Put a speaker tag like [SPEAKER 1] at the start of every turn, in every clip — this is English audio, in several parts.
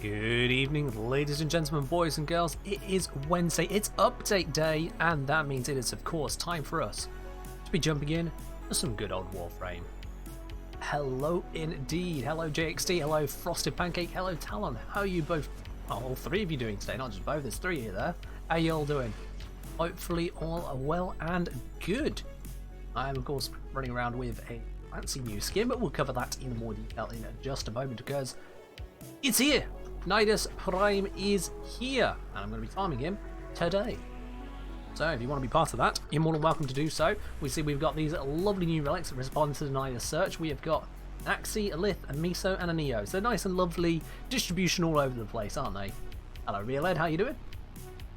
[SPEAKER 1] Good evening, ladies and gentlemen, boys and girls. It is Wednesday, it's update day, and that means it is, of course, time for us to be jumping in to some good old Warframe. Hello indeed. Hello JXT, hello Frosted Pancake, hello Talon. How are you both, all three of you doing today? Not just both, there's three of you there. How are you all doing? Hopefully all well and good. I am, of course, running around with a fancy new skin, but we'll cover that in more detail in just a moment because it's here! Nidus Prime is here, and I'm going to be farming him today. So if you want to be part of that, you're more than welcome to do so. We see we've got these lovely new relics that respond to the Nidus search. We have got an Axie, a Lith, a Miso, and a Neo. So nice and lovely distribution all over the place, aren't they? Hello Realed, how you doing?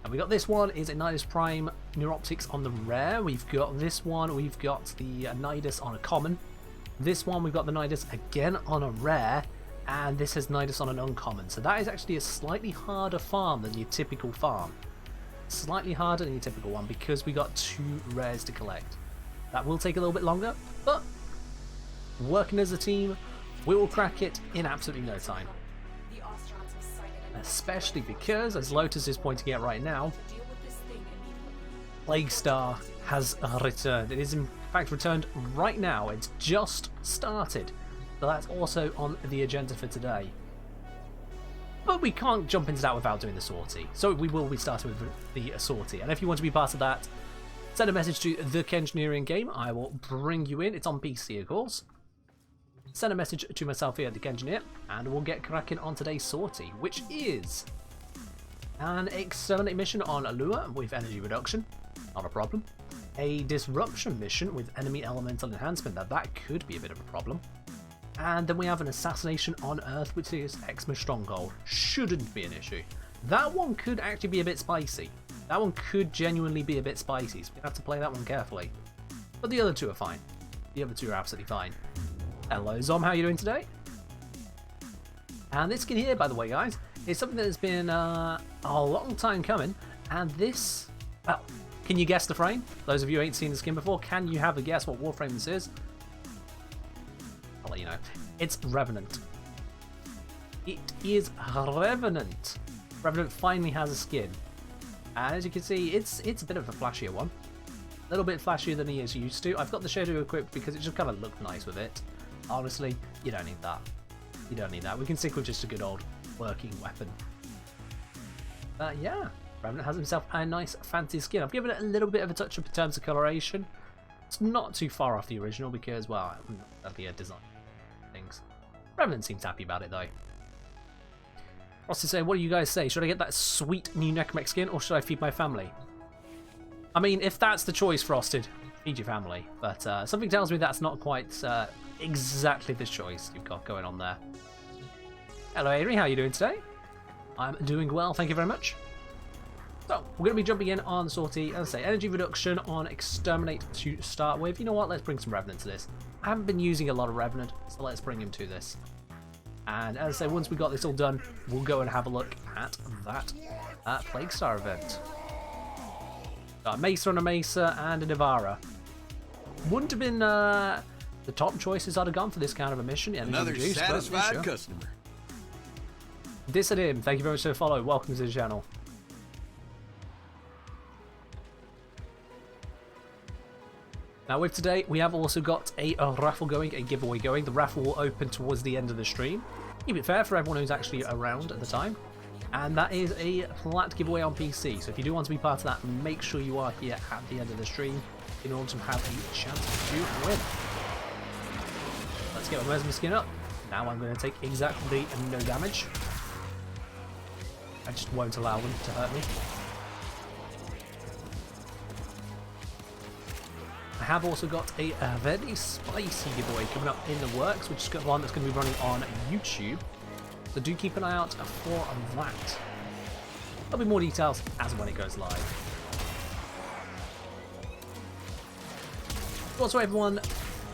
[SPEAKER 1] And we got this one, is a Nidus Prime Neuroptics on the rare. We've got this one, we've got the Nidus on a common. This one we've got the Nidus again on a rare. And this has Nidus on an uncommon, so that is actually a slightly harder farm than your typical farm. Slightly harder than your typical one because we got two rares to collect. That will take a little bit longer, but working as a team, we will crack it in absolutely no time. Especially because, as Lotus is pointing out right now, Plaguestar has returned. It is in fact returned right now. It's just started. So that's also on the agenda for today. But we can't jump into that without doing the sortie. So we will be starting with the sortie. And if you want to be part of that, send a message to the Kengineering Game. I will bring you in. It's on PC, of course. Send a message to myself here at the Kengineer, and we'll get cracking on today's sortie, which is an exterminate mission on Allure with energy reduction. Not a problem. A disruption mission with enemy elemental enhancement. Now that could be a bit of a problem. And then we have an assassination on Earth, which is Exma Stronghold. Shouldn't be an issue. That one could actually be a bit spicy. That one could genuinely be a bit spicy, so we have to play that one carefully. But the other two are fine. The other two are absolutely fine. Hello Zom, how are you doing today? And this skin here, by the way, guys, is something that has been a long time coming. And this, well, can you guess the frame? Those of you who ain't seen the skin before, can you have a guess what Warframe this is? I'll let you know. It's Revenant. It is Revenant. Revenant finally has a skin. And as you can see, it's a bit of a flashier one. A little bit flashier than he is used to. I've got the Shadow equipped because it just kind of looked nice with it. Honestly, you don't need that. You don't need that. We can stick with just a good old working weapon. Yeah, Revenant has himself a nice fancy skin. I've given it a little bit of a touch up in terms of coloration. It's not too far off the original because, well, that'd be a design things. Revenant seems happy about it though. Frosty say, what do you guys say? Should I get that sweet new Necromech skin or should I feed my family? I mean, if that's the choice, Frosted, feed your family. But something tells me that's not quite exactly the choice you've got going on there. Hello, Avery. How are you doing today? I'm doing well. Thank you very much. So, we're going to be jumping in on the sortie. As I say, energy reduction on Exterminate to start with. You know what? Let's bring some Revenant to this. I haven't been using a lot of Revenant, so let's bring him to this. And as I say, once we got this all done, we'll go and have a look at that Plaguestar event. Got a Mesa and a Mesa and a Navara. Wouldn't have been the top choices I'd have gone for this kind of a mission.
[SPEAKER 2] Another satisfied
[SPEAKER 1] sure.
[SPEAKER 2] customer.
[SPEAKER 1] This at him. Thank you very much for the follow. Welcome to the channel. Now with today, we have also got a raffle going, a giveaway going. The raffle will open towards the end of the stream. Keep it fair for everyone who's actually around at the time. And that is a flat giveaway on PC. So if you do want to be part of that, make sure you are here at the end of the stream in order to have a chance to win. Let's get my Mesmer skin up. Now I'm going to take exactly no damage. I just won't allow them to hurt me. I have also got a very spicy giveaway coming up in the works, which is one that's going to be running on YouTube. So do keep an eye out for that. There'll be more details as and when it goes live. What's everyone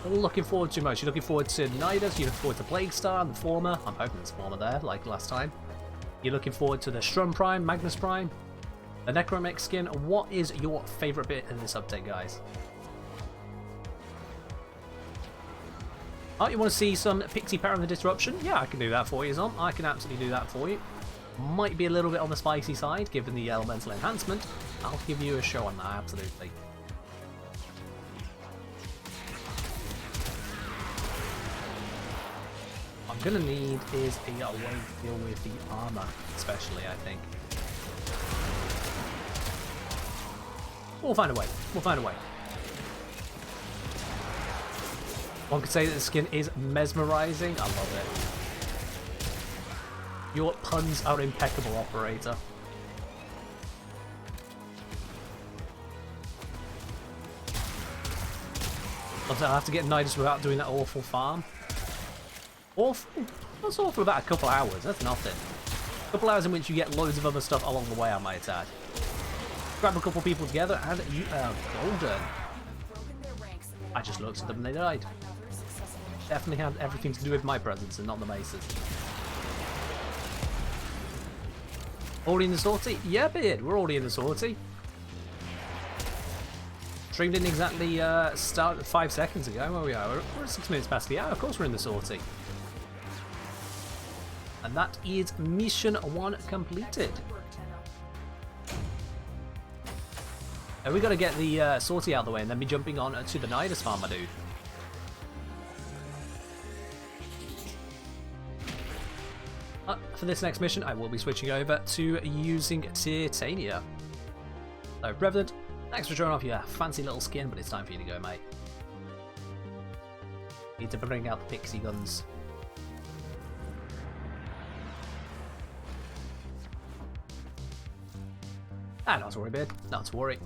[SPEAKER 1] looking forward to most? You're looking forward to Nidus, you're looking forward to Plaguestar and the former. I'm hoping it's former there, like last time. You're looking forward to the Strum Prime, Magnus Prime, the Necromech skin. What is your favourite bit in this update, guys? Oh, you want to see some Pixie Power in the Disruption? Yeah, I can do that for you, Zom. I can absolutely do that for you. might be a little bit on the spicy side, given the elemental enhancement. I'll give you a show on that, absolutely. What I'm gonna need is a way to deal with the armor, especially, I think. We'll find a way. We'll find a way. One could say that the skin is mesmerizing. I love it. Your puns are impeccable, operator. I'll have to get Nidus without doing that awful farm. Awful? What's awful about a couple hours? That's nothing. A couple hours in which you get loads of other stuff along the way, I might add. Grab a couple people together and you are golden. I just looked at them and they died. Definitely had everything to do with my presence and not the maces. Already in the sortie? Yeah, beard, we're already in the sortie. Stream didn't exactly start 5 seconds ago. Where we are? We're 6 minutes past the hour. Of course we're in the sortie. And that is mission 1 completed. Now we got to get the sortie out of the way and then be jumping on to the Nidus farm, my dude. For this next mission, I will be switching over to using Titania. So, Revenant, thanks for showing off your fancy little skin, but it's time for you to go, mate. Need to bring out the pixie guns. Ah, not to worry, beard. Not to worry.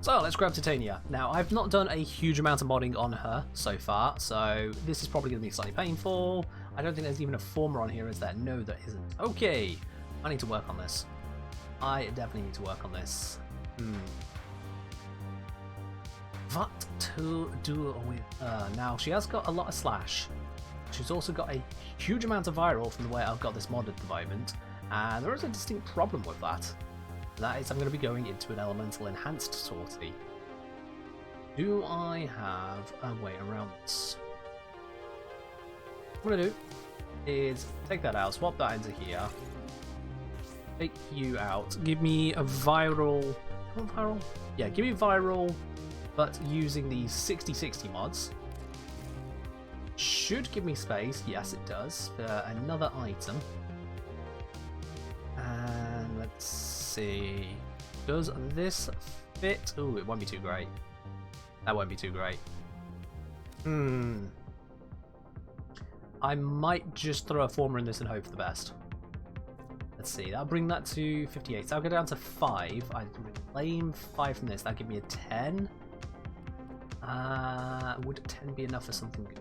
[SPEAKER 1] So, let's grab Titania. Now, I've not done a huge amount of modding on her so far, so this is probably going to be slightly painful. I don't think there's even a former on here, is there? No, there isn't. Okay, I need to work on this. I definitely need to work on this. What to do with her? Now, she has got a lot of slash. She's also got a huge amount of viral from the way I've got this mod at the moment, and there is a distinct problem with that. That is, I'm going to be going into an elemental enhanced sortie. Do I have a way around this? What I'm going to do is take that out, swap that into here, take you out, give me a viral, viral? Yeah, give me viral, but using the 60/60 mods. Should give me space, yes it does, for another item. And let's see, does this fit? Ooh, it won't be too great. That won't be too great. I might just throw a former in this and hope for the best. Let's see, that'll bring that to 58. So I'll go down to 5. I reclaim 5 from this. That'll give me a 10. Would 10 be enough for something good?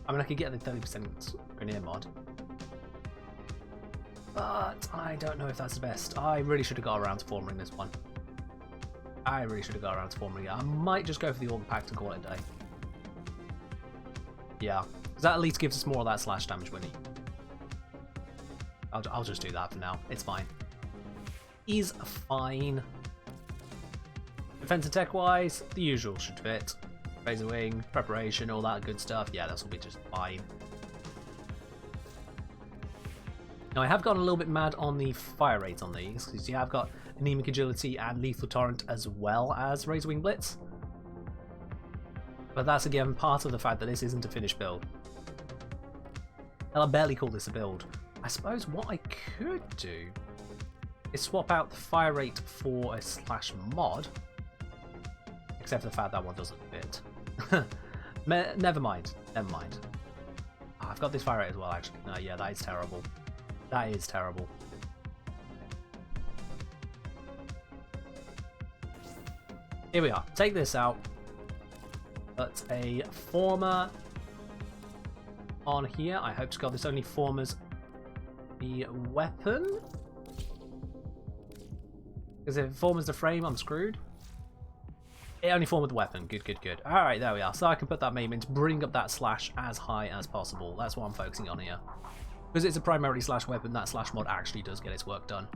[SPEAKER 1] I mean, I could get the 30% Grenadier mod. But I don't know if that's the best. I really should have got around to forming this one. I really should have got around to forming it. I might just go for the Organ Pack to call it a day. Yeah, because that at least gives us more of that slash damage we need. I'll just do that for now. It's fine. Is fine. Defense and tech wise, the usual should fit. Razor Wing, preparation, all that good stuff. Yeah, this will be just fine. Now, I have gotten a little bit mad on the fire rate on these, because you have got Anemic Agility and Lethal Torrent as well as Razor Wing Blitz. But that's again part of the fact that this isn't a finished build. And I barely call this a build. I suppose what I could do is swap out the fire rate for a slash mod, except for the fact that one doesn't fit. Never mind. Never mind. Oh, I've got this fire rate as well, actually. No, yeah, that is terrible. That is terrible. Here we are. Take this out. Put a former on here. I hope to God this only formers the weapon. Because if it formers the frame, I'm screwed. It only formed the weapon. Good, good, good. Alright, there we are. So I can put that main in to bring up that slash as high as possible. That's what I'm focusing on here. Because it's a primarily slash weapon, that slash mod actually does get its work done.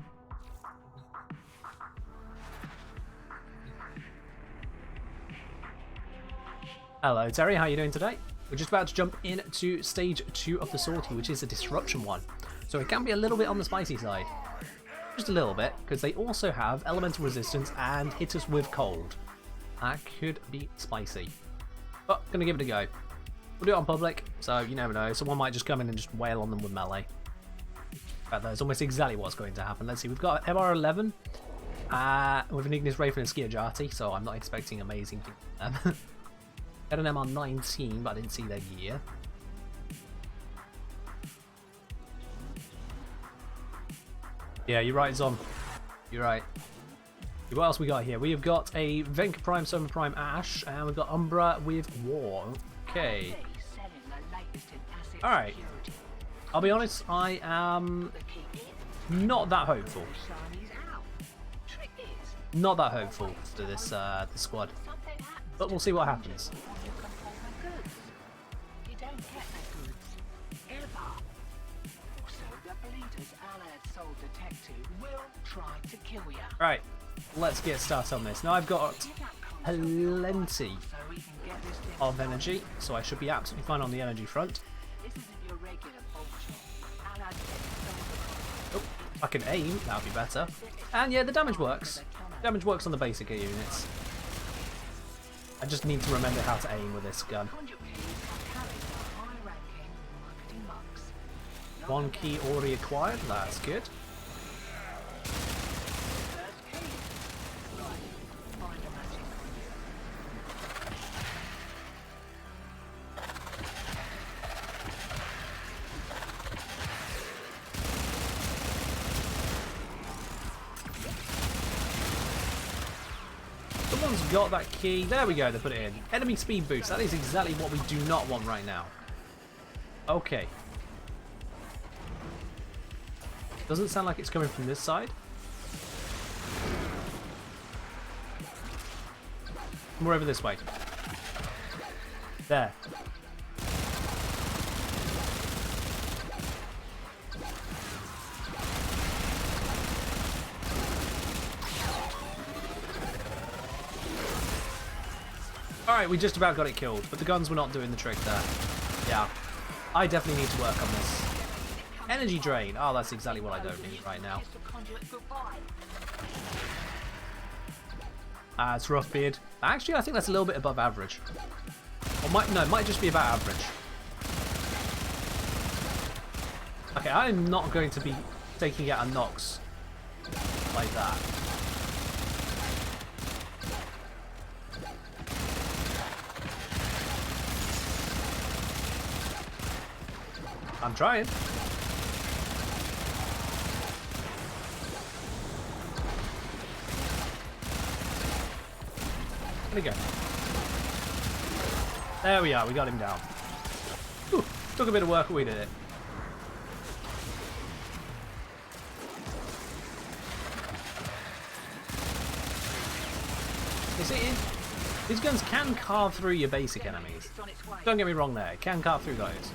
[SPEAKER 1] Hello Terry, how are you doing today? We're just about to jump into stage 2 of the sortie, which is a disruption one. So it can be a little bit on the spicy side. Just a little bit, because they also have elemental resistance and hit us with cold. That could be spicy. But gonna give it a go. We'll do it on public, so you never know. Someone might just come in and just wail on them with melee. But that's almost exactly what's going to happen. Let's see, we've got MR11 with an Ignis Raven and Skiajati, so I'm not expecting amazing things from them. Got an MR19, but I didn't see their gear. Yeah, you're right, Zom. You're right. What else we got here? We have got a Venka Prime, Soma Prime Ash, and we've got Umbra with War. Okay. Alright. I'll be honest, I am not that hopeful. Not that hopeful for this this squad. But we'll see what happens. Right, let's get started on this. Now I've got plenty of energy, so I should be absolutely fine on the energy front. Oh, I can aim, that'll be better. And yeah, the damage works. Damage works on the basic units. I just need to remember how to aim with this gun. One key already acquired, that's good. Someone's got that key. There we go, they put it in. Enemy speed boost. That is exactly what we do not want right now. Okay. Doesn't sound like it's coming from this side. More over this way. There. Alright, we just about got it killed, but the guns were not doing the trick there. Yeah. I definitely need to work on this. Energy drain. Oh, that's exactly what I don't need right now. It's rough beard. Actually, I think that's a little bit above average. Or no, it might just be about average. Okay, I'm not going to be taking out a Nox like that. I'm trying. Where'd he go? There we are, we got him down. Ooh, took a bit of work, but we did it. You see, these guns can carve through your basic enemies. Don't get me wrong there, it can carve through those.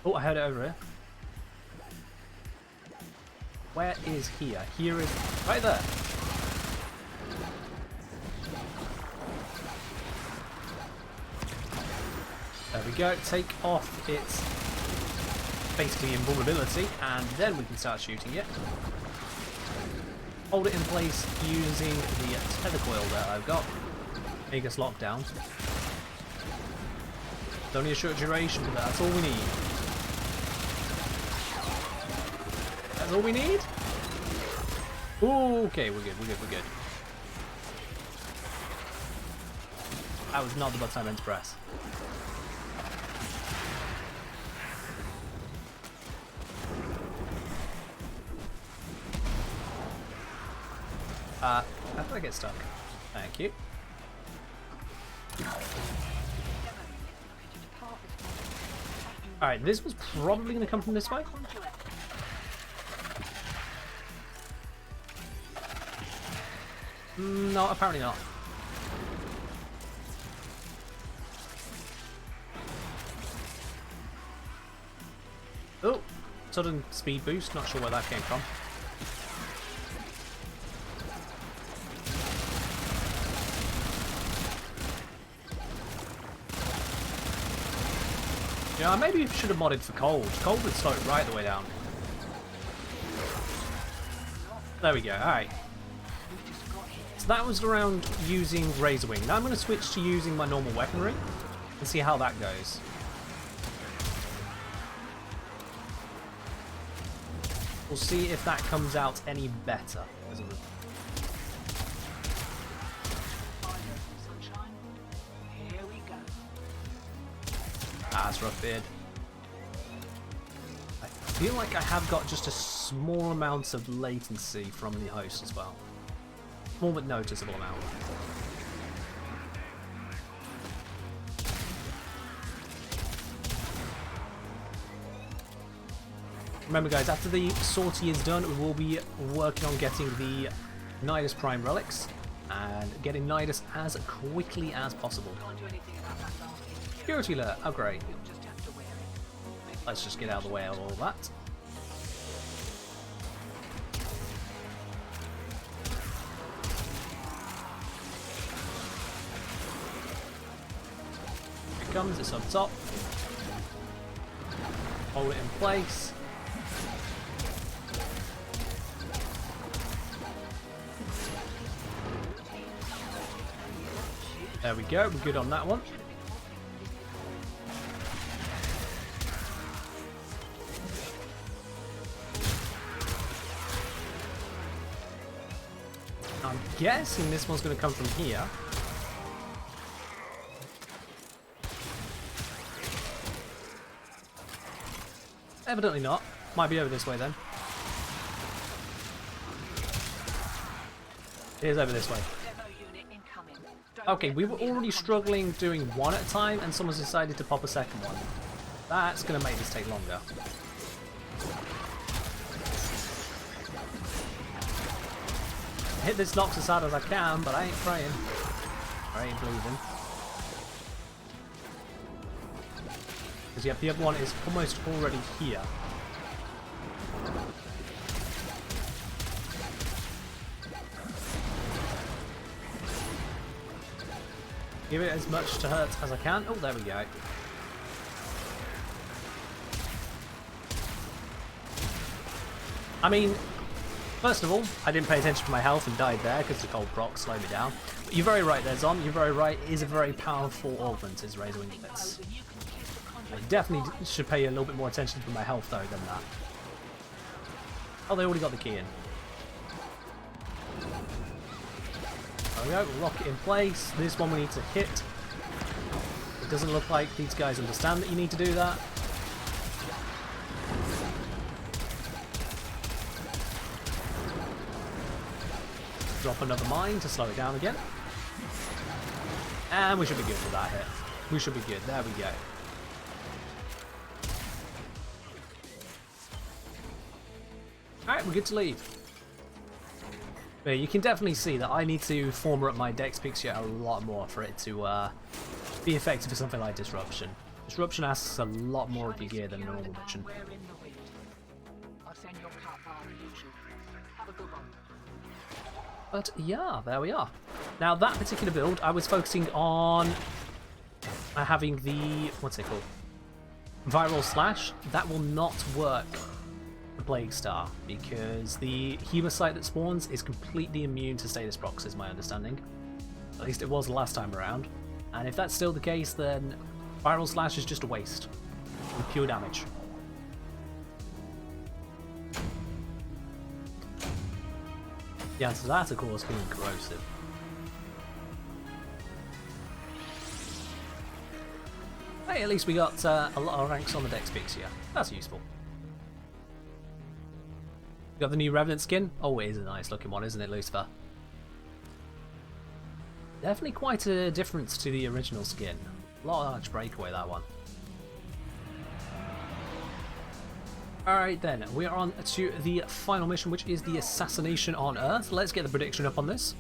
[SPEAKER 1] Oh, I heard it over here. Where is here? Here is right there. There we go. Take off its basically invulnerability, and then we can start shooting it. Hold it in place using the tether coil that I've got. Make us lock down. It's only a short duration, but that's all we need. That's all we need? Ooh, okay, we're good, we're good, we're good. That was not the button I meant to press. How did I get stuck? Thank you. Alright, this was probably going to come from this way. No, apparently not. Oh, sudden speed boost, not sure where that came from. Yeah, maybe we should have modded for cold. Cold would slow it right the way down. There we go, alright. So that was around using Razor Wing. Now I'm going to switch to using my normal weaponry and see how that goes. We'll see if that comes out any better as a result. That's rough beard. I feel like I have got just a small amount of latency from the host as well. Small but noticeable amount. Remember guys, after the sortie is done, we will be working on getting the Nidus Prime Relics and getting Nidus as quickly as possible. Security alert, oh great. Let's just get out of the way of all that. Here it comes, it's up top. Hold it in place. There we go, we're good on that one. I'm guessing this one's going to come from here. Evidently not. Might be over this way then. It is over this way. Okay, we were already struggling doing one at a time and someone's decided to pop a second one. That's going to make this take longer. Hit this Nox as hard as I can, but I ain't praying. I ain't believing. Because yep, the other one is almost already here. Give it as much to hurt as I can. Oh, there we go. I mean, first of all, I didn't pay attention to my health and died there because the cold proc slowed me down. But you're very right there, Zon. You're very right. It is a very powerful augment, is Razor Wing Blitz. I definitely should pay a little bit more attention to my health, though, than that. Oh, they already got the key in. There we go. We'll lock it in place. This one we need to hit. It doesn't look like these guys understand that you need to do that. Drop another mine to slow it down again. And we should be good for that hit. We should be good. There we go. Alright, we're good to leave. But you can definitely see that I need to form up my Dex Pixie a lot more for it to be effective for something like Disruption. Disruption asks a lot more of your gear than a normal mission. But yeah, there we are. Now that particular build, I was focusing on having the, what's it called? Viral Slash. That will not work for Plague Star because the Humocyte that spawns is completely immune to status procs, is my understanding. At least it was the last time around. And if that's still the case, then Viral Slash is just a waste with pure damage. The answer to that, of course, being corrosive. Hey, at least we got a lot of ranks on the Dex Pixie here. That's useful. Got the new Revenant skin. Oh, it is a nice looking one, isn't it, Lucifer? Definitely quite a difference to the original skin. Large breakaway, that one. Alright then, we are on to the final mission, which is the Assassination on Earth. Let's get the prediction up on this.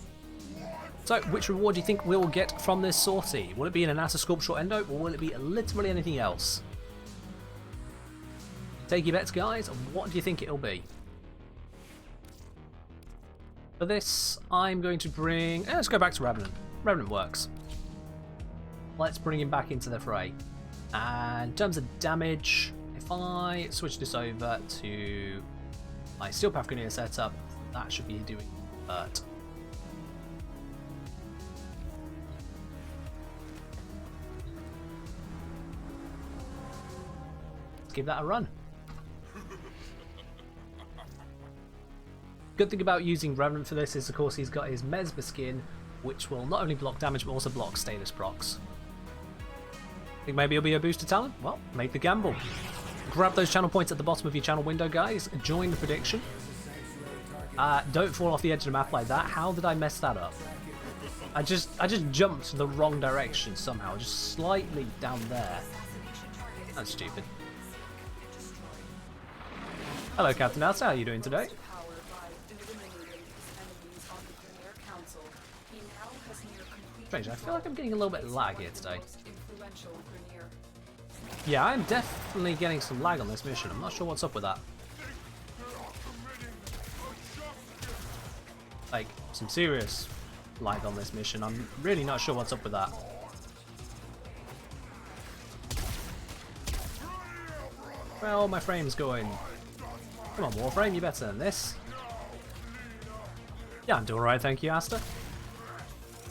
[SPEAKER 1] So, which reward do you think we'll get from this sortie? Will it be an Anata Sculptural Endo, or will it be literally anything else? Take your bets, guys. What do you think it'll be? For this, I'm going to bring... let's go back to Revenant. Revenant works. Let's bring him back into the fray. And in terms of damage, if I switch this over to my Steel Path Grenadier setup, that should be doing hurt. Let's give that a run. Good thing about using Revenant for this is, of course, he's got his Mesmer skin, which will not only block damage but also block status procs. Think maybe it'll be a boost of talent? Well, make the gamble. Grab those channel points at the bottom of your channel window, guys. Join the prediction. Don't fall off the edge of the map like that. How did I mess that up? I just jumped the wrong direction somehow, just slightly down there. That's stupid. Hello, Captain Alsa. How are you doing today? Strange, I feel like I'm getting a little bit lag here today. Yeah, I'm definitely getting some lag on this mission. I'm not sure what's up with that. Like, some serious lag on this mission. I'm really not sure what's up with that. Well, my frame's going. Come on, Warframe, you're better than this. Yeah, I'm doing alright, thank you, Asta.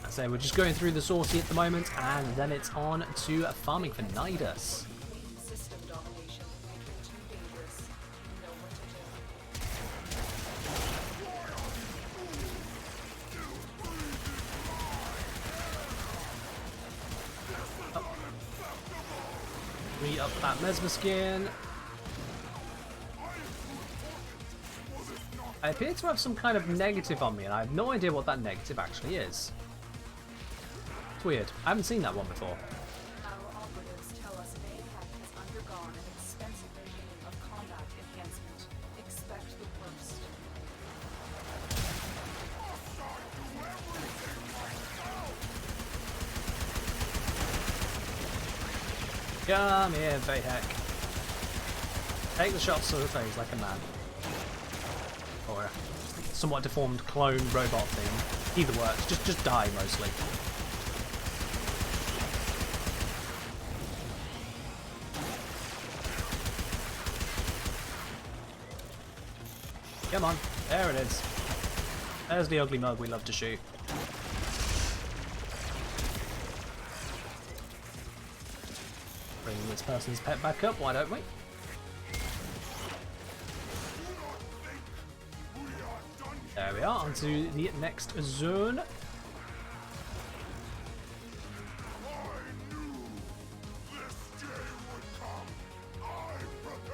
[SPEAKER 1] So we're just going through the Saucy at the moment, and then it's on to farming for Nidus. Oh. Re-up that Mesmer skin. I appear to have some kind of negative on me, and I have no idea what that negative actually is. It's weird. I haven't seen that one before.
[SPEAKER 2] Our operatives tell us APEC has undergone an expensive regime of combat enhancement. Expect the worst.
[SPEAKER 1] Come here, Vahek. Take the shots to the face like a man. Or a somewhat deformed clone robot thing. Either works. Just die mostly. Come on, there it is. There's the ugly mug we love to shoot. Bring this person's pet back up, why don't we? There we are, onto the next zone.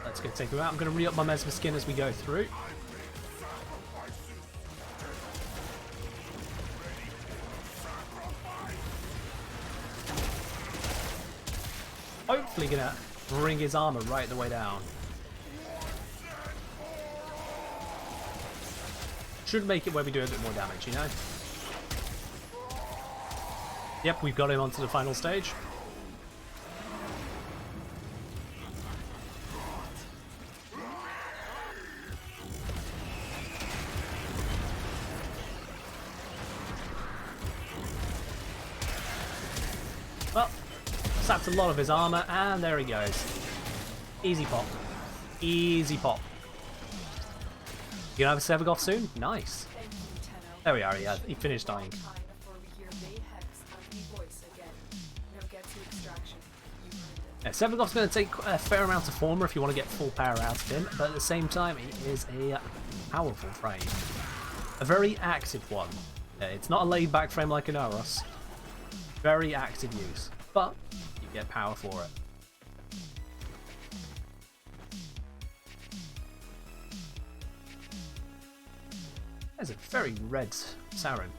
[SPEAKER 1] Let's go take her out. I'm going to re-up my Mesmer skin as we go through. Hopefully gonna bring his armor right the way down. Should make it where we do a bit more damage, you know? Yep, we've got him onto the final stage. Well, sapped a lot of his armor, and there he goes. Easy pop. Easy pop. You gonna have a Sevagoth soon? Nice. There we are, he finished dying. Yeah, Sevagoth's going to take a fair amount of former if you want to get full power out of him, but at the same time, he is a powerful frame. A very active one. It's not a laid back frame like an Oros. Very active use, but you get power for it. There's a very red Saren.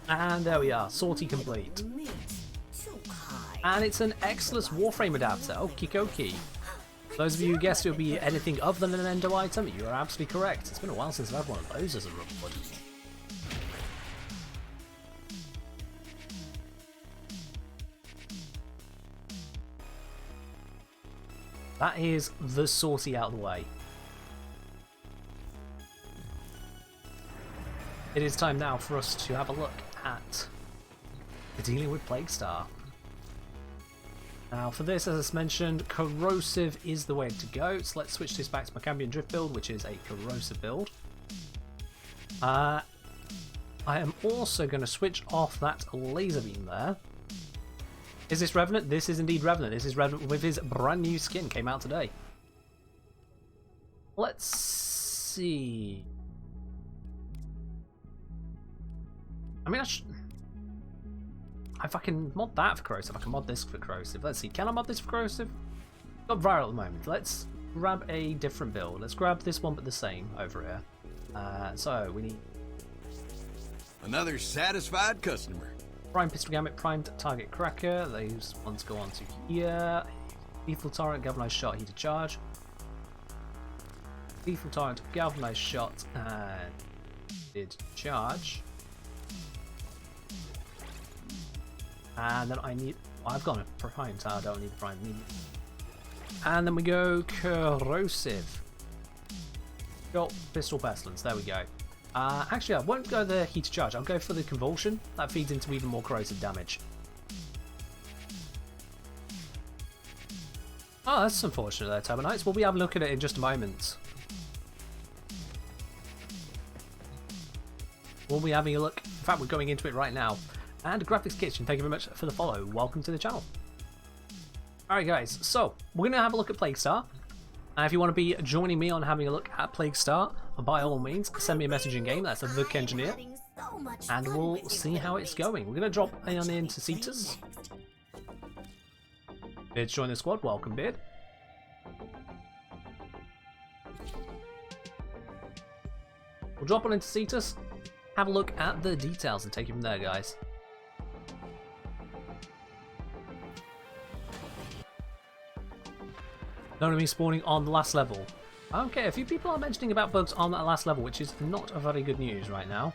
[SPEAKER 1] And there we are, sortie complete. And it's an Exilus Warframe adapter, okie dokie. Those of you who guessed it would be anything other than an endo item, you are absolutely correct. It's been a while since I've had one of those as a reward. That is the sortie out of the way. it is time now for us to have a look at dealing with Plague Star. Now for this, as I mentioned, Corrosive is the way to go, so let's switch this back to my Cambion Drift build, which is a Corrosive build. I am also going to switch off that Laser Beam there. Is this Revenant? This is indeed Revenant. This is Revenant with his brand new skin, came out today. Let's see. I mean, if I can mod that for Corrosive, I can mod this for Corrosive. Let's see, can I mod this for Corrosive? Got viral at the moment. Let's grab a different build. Let's grab this one but the same over here. So we need
[SPEAKER 3] another satisfied customer.
[SPEAKER 1] Prime Pistol Gamut, Primed Target Cracker. Those ones go on to here. Lethal Torrent, Galvanized Shot, Heated Charge. Lethal Torrent, Galvanized Shot, and Heated Charge. And then I need... I've got a Prime, so I don't need a Prime. And then we go Corrosive. Got Pistol Pestilence, there we go. Actually, I won't go the Heated Charge, I'll go for the Convulsion. That feeds into even more corrosive damage. Oh, that's unfortunate there, Turbo Knights. We'll be having a look at it in just a moment. We'll be having a look. In fact, we're going into it right now. And Graphics Kitchen, thank you very much for the follow. Welcome to the channel. Alright guys, so we're going to have a look at Plague Star. If you want to be joining me on having a look at Plague Star, by all means, send me a message in game. That's a Vuk Engineer. And we'll see how it's going. We're going to drop on into Cetus. Beard's joined the squad. Welcome, Beard. We'll drop on into Cetus, have a look at the details, and take it from there, guys. Enemy spawning on the last level. Okay, a few people are mentioning about bugs on that last level, which is not a very good news right now.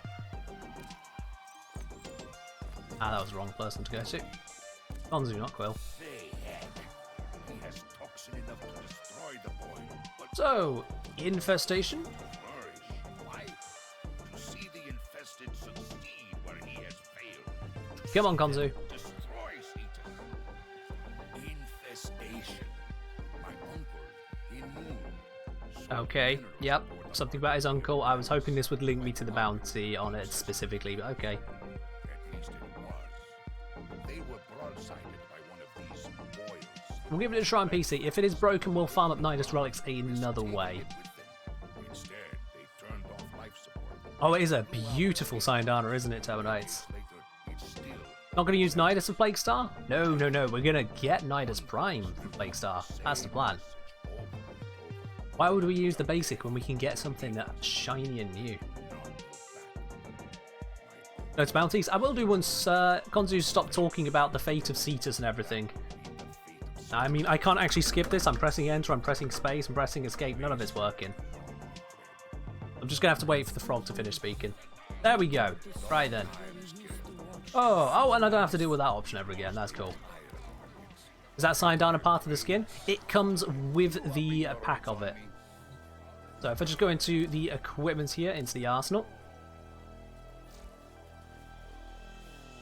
[SPEAKER 1] Ah, that was the wrong person to go to. Gonzu, not Quill. So, Infestation. Come on, Gonzu. Okay, yep, something about his uncle. I was hoping this would link me to the bounty on it specifically, but okay. We'll give it a try on PC. If it is broken, we'll farm up Nidus Relics another way. Oh, it is a beautiful Syndana, isn't it, Turbo Knights? Not going to use Nidus for Plague Star? No, no, no, we're going to get Nidus Prime from Plague Star. That's the plan. Why would we use the basic when we can get something that's shiny and new? No, it's bounties. I will do once Gonzu stopped talking about the fate of Cetus and everything. I mean, I can't actually skip this. I'm pressing enter, I'm pressing space, I'm pressing escape. None of it's working. I'm just going to have to wait for the frog to finish speaking. There we go. Right then. Oh, and I don't have to deal with that option ever again. That's cool. Is that Syndana part of the skin? It comes with the pack of it. So if I just go into the equipment here, into the arsenal.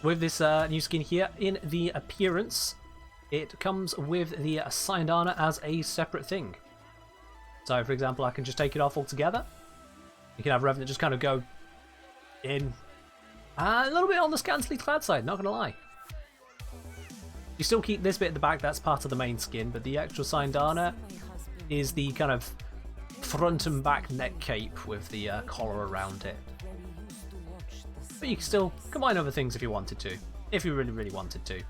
[SPEAKER 1] With this new skin here, in the appearance, it comes with the Syndana as a separate thing. So for example, I can just take it off altogether. You can have Revenant just kind of go in. A little bit on the scantily clad side, not gonna lie. You still keep this bit at the back, that's part of the main skin, but the actual Syndana is the kind of front and back neck cape with the collar around it. But you can still combine other things if you wanted to, if you really, really wanted to. It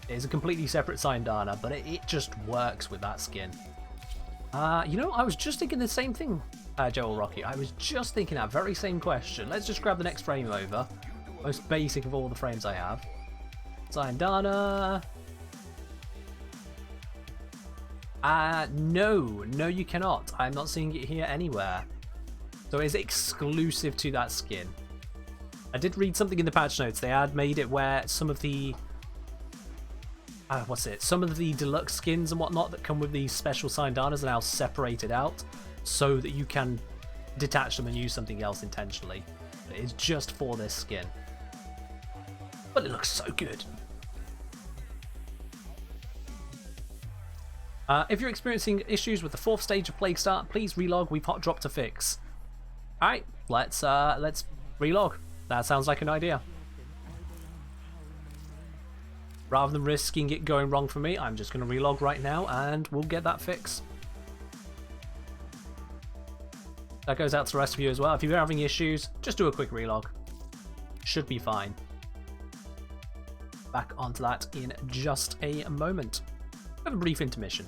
[SPEAKER 1] is a completely separate Syndana, but it just works with that skin. You know, I was just thinking the same thing, Joel Rocky. I was just thinking that very same question. Let's just grab the next frame over. Most basic of all the frames I have. Syndana. No, you cannot. I'm not seeing it here anywhere. So it's exclusive to that skin. I did read something in the patch notes. They had made it where some of the some of the deluxe skins and whatnot that come with these special Syndanas are now separated out so that you can detach them and use something else intentionally. It's just for this skin. But it looks so good. If you're experiencing issues with the 4th stage of Plague Star, please relog. We've hot dropped a fix. Alright, let's relog. That sounds like an idea. Rather than risking it going wrong for me, I'm just going to relog right now and we'll get that fix. That goes out to the rest of you as well. If you're having issues, just do a quick relog. Should be fine. Back onto that in just a moment. Have a brief intermission.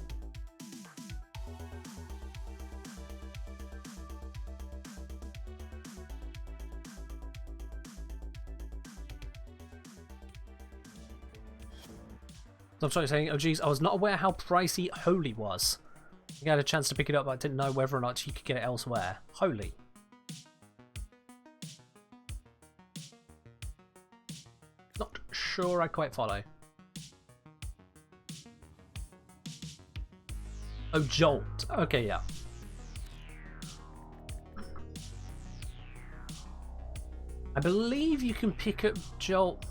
[SPEAKER 1] So I'm sorry saying, oh geez, I was not aware how pricey Holy was. I had a chance to pick it up, but I didn't know whether or not you could get it elsewhere. Holy. Not sure I quite follow. Oh, Jolt. Okay, yeah. I believe you can pick up Jolt.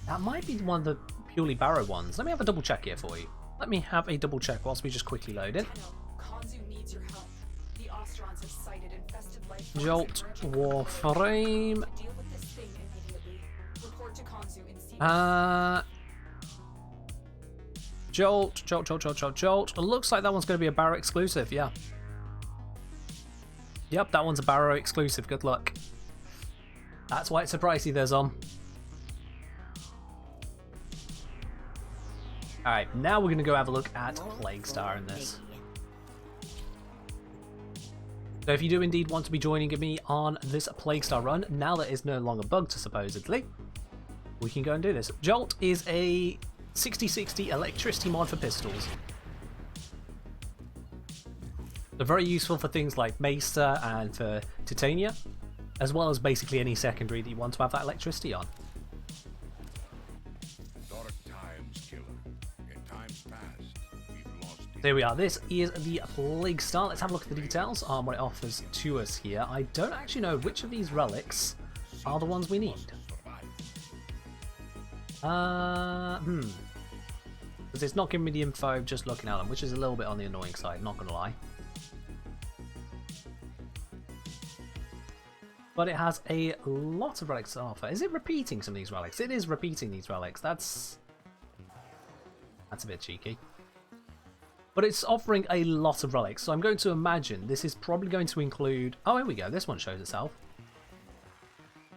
[SPEAKER 1] That might be one of the purely Barrow ones. Let me have a double check here for you. Let me have a double check whilst we just quickly load it. Jolt, Warframe. Jolt. It looks like that one's going to be a Barrow exclusive, yeah. Yep, that one's a Barrow exclusive. Good luck. That's why it's so pricey there, Zom. Alright, now we're going to go have a look at Plague Star in this. So if you do indeed want to be joining me on this Plague Star run, now that it's no longer bugged supposedly, we can go and do this. Jolt is a 60/60 electricity mod for pistols. They're very useful for things like Maester and for Titania, as well as basically any secondary that you want to have that electricity on. There we are. This is the Plague Star. Let's have a look at the details on what it offers to us here. I don't actually know which of these relics are the ones we need. Because it's not giving me the info just looking at them, which is a little bit on the annoying side, not gonna lie. But it has a lot of relics to offer. Is it repeating some of these relics? It is repeating these relics. That's a bit cheeky. But it's offering a lot of relics, so I'm going to imagine this is probably going to include... Oh, here we go. This one shows itself.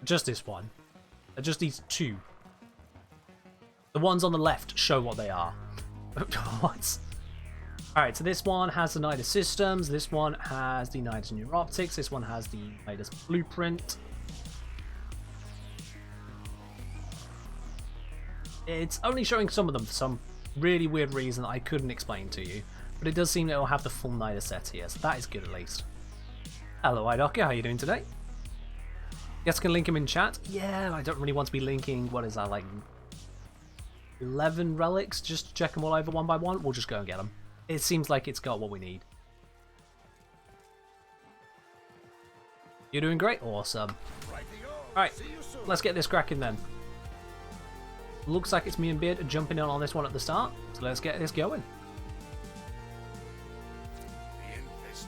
[SPEAKER 1] Just this one. Just these two. The ones on the left show what they are. What? Alright, so this one has the Nidus systems. This one has the Nidus Neuroptics. This one has the Nidus Blueprint. It's only showing some of them for some really weird reason that I couldn't explain to you, but it does seem that it'll have the full Nidus set here, so that is good at least. Hello, iDocker, how are you doing today? Yes, I can link him in chat. Yeah, I don't really want to be linking, what is that, like 11 relics just to check them all over one by one. We'll just go and get them. It seems like it's got what we need. You're doing great? Awesome. Alright, let's get this cracking then. Looks like it's me and Beard jumping in on this one at the start, so let's get this going.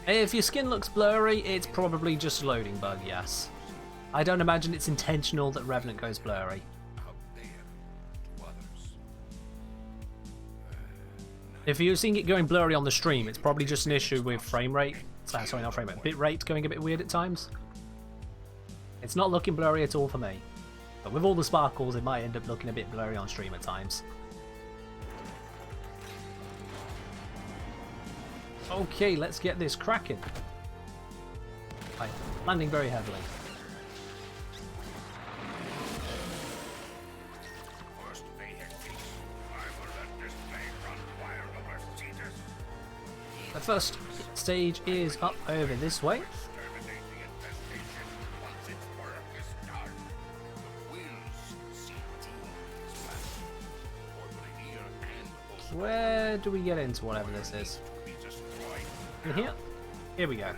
[SPEAKER 1] If your skin looks blurry, it's probably just a loading bug, yes. I don't imagine it's intentional that Revenant goes blurry. If you're seeing it going blurry on the stream, it's probably just an issue with frame rate. Sorry, not frame rate, bit rate going a bit weird at times. It's not looking blurry at all for me. But with all the sparkles, it might end up looking a bit blurry on stream at times. Okay, let's get this cracking. Right, landing very heavily. The first stage is up over this way. Where do we get into whatever this is? In here? Here we go.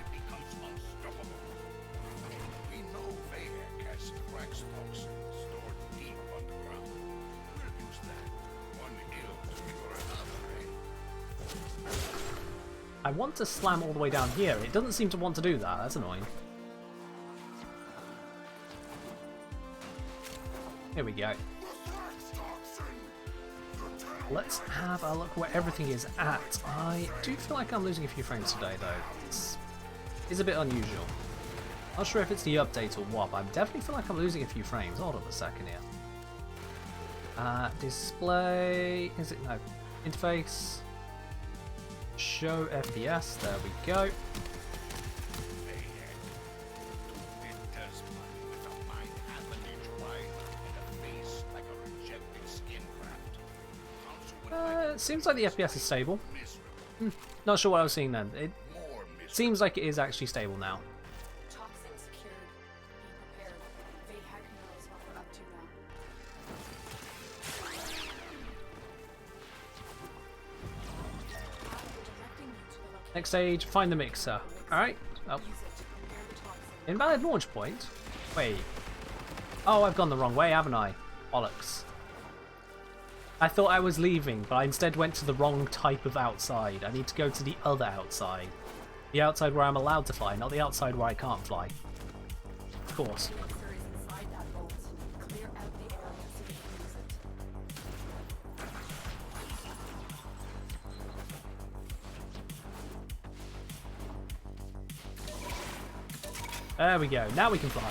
[SPEAKER 1] I want to slam all the way down here. It doesn't seem to want to do that. That's annoying. Here we go. Let's have a look where everything is at. I do feel like I'm losing a few frames today, though. It's a bit unusual. Not sure if it's the update or what, but I definitely feel like I'm losing a few frames. Hold on a second here. Display... Is it? No. Interface. Show FPS. There we go. It seems like the FPS is stable. Not sure what I was seeing then. It seems like it is actually stable now.
[SPEAKER 2] Toxin secured. Be prepared. Vahak knows what we're up to now. Directing you to the location.
[SPEAKER 1] Next stage, find the mixer. Alright. Oh.
[SPEAKER 2] Use it to prepare the toxin.
[SPEAKER 1] Invalid launch point? Wait. Oh, I've gone the wrong way, haven't I? Bollocks. I thought I was leaving, but I instead went to the wrong type of outside. I need to go to the other outside. The outside where I'm allowed to fly, not the outside where I can't fly. Of course.
[SPEAKER 2] The mixer is inside that bolt. Clear out the area so we can use it.
[SPEAKER 1] There we go. Now we can fly.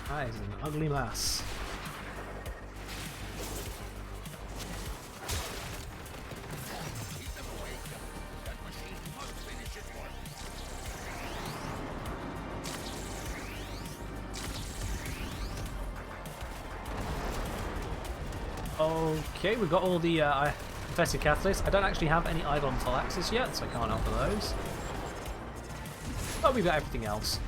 [SPEAKER 1] That is an ugly mass. Okay, we've got all the Infested Catalyst. I don't actually have any idle on full access yet, so I can't offer those. But we've got everything else.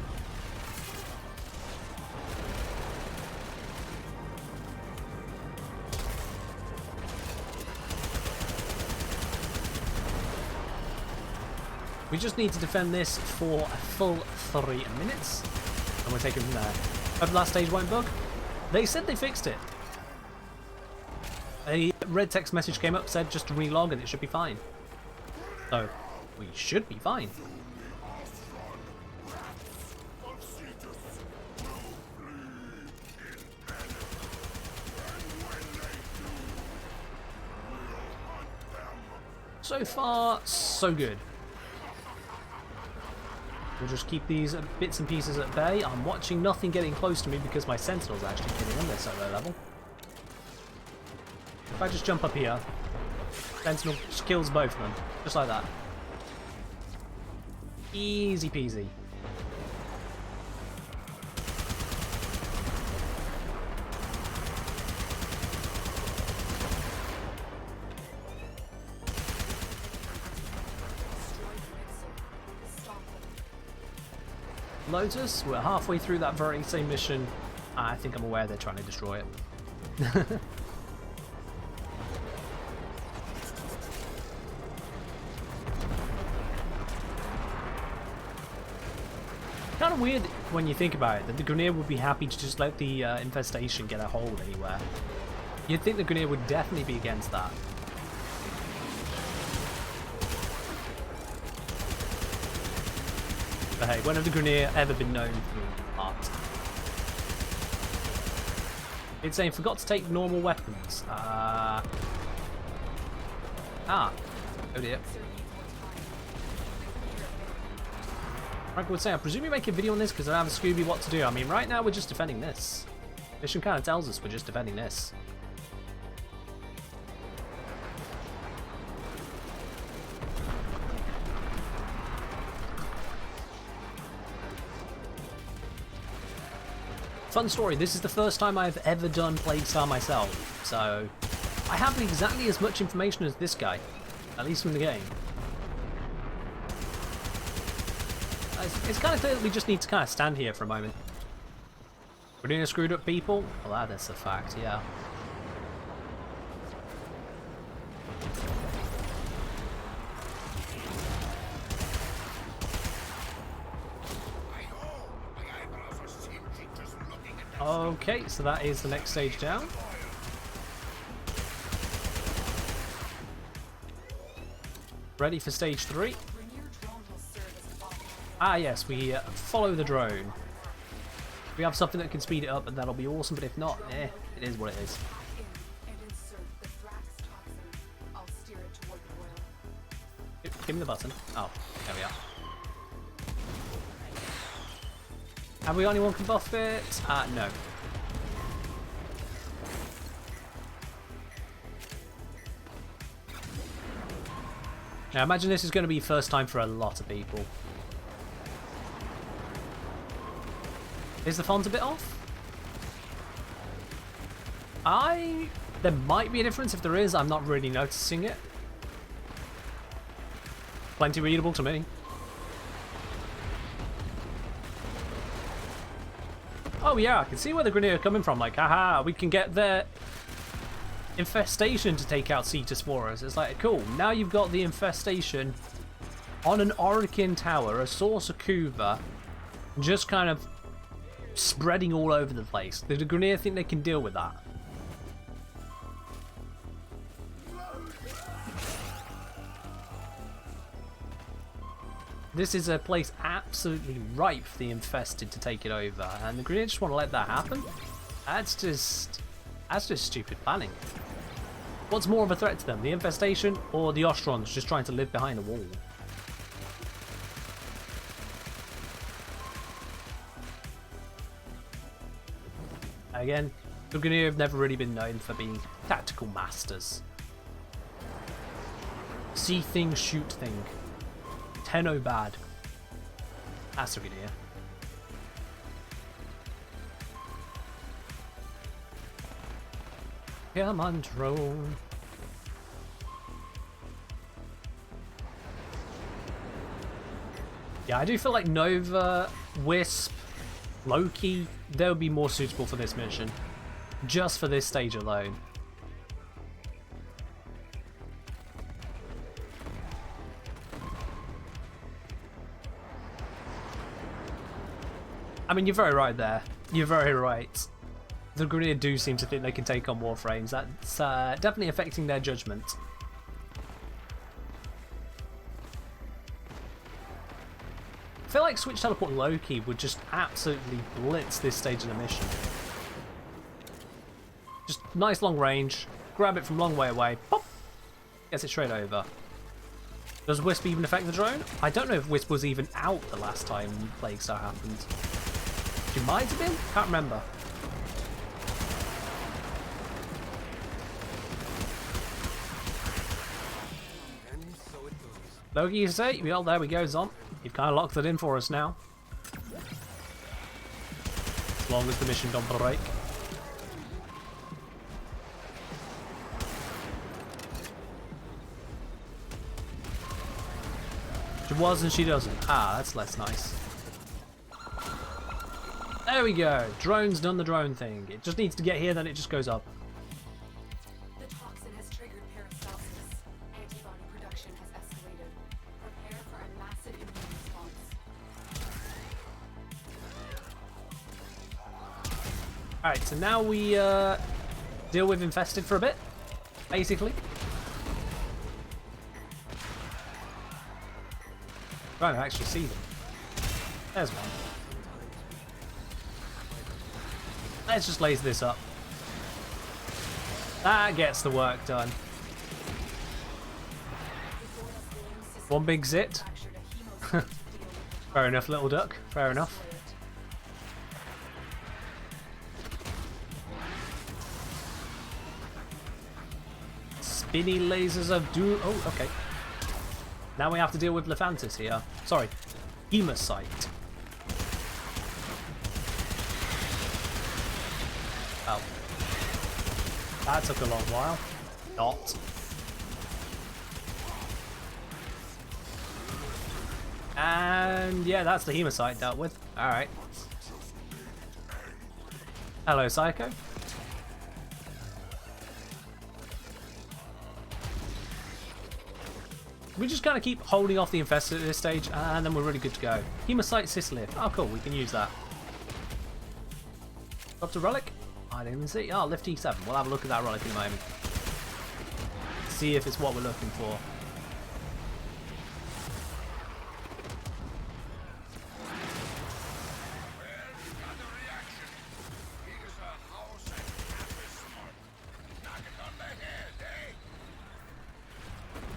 [SPEAKER 1] We just need to defend this for a full 3 minutes, and we're taking from there. Hope the last stage won't bug. They said they fixed it. A red text message came up, said just to relog and it should be fine. So, we should be fine. So far, so good. We'll just keep these bits and pieces at bay. I'm watching nothing getting close to me because my Sentinel's actually killing them. They're so low level. If I just jump up here, Sentinel just kills both of them. Just like that. Easy peasy. Lotus, we're halfway through that very same mission. I think I'm aware they're trying to destroy it. Kind of weird when you think about it, that the Grenadier would be happy to just let the infestation get a hold anywhere. You'd think the Grenadier would definitely be against that. But hey, when have the Grenadier ever been known for art? It's saying forgot to take normal weapons. Oh dear. Frank would say, I presume you make a video on this because I have a Scooby what to do. I mean, right now we're just defending this. Mission kind of tells us we're just defending this. Fun story, this is the first time I've ever done Plague Star myself, so I have exactly as much information as this guy, at least from the game. It's kind of clear that we just need to kind of stand here for a moment. We're doing a screwed up people? Well, that's a fact, yeah. Okay, so that is the next stage down. Ready for stage 3. Ah yes, we follow the drone. We have something that can speed it up and that'll be awesome, but if not, it is what it is. Give me the button. Oh, there we are. Have we got anyone can buff it? No. Now imagine this is going to be first time for a lot of people. Is the font a bit off? There might be a difference. If there is, I'm not really noticing it. Plenty readable to me. Oh yeah, I can see where the grenade are coming from. Like, haha, we can get their infestation to take out Cetus for us. It's like, cool, now you've got the infestation on an Orokin tower, a Source Akuva, just kind of spreading all over the place. The Grenadier think they can deal with that. This is a place absolutely ripe for the infested to take it over, and the Grenadiers just want to let that happen? That's just stupid planning. What's more of a threat to them, the infestation or the Ostrons just trying to live behind a wall? Again, the Grenadiers have never really been known for being tactical masters. See thing, shoot thing. Tenno bad. That's a Grenadier. Come on, drone. Yeah, I do feel like Nova, Wisp, Loki, they would be more suitable for this mission. Just for this stage alone. I mean, you're very right there. You're very right. The Grenadier do seem to think they can take on Warframes. That's definitely affecting their judgment. I feel like Switch Teleport Loki would just absolutely blitz this stage of the mission. Just nice long range, grab it from long way away, pop, gets it straight over. Does Wisp even affect the drone? I don't know if Wisp was even out the last time Plague Star happened. She might have been? Can't remember. Loki, you say? Well, there we go, Zon. You've kind of locked it in for us now. As long as the mission don't break. She was and she doesn't. Ah, that's less nice. There we go. Drone's done the drone thing. It just needs to get here, then it just goes up.
[SPEAKER 2] The toxin has triggered peristalsis. Antibody production has escalated. Prepare for a massive immune response.
[SPEAKER 1] Alright, so now we deal with Infested for a bit, basically. Trying to actually see them. There's one. Let's just laser this up. That gets the work done. One big zit. Fair enough, little duck. Fair enough. Spinny lasers of doom. Oh, okay. Now we have to deal with Lephantis here. Sorry, Hemocyte. Oh. That took a long while. Not. And yeah, that's the Hemocyte dealt with. Alright. Hello, Psycho. We just kind of keep holding off the Infested at this stage, and then we're really good to go. Hemocyte Sicily. Oh, cool. We can use that. Dropped a relic? I didn't even see. Oh, lift T7. We'll have a look at that relic in a moment. See if it's what we're looking for.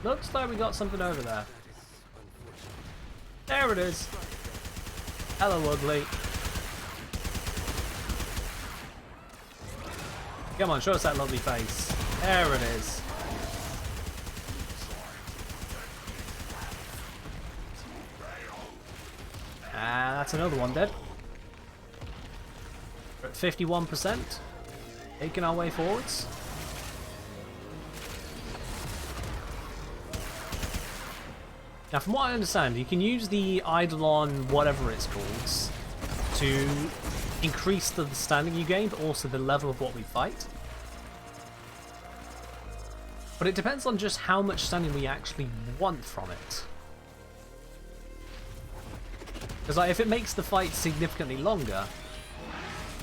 [SPEAKER 1] Looks like we got something over there. There it is. Hello, ugly. Come on, show us that lovely face. There it is. And that's another one dead. We're at 51%. Making our way forwards. Now, from what I understand, you can use the Eidolon, whatever it's called, to increase the standing you gain, but also the level of what we fight. But it depends on just how much standing we actually want from it. Because like, if it makes the fight significantly longer,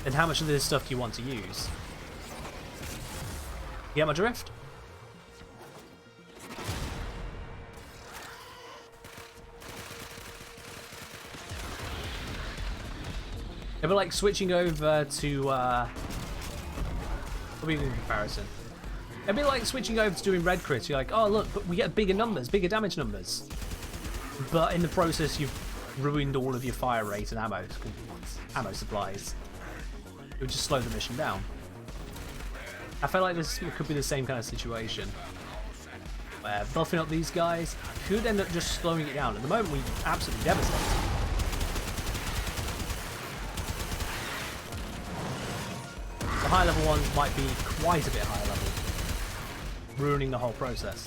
[SPEAKER 1] then how much of this stuff do you want to use? You get my drift? It'd be like switching over to, what are we doing in comparison? It'd be like switching over to doing red crit. You're like, oh look, but we get bigger numbers, bigger damage numbers. But in the process, you've ruined all of your fire rate and ammo supplies. It would just slow the mission down. I feel like this could be the same kind of situation. Where buffing up these guys could end up just slowing it down. At the moment, we absolutely devastate. The high level ones might be quite a bit higher level, ruining the whole process.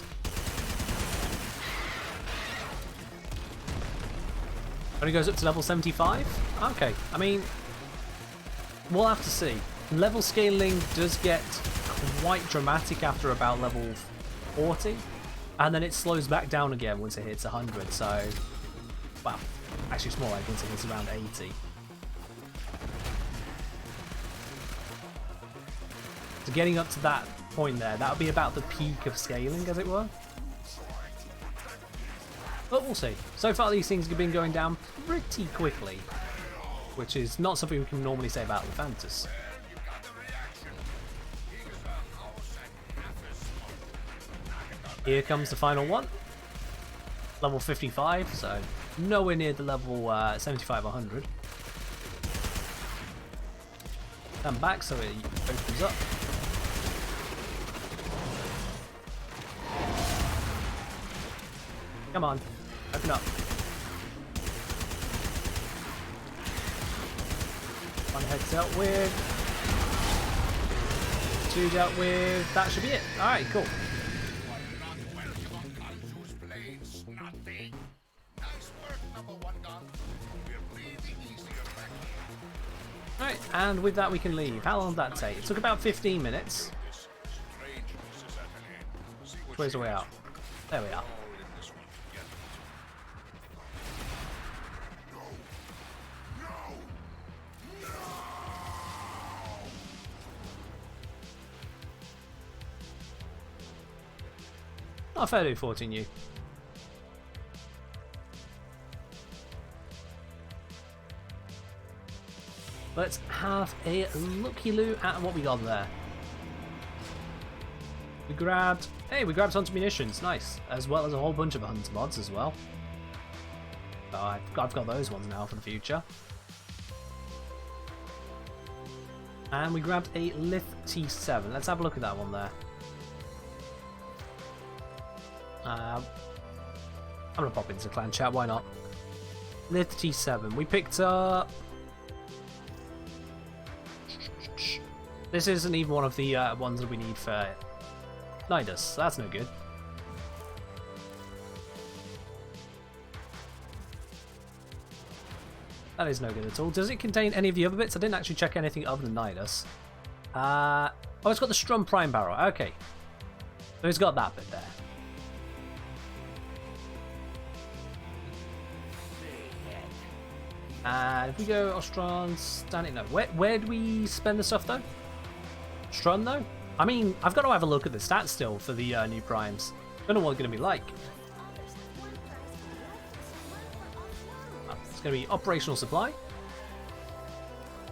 [SPEAKER 1] Only goes up to level 75? Okay, I mean, we'll have to see. Level scaling does get quite dramatic after about level 40, and then it slows back down again once it hits 100, so, well, actually it's more like once it hits around 80. So getting up to that point there, that'll be about the peak of scaling, as it were. But we'll see. So far these things have been going down pretty quickly, which is not something we can normally say about Lefantus. Here comes the final one. Level 55, so nowhere near the level 75 or 100. Stand back so it opens up. Come on, open up. One head dealt with. Two dealt with. That should be it. Alright, cool. Alright, and with that we can leave. How long did that take? It took about 15 minutes. Where's the way out? There we are. Oh, fair do, 14U. Let's have a looky-loo at what we got there. We grabbed hunter munitions, nice, as well as a whole bunch of hunter mods as well. So I've got those ones now for the future. And we grabbed a Lith T7. Let's have a look at that one there. I'm gonna pop into clan chat, why not? Lith T7. We picked up. This isn't even one of the ones that we need for Nidus, so that's no good. That is no good at all. Does it contain any of the other bits? I didn't actually check anything other than Nidus. Oh, it's got the Strum Prime Barrel. Okay. So it's got that bit there. And if we go Ostron, standing, no, where do we spend the stuff though? Strun though? I mean, I've got to have a look at the stats still for the new primes. Don't know what they're going to be like. It's going to be operational supply.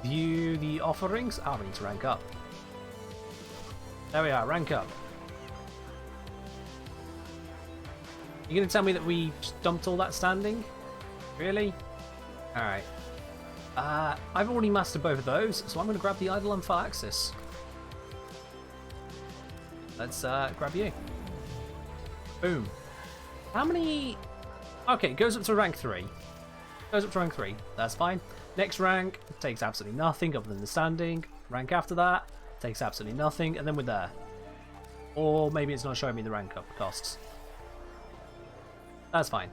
[SPEAKER 1] View the offerings. Ah, we need to rank up. There we are, rank up. You going to tell me that we just dumped all that standing? Really? Alright. I've already mastered both of those, so I'm going to grab the idle unfile axis. Let's grab you. Boom. How many... Okay, it goes up to rank 3. Goes up to rank 3. That's fine. Next rank takes absolutely nothing other than the standing. Rank after that takes absolutely nothing, and then we're there. Or maybe it's not showing me the rank up costs. That's fine.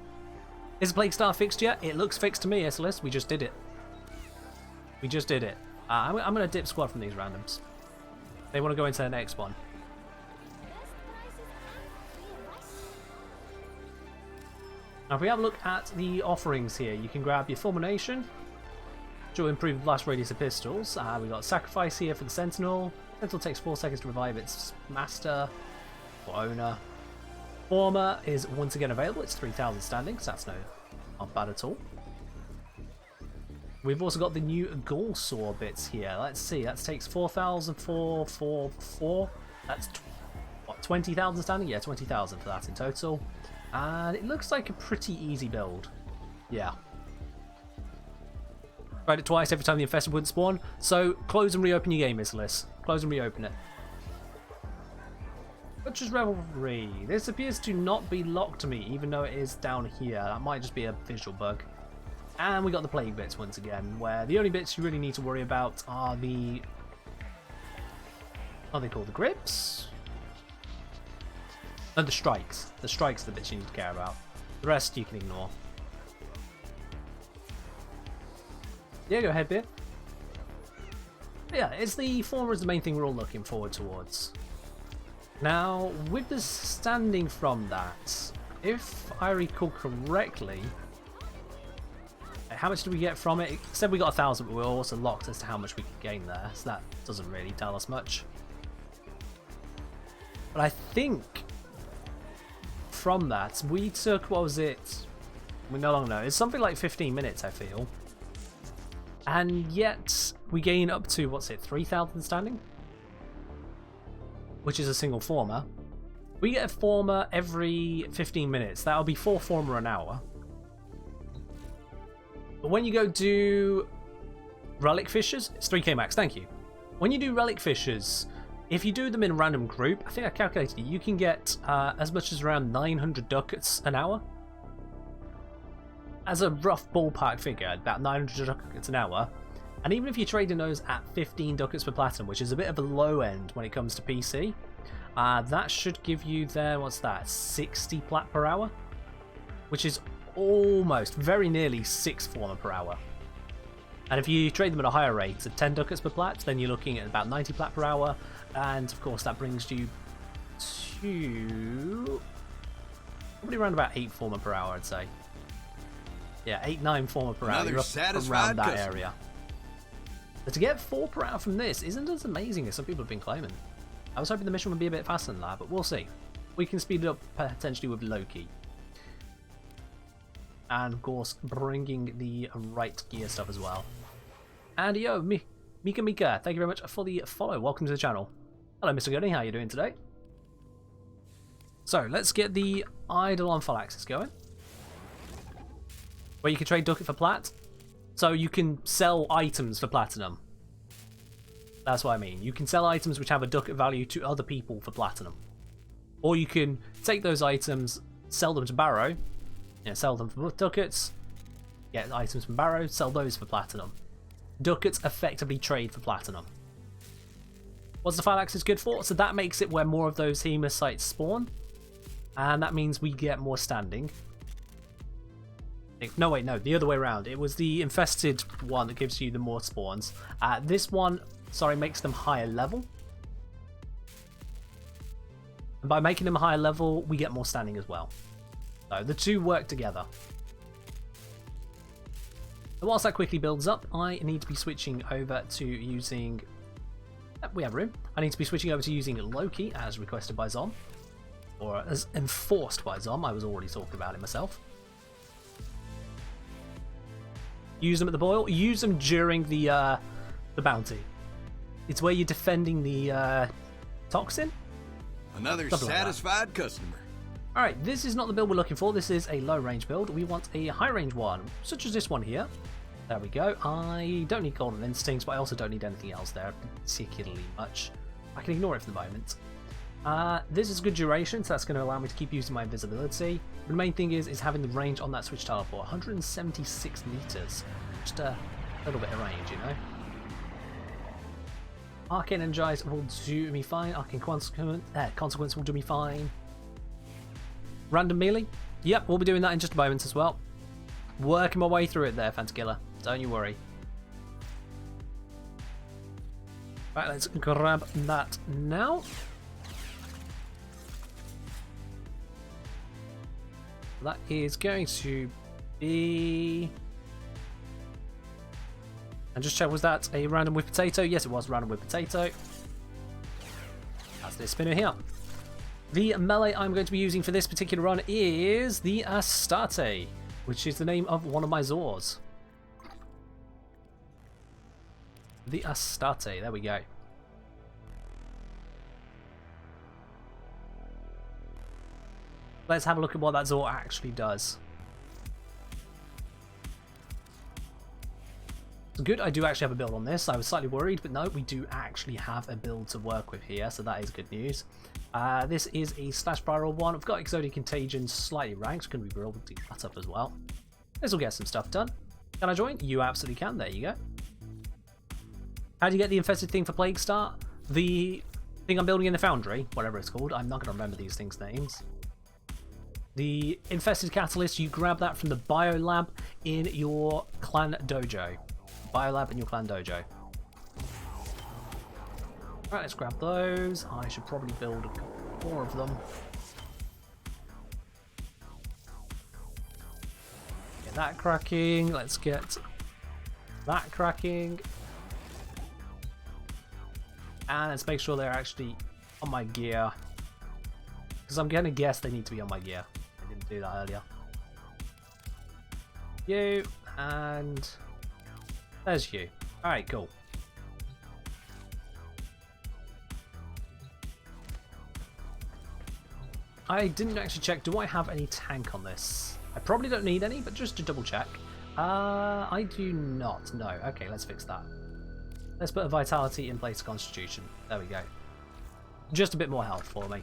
[SPEAKER 1] Is the Plague Star fixed yet? It looks fixed to me, Islis. We just did it. We just did it. I'm going to dip squad from these randoms. They want to go into the next one. Now, if we have a look at the offerings here, you can grab your Fulmination, which will improve blast radius of pistols. We've got Sacrifice here for the Sentinel. Sentinel takes 4 seconds to revive its master or owner. Former is once again available. It's 3,000 standing, so that's not bad at all. We've also got the new Ghoul Saw bits here. Let's see, that takes 4,444. That's what, 20,000 standing? Yeah, 20,000 for that in total. And it looks like a pretty easy build. Yeah. Tried it twice every time the infested wouldn't spawn. So close and reopen your game, Islis. Close and reopen it. Butcher's Revelry. This appears to not be locked to me, even though it is down here. That might just be a visual bug. And we got the plague bits once again, where the only bits you really need to worry about are the... What are they called? The grips? No, the strikes. The strikes are the bits you need to care about. The rest you can ignore. Yeah, go ahead, Beer. But yeah, it's the former is the main thing we're all looking forward towards. Now, with the standing from that, if I recall correctly, how much did we get from it? It said we got 1,000, but we were also locked as to how much we could gain there, so that doesn't really tell us much. But I think from that, we took, what was it? We no longer know. It's something like 15 minutes, I feel. And yet, we gain up to, what's it, 3,000 standing? Which is a single former. We get a former every 15 minutes. That'll be 4 former an hour. But when you go do relic fishers, it's 3k max, thank you. When you do relic fishers, if you do them in a random group, I think I calculated it, you can get as much as around 900 ducats an hour. As a rough ballpark figure, about 900 ducats an hour. And even if you're trading those at 15 ducats per platinum, which is a bit of a low end when it comes to PC, that should give you there, what's that, 60 plat per hour? Which is almost, very nearly 6 former per hour. And if you trade them at a higher rate, at 10 ducats per plat, then you're looking at about 90 plat per hour. And of course that brings you to probably around about 8 former per hour, I'd say. Yeah, 8-9 former per hour, you're up around that area. But to get 4 per hour from this isn't as amazing as some people have been claiming. I was hoping the mission would be a bit faster than that, but we'll see. We can speed it up potentially with Loki. And of course, bringing the right gear stuff as well. And yo, Mika, thank you very much for the follow. Welcome to the channel. Hello, Mr. Gooding, how are you doing today? So, let's get the idle on full access going. Where you can trade ducat for plat. So you can sell items for platinum. That's what I mean. You can sell items which have a ducat value to other people for platinum. Or you can take those items, sell them to Barrow, sell them for ducats, get items from Barrow, sell those for platinum. Ducats effectively trade for platinum. What's the file axis good for? So that makes it where more of those Hema sites spawn. And that means we get more standing. No, wait, no, the other way around. It was the infested one that gives you the more spawns. This one, sorry, makes them higher level. And by making them a higher level, we get more standing as well. So the two work together. And whilst that quickly builds up, I need to be switching over to using... we have room. I need to be switching over to using Loki as requested by Zom. Or as enforced by Zom. I was already talking about it myself. Use them at the boil. Use them during the bounty. It's where you're defending the toxin.
[SPEAKER 3] Another
[SPEAKER 1] Something like
[SPEAKER 3] satisfied customer.
[SPEAKER 1] Alright, this is not the build we're looking for. This is a low range build. We want a high range one, such as this one here. There we go. I don't need Golden Instincts, but I also don't need anything else there particularly much. I can ignore it for the moment. This is good duration, so that's going to allow me to keep using my invisibility. The main thing is having the range on that switch teleport. 176 meters. Just a little bit of range, you know. Arcane Energize will do me fine. Arcane Consequence will do me fine. Random melee? Yep, we'll be doing that in just a moment as well. Working my way through it there, Fantakiller. Don't you worry. Right, let's grab that now. That is going to be... And just check, was that a random with potato? Yes, it was random with potato. That's this spinner here. The melee I'm going to be using for this particular run is the Astarte, which is the name of one of my Zors. The Astarte, there we go. Let's have a look at what that Zor actually does. Good, I do actually have a build on this. I was slightly worried, but no, we do actually have a build to work with here, so that is good news. This is a Slash Spiral one. I've got Exotic Contagion slightly ranked. Can we be able to do that up as well? This will get some stuff done. Can I join? You absolutely can. There you go. How do you get the infested thing for Plague Start? The thing I'm building in the Foundry, whatever it's called. I'm not going to remember these things' names. The Infested Catalyst, you grab that from the Biolab in your Clan Dojo. Biolab in your Clan Dojo. Right, let's grab those. I should probably build a couple more of them. Get that cracking. Let's get that cracking. And let's make sure they're actually on my gear. Because I'm going to guess they need to be on my gear. I didn't do that earlier. You, and there's you. Alright, cool. I didn't actually check, do I have any tank on this? I probably don't need any, but just to double check. I do not, no. Okay, let's fix that. Let's put a Vitality in place of Constitution. There we go. Just a bit more health for me.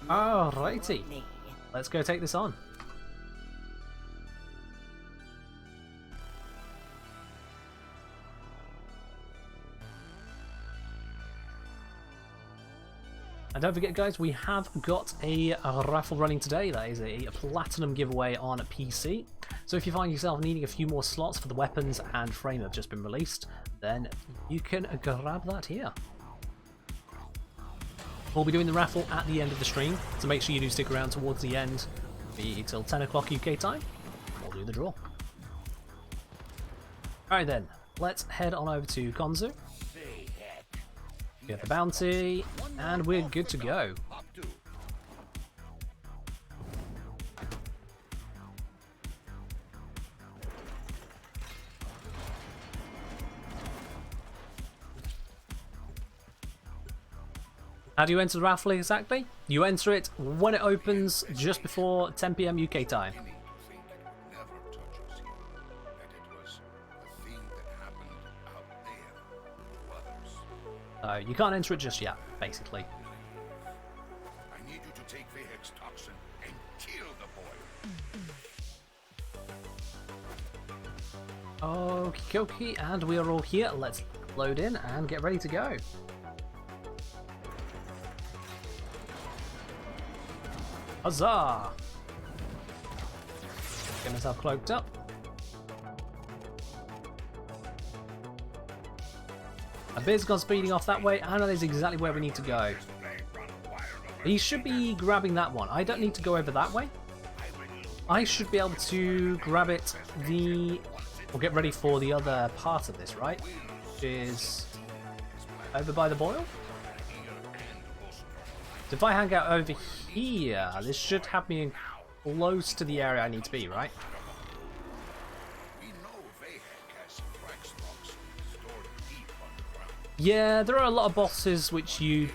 [SPEAKER 1] Alrighty. Let's go take this on. And don't forget, guys, we have got a raffle running today. That is a platinum giveaway on PC. So if you find yourself needing a few more slots for the weapons and frame have just been released, then you can grab that here. We'll be doing the raffle at the end of the stream, so make sure you do stick around towards the end, be till 10 o'clock UK time. We'll do the draw. Alright then, let's head on over to Konzu. Get the bounty, and we're good to go. How do you enter the raffle exactly? You enter it when it opens just before 10 PM UK time. You can't enter it just yet, basically.
[SPEAKER 4] I need you to take Vahek's toxin and kill the boy.
[SPEAKER 1] Okie dokie, and we are all here. Let's load in and get ready to go. Huzzah! Get myself cloaked up. A bit's gone speeding off that way, and that is exactly where we need to go. He should be grabbing that one. I don't need to go over that way. I should be able to grab it or get ready for the other part of this, right? Which is over by the boil? So if I hang out over here, this should have me close to the area I need to be, right? Yeah, there are a lot of bosses which you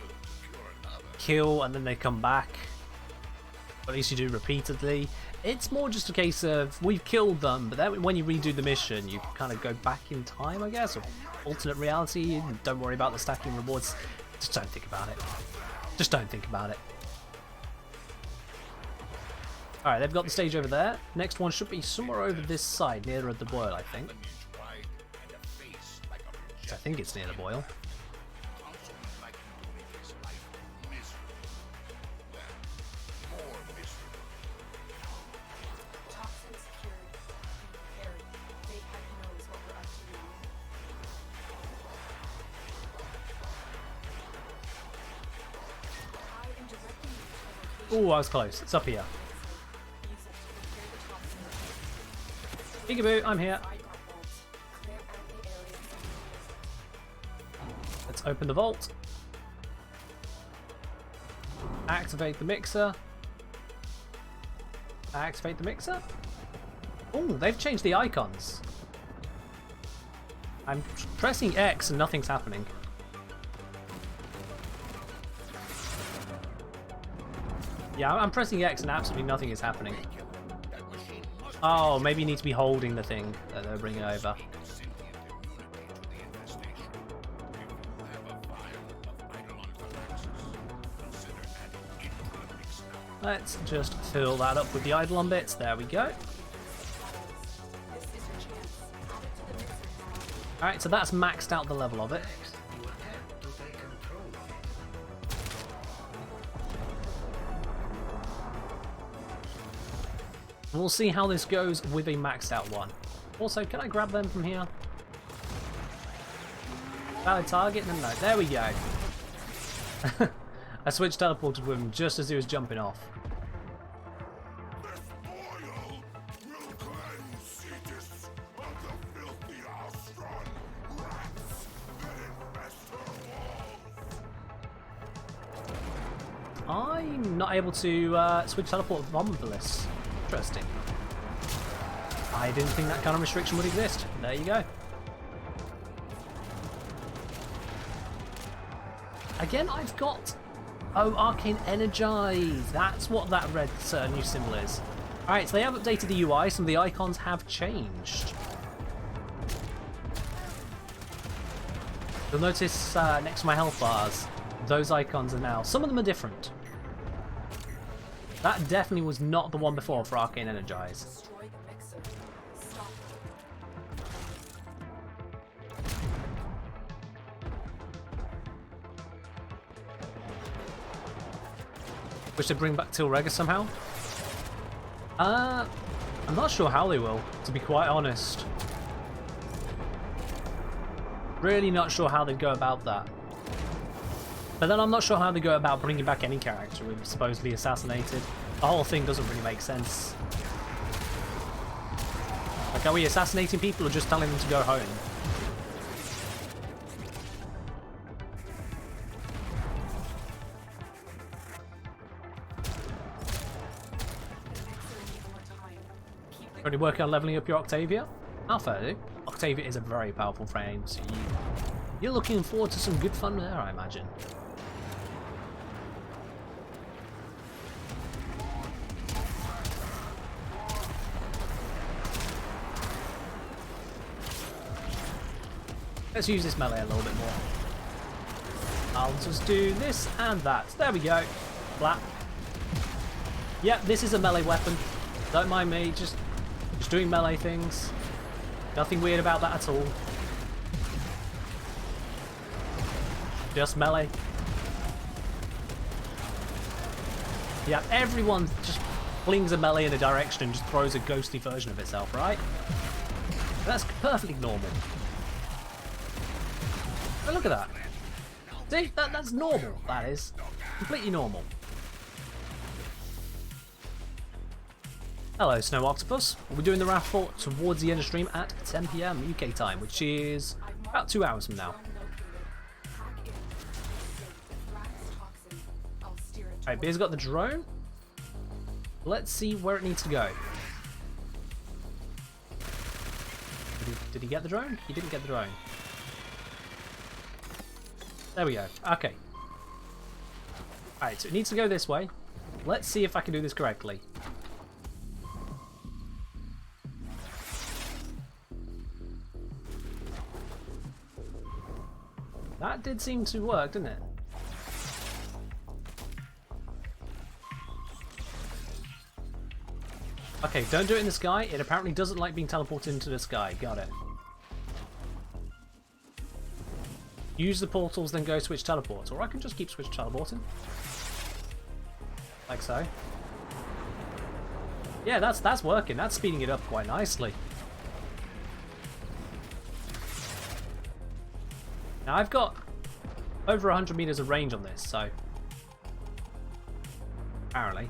[SPEAKER 1] kill and then they come back. At least you do repeatedly. It's more just a case of we've killed them, but then when you redo the mission, you kind of go back in time, I guess, or alternate reality. Don't worry about the stacking rewards. Just don't think about it. Just don't think about it. Alright, they've got the stage over there. Next one should be somewhere over this side, nearer the boil, I think. I think it's near the boil. Oh, I was close. It's up here. Peekaboo, I'm here. Let's open the vault. Activate the mixer. Activate the mixer. Oh, they've changed the icons. I'm pressing X and nothing's happening. Yeah, I'm pressing X and absolutely nothing is happening. Oh, maybe you need to be holding the thing that they're bringing over. Let's just fill that up with the Eidolon bits. There we go. Alright, so that's maxed out the level of it. And we'll see how this goes with a maxed out one. Also, can I grab them from here? Valid target? No, no. There we go. I switched teleported with him just as he was jumping off. I'm not able to switch teleport from for this. Interesting. I didn't think that kind of restriction would exist. There you go. Again, I've got... Oh, Arcane Energize. That's what that red new symbol is. Alright, so they have updated the UI. Some of the icons have changed. You'll notice next to my health bars, those icons are now... Some of them are different. That definitely was not the one before for Arcane Energize. Wish they'd bring back Tilrega somehow. I'm not sure how they will, to be quite honest. Really not sure how they'd go about that. But then I'm not sure how they go about bringing back any character who was supposedly assassinated. The whole thing doesn't really make sense. Like, are we assassinating people or just telling them to go home? Already working on leveling up your Octavia? How fair, do. Octavia is a very powerful frame, so you're looking forward to some good fun there, I imagine. Let's use this melee a little bit more. I'll just do this and that. There we go. Flap. Yep, this is a melee weapon. Don't mind me, just doing melee things. Nothing weird about that at all. Just melee. Yeah, everyone just flings a melee in a direction and just throws a ghostly version of itself, right? That's perfectly normal. Oh, look at that. See, that's normal, that is. Completely normal. Hello, Snow Octopus. We'll be doing the Raffle towards the end of stream at 10 PM UK time, which is about 2 hours from now. Alright, Beer's got the drone. Let's see where it needs to go. Did he get the drone? He didn't get the drone. There we go. Okay. Alright, so it needs to go this way. Let's see if I can do this correctly. That did seem to work, didn't it? Okay, don't do it in the sky. It apparently doesn't like being teleported into the sky. Got it. Use the portals, then go switch teleports. Or I can just keep switch teleporting. Like so. Yeah, that's working. That's speeding it up quite nicely. Now I've got over 100 meters of range on this, so apparently.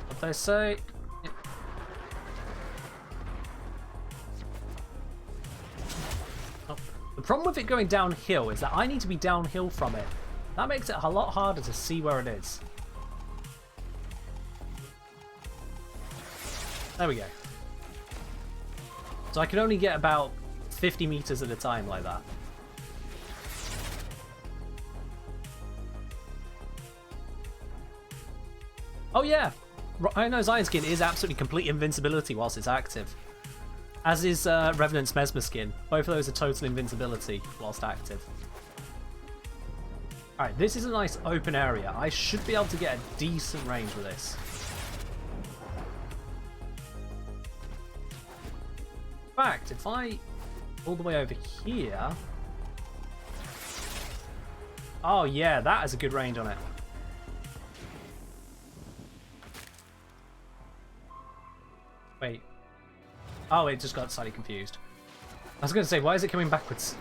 [SPEAKER 1] What they say? Oh. The problem with it going downhill is that I need to be downhill from it. That makes it a lot harder to see where it is. There we go. So I can only get about 50 meters at a time like that. Oh yeah! Rhino's Iron Skin is absolutely complete invincibility whilst it's active. As is Revenant's Mesmer Skin. Both of those are total invincibility whilst active. Alright, this is a nice open area. I should be able to get a decent range with this. In fact, if I all the way over here... Oh yeah, that has a good range on it. Wait. Oh, it just got slightly confused. I was going to say, why is it coming backwards?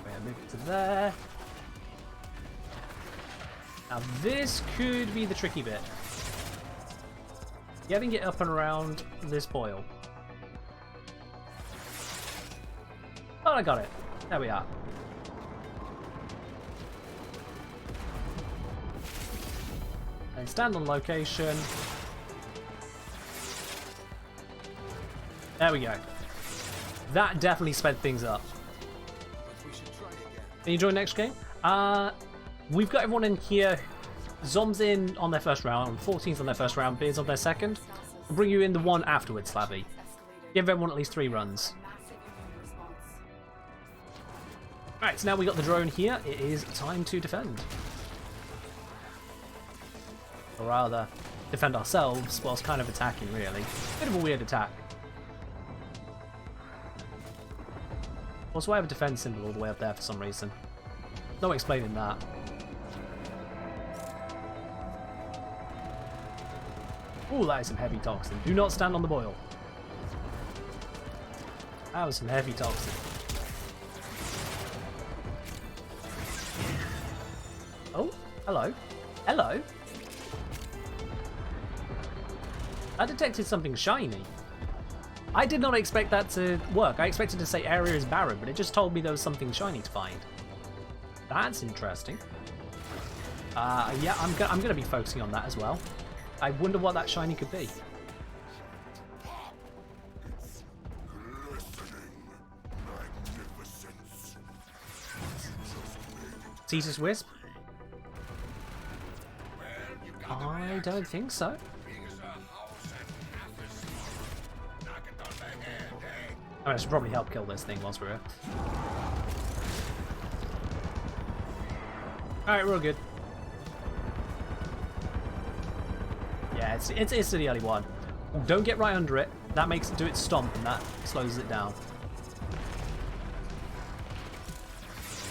[SPEAKER 1] Wait, I move it to there. Now this could be the tricky bit. Getting it up and around this boil. Oh, I got it. There we are. And stand on location. There we go. That definitely sped things up. Can you join next game? We've got everyone in here. Zombs in on their first round, 14th on their first round, Beers on their second. We'll bring you in the one afterwards, Slavy. Give everyone at least 3 runs. Alright, so now we got the drone here. It is time to defend. Or rather, defend ourselves whilst kind of attacking, really. Bit of a weird attack. Also, I have a defense symbol all the way up there for some reason. No explaining that. Ooh, that is some heavy toxin. Do not stand on the boil. That was some heavy toxin. Oh, hello. Hello. I detected something shiny. I did not expect that to work. I expected to say area is barren, but it just told me there was something shiny to find. That's interesting. Yeah, I'm gonna be focusing on that as well. I wonder what that shiny could be. Cetus Wisp? I don't think so. I should probably help kill this thing whilst we're here. Alright, we're all good. Yeah, it's the early one. Don't get right under it. That makes it do its stomp and that slows it down.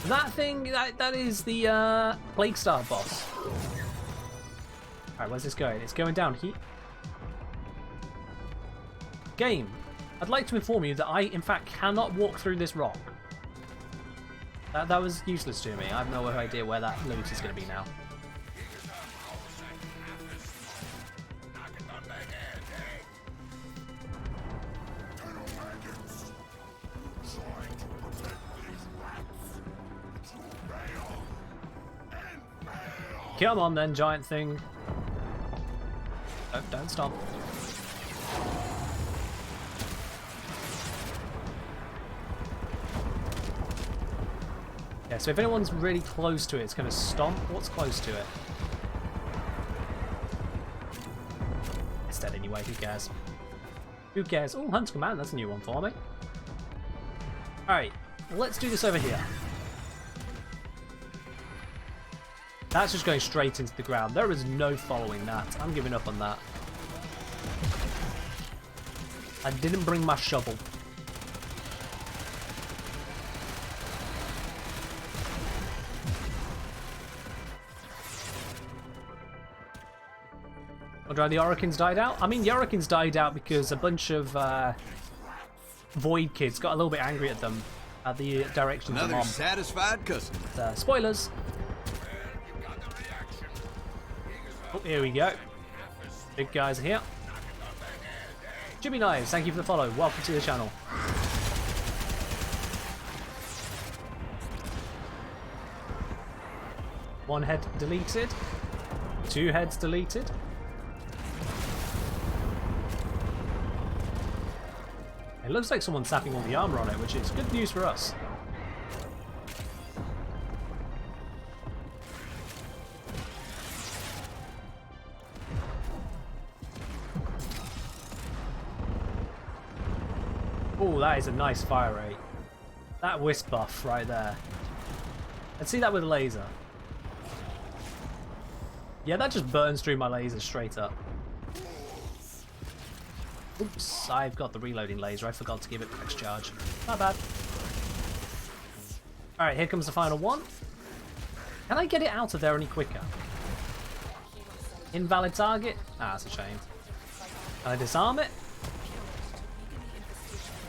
[SPEAKER 1] That thing, that is the Plague Star boss. Alright, where's this going? It's going down here. Game, I'd like to inform you that I, in fact, cannot walk through this rock. That was useless to me. I have no idea where that loot is going to be now. Come on then, giant thing. Don't stop. Yeah, so if anyone's really close to it, it's going to stomp. What's close to it? It's dead anyway, who cares? Who cares? Oh, Hunt's Command, that's a new one for me. Alright, let's do this over here. That's just going straight into the ground. There is no following that. I'm giving up on that. I didn't bring my shovel. Wonder how the Oricans died out? I mean, the Oricans died out because a bunch of Void kids got a little bit angry at them at the directions of
[SPEAKER 3] Another
[SPEAKER 1] Mom.
[SPEAKER 3] satisfied customer.
[SPEAKER 1] Spoilers. Oh, here we go. Big guys are here. Jimmy Knives, thank you for the follow. Welcome to the channel. One head deleted. 2 heads deleted. It looks like someone's sapping all the armor on it, which is good news for us. Oh, that is a nice fire rate. That wisp buff right there. Let's see that with a laser. Yeah, that just burns through my laser straight up. Oops, I've got the reloading laser. I forgot to give it max charge. Not bad. Alright, here comes the final one. Can I get it out of there any quicker? Invalid target? Ah, that's a shame. Can I disarm it?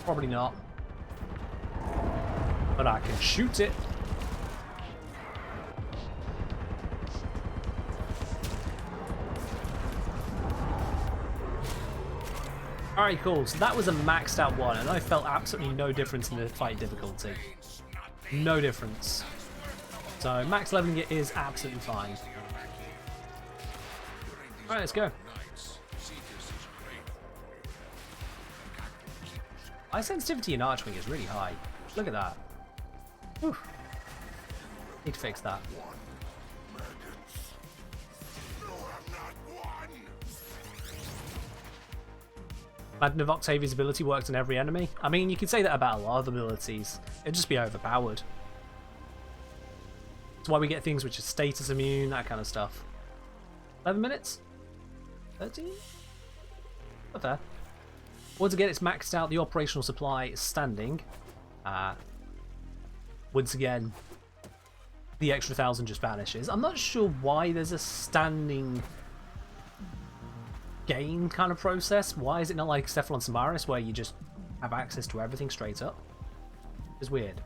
[SPEAKER 1] Probably not. But I can shoot it. Alright, cool. So that was a maxed out one, and I felt absolutely no difference in the fight difficulty. No difference. So max leveling it is absolutely fine. Alright, let's go. My sensitivity in Archwing is really high. Look at that. Whew. Need to fix that. Imagine if Octavia's ability worked on every enemy. I mean, you could say that about a lot of abilities. It'd just be overpowered. That's why we get things which are status immune, that kind of stuff. 11 minutes? 13? Not there. Once again, it's maxed out. The operational supply is standing. Once again, the extra 1,000 just vanishes. I'm not sure why there's a standing gain kind of process. Why is it not like Cephalon Samaris where you just have access to everything straight up? It's weird.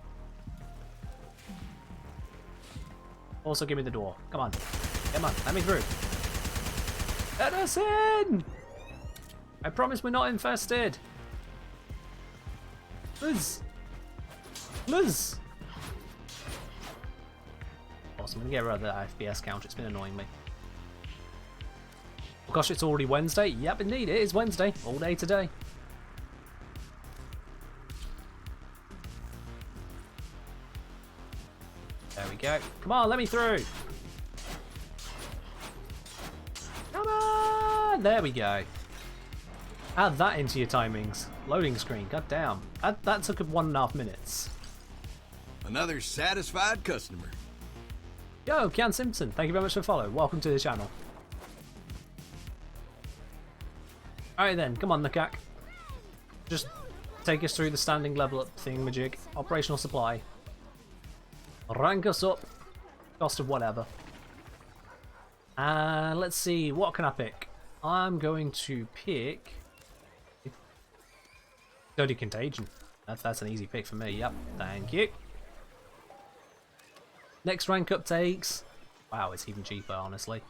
[SPEAKER 1] Also, give me the door. Come on. Come on, let me through. Let us in! I promise we're not infested. Liz! Liz! Awesome, I'm gonna get rid of the FPS count. It's been annoying me. Oh gosh, it's already Wednesday. Yep, indeed, it is Wednesday. All day today. There we go. Come on, let me through. Come on! There we go. Add that into your timings. Loading screen, god damn. That took 1.5 minutes.
[SPEAKER 3] Another satisfied customer.
[SPEAKER 1] Yo, Kian Simpson, thank you very much for the follow. Welcome to the channel. Alright then, come on, Nakak. Just take us through the standing level up thingamajig. Operational supply. Rank us up. Cost of whatever. And let's see, what can I pick? I'm going to pick... Dirty Contagion. That's an easy pick for me, yep. Thank you. Next rank up takes... Wow, it's even cheaper, honestly.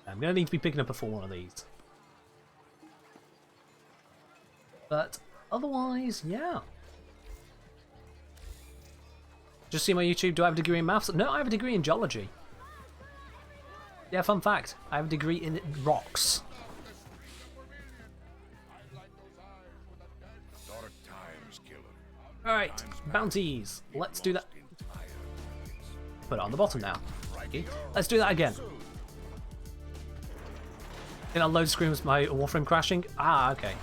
[SPEAKER 1] I'm going to need to be picking up a full one of these. But otherwise, yeah. Just see my YouTube, do I have a degree in maths? No, I have a degree in geology. Yeah, fun fact, I have a degree in rocks. Alright, bounties. Let's do that. Put it on the bottom now. Okay. Let's do that again. In our load screens, my Warframe crashing. Ah, okay.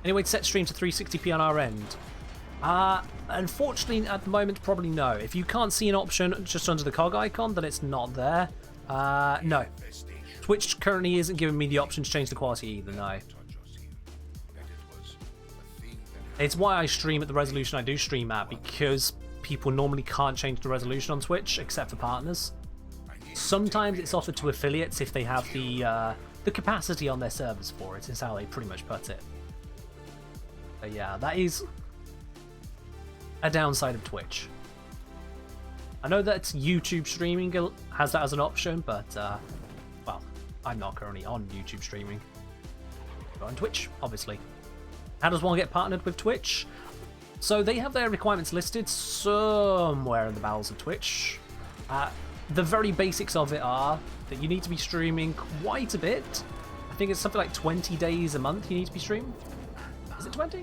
[SPEAKER 1] Anyway, to set stream to 360p on our end. Unfortunately, at the moment, probably no. If you can't see an option just under the cog icon, then it's not there. No. Twitch currently isn't giving me the option to change the quality either, no. It's why I stream at the resolution I do stream at, because people normally can't change the resolution on Twitch, except for partners. Sometimes it's offered to affiliates if they have the capacity on their servers for it, is how they pretty much put it. But yeah, that is a downside of Twitch. I know that YouTube streaming has that as an option, but, well, I'm not currently on YouTube streaming. But on Twitch, obviously. How does one get partnered with Twitch? So they have their requirements listed somewhere in the bowels of Twitch. The very basics of it are that you need to be streaming quite a bit. I think it's something like 20 days a month you need to be streaming. Is it 20?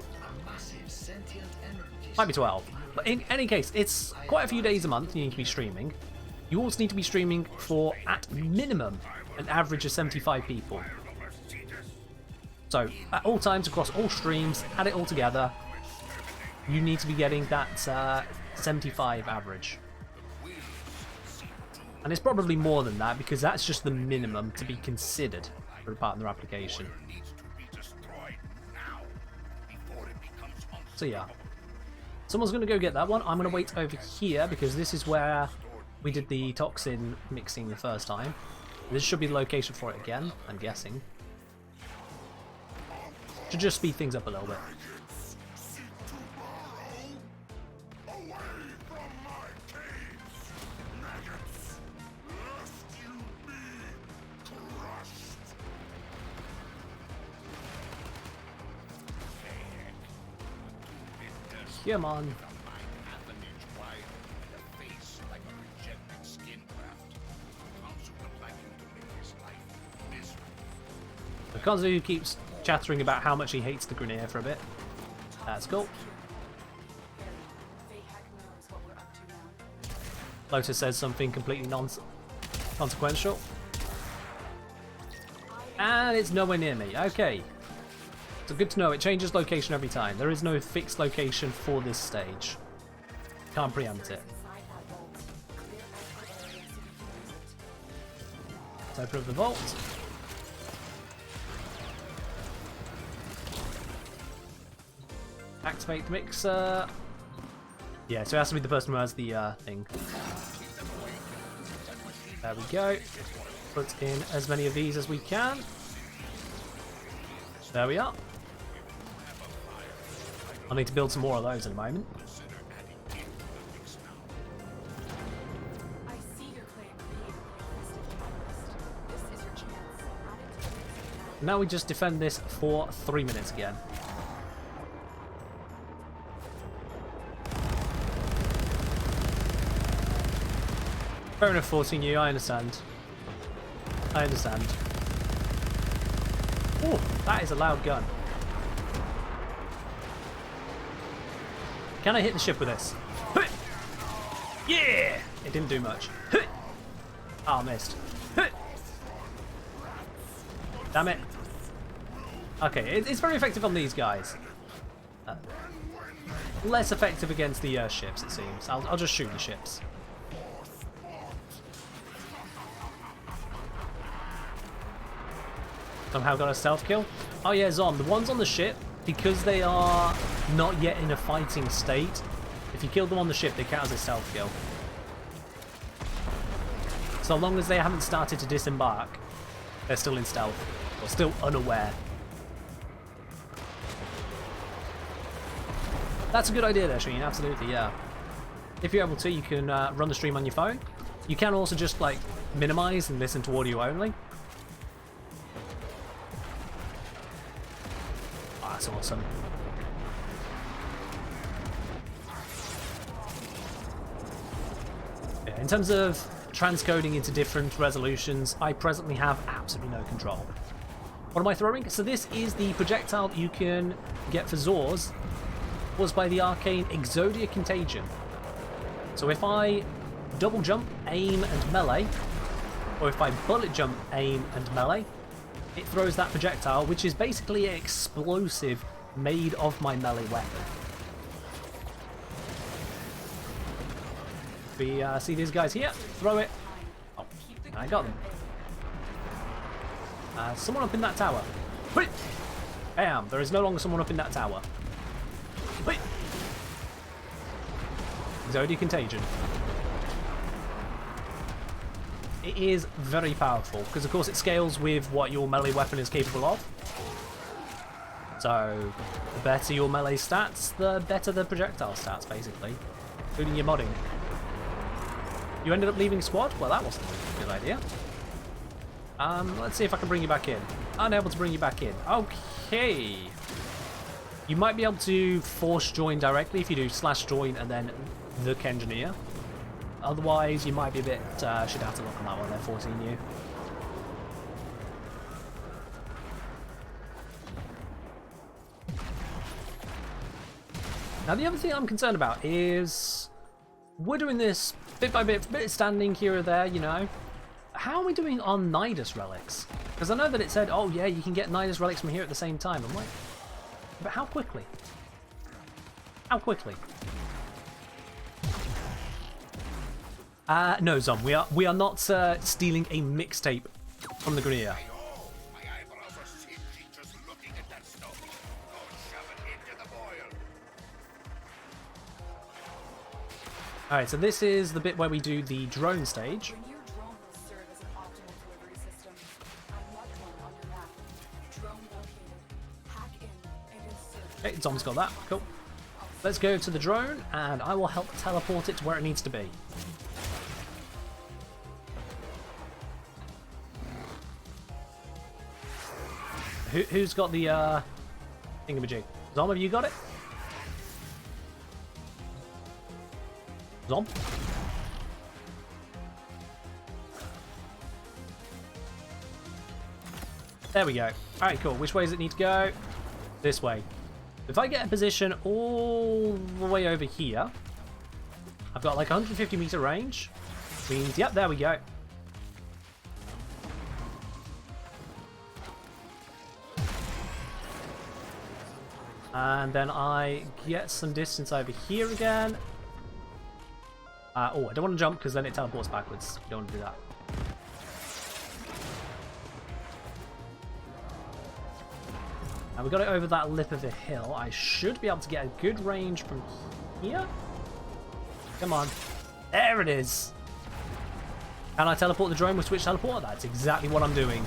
[SPEAKER 1] Might be 12. But in any case, it's quite a few days a month you need to be streaming. You also need to be streaming for, at minimum, an average of 75 people. So, at all times across all streams, add it all together, you need to be getting that 75 average. And it's probably more than that, because that's just the minimum to be considered for a partner application. So yeah. Someone's going to go get that one. I'm going to wait over here, because this is where we did the toxin mixing the first time. This should be the location for it again, I'm guessing. To just speed things up a little bit. Come on. Konzu keeps chattering about how much he hates the Grineer for a bit. That's cool. Lotus says something completely non-consequential. And it's nowhere near me. Okay. So good to know, it changes location every time. There is no fixed location for this stage. Can't preempt it. Let's open up the vault. Activate the mixer. Yeah, so it has to be the person who has the thing. There we go. Put in as many of these as we can. There we are. I'll need to build some more of those in a moment. Now we just defend this for 3 minutes again. Fair enough, 14 you, I understand. I understand. Oh, that is a loud gun. Can I hit the ship with this? Yeah! It didn't do much. Oh, I missed. Damn it. Okay, it's very effective on these guys. Less effective against the ships, it seems. I'll just shoot the ships. Somehow got a stealth kill. Oh yeah, Zom, the ones on the ship, because they are not yet in a fighting state, if you kill them on the ship, they count as a stealth kill. So long as they haven't started to disembark, they're still in stealth, or still unaware. That's a good idea there, Sheen. Absolutely, yeah. If you're able to, you can run the stream on your phone. You can also just like minimize and listen to audio only. Oh, that's awesome. Yeah, in terms of transcoding into different resolutions, I presently have absolutely no control. What am I throwing? So this is the projectile that you can get for Zors, was by the arcane Exodia Contagion. So if I double jump, aim and melee, or if I bullet jump, aim and melee, it throws that projectile, which is basically an explosive made of my melee weapon. We see these guys here, throw it. Oh, I got them. Someone up in that tower. Wait! Bam! There is no longer someone up in that tower. Wait! Exodia Contagion. It is very powerful, because of course it scales with what your melee weapon is capable of. So, the better your melee stats, the better the projectile stats, basically. Including your modding. You ended up leaving squad? Well, that wasn't a good idea. Let's see if I can bring you back in. Unable to bring you back in. Okay. You might be able to force join directly if you do /join and then the engineer. Otherwise, you might be a bit should have to look on that one. They're forcing you. Now, the other thing I'm concerned about is we're doing this bit by bit standing here or there, you know. How are we doing on Nidus relics? Because I know that it said, oh yeah, you can get Nidus relics from here at the same time. I'm like, but how quickly? How quickly? No, Zom, we are not stealing a mixtape from the Grenier.
[SPEAKER 4] My eyebrows are singy just looking at that stuff. Go and shove it into the boil.
[SPEAKER 1] Alright, so this is the bit where we do the drone stage.
[SPEAKER 2] Your new drone will serve as an optimal delivery system. I marked one on your map. Drone located. Hack in and insert.
[SPEAKER 1] Okay, Zom's got that. Cool. Let's go to the drone, and I will help teleport it to where it needs to be. Who's got the thingamajig? Zom, have you got it? Zom? There we go. Alright, cool. Which way does it need to go? This way. If I get a position all the way over here, I've got like 150 meter range. Means, yep, there we go. And then I get some distance over here again. Oh, I don't want to jump because then it teleports backwards. Don't want to do that. Now we got it over that lip of the hill. I should be able to get a good range from here. Come on. There it is. Can I teleport the drone with switch teleport? That's exactly what I'm doing.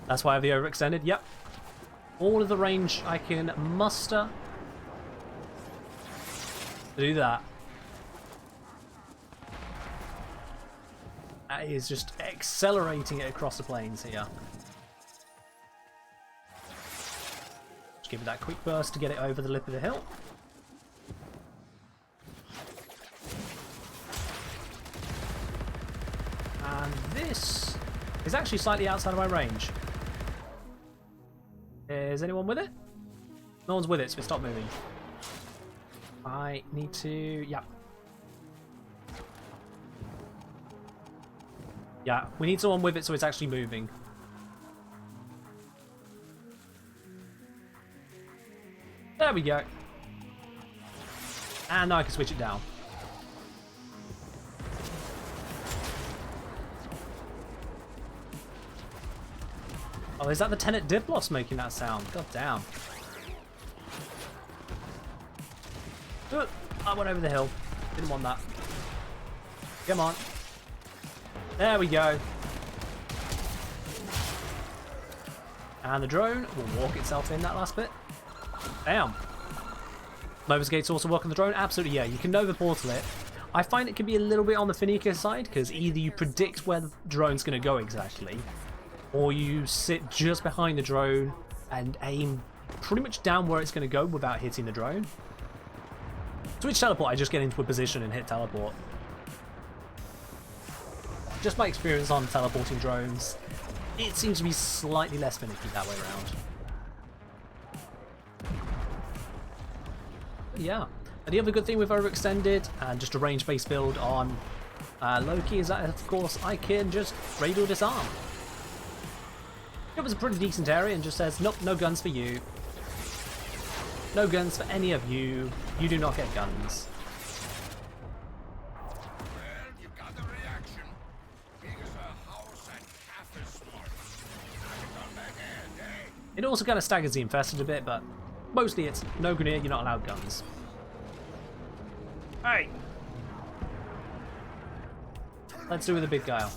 [SPEAKER 1] That's why I have the overextended. Yep. All of the range I can muster to do that. That is just accelerating it across the plains here. Just give it that quick burst to get it over the lip of the hill. And this is actually slightly outside of my range. Is anyone with it? No one's with it, so it stopped moving. I need to... yeah. Yeah, we need someone with it so it's actually moving. There we go. And now I can switch it down. Oh, is that the Tenet Diplos making that sound? God damn. I went over the hill. Didn't want that. Come on. There we go. And the drone will walk itself in that last bit. Damn. Nova's gates also work on the drone? Absolutely, yeah. You can Nova portal it. I find it can be a little bit on the finicky side, because either you predict where the drone's going to go exactly, or you sit just behind the drone and aim pretty much down where it's going to go without hitting the drone. Switch teleport, I just get into a position and hit teleport. Just my experience on teleporting drones, it seems to be slightly less finicky that way around. But yeah. And the other good thing with Overextended and just a range-based build on Loki is that, of course, I can just radial disarm. It was a pretty decent area and just says, nope, no guns for you. No guns for any of you. You do not get guns.
[SPEAKER 4] Well, you got the reaction. Big as a house and half as smart. Knock it on back end, eh?
[SPEAKER 1] It also kind of staggers the Infested a bit, but mostly it's no grenade, you're not allowed guns. Hey! Let's do with the big guy.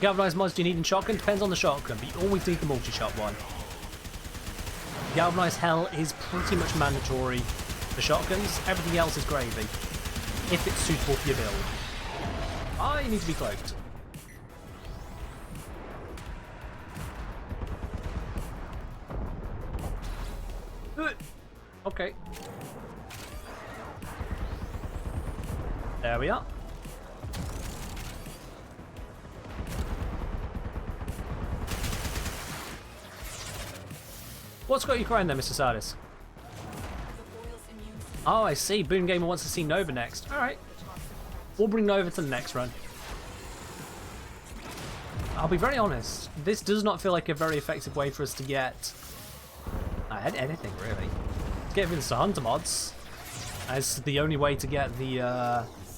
[SPEAKER 1] Galvanized mods do you need in shotgun? Depends on the shotgun, but you always need the multi-shot one. Galvanized Hell is pretty much mandatory for shotguns. Everything else is gravy, if it's suitable for your build. Ah, you need to be cloaked. Okay. There we are. What's got you crying there, Mr. Sardis? Oh, I see. Boon Gamer wants to see Nova next. Alright. We'll bring Nova to the next run. I'll be very honest. This does not feel like a very effective way for us to get anything, really. To get Vince Hunter mods as the only way to get the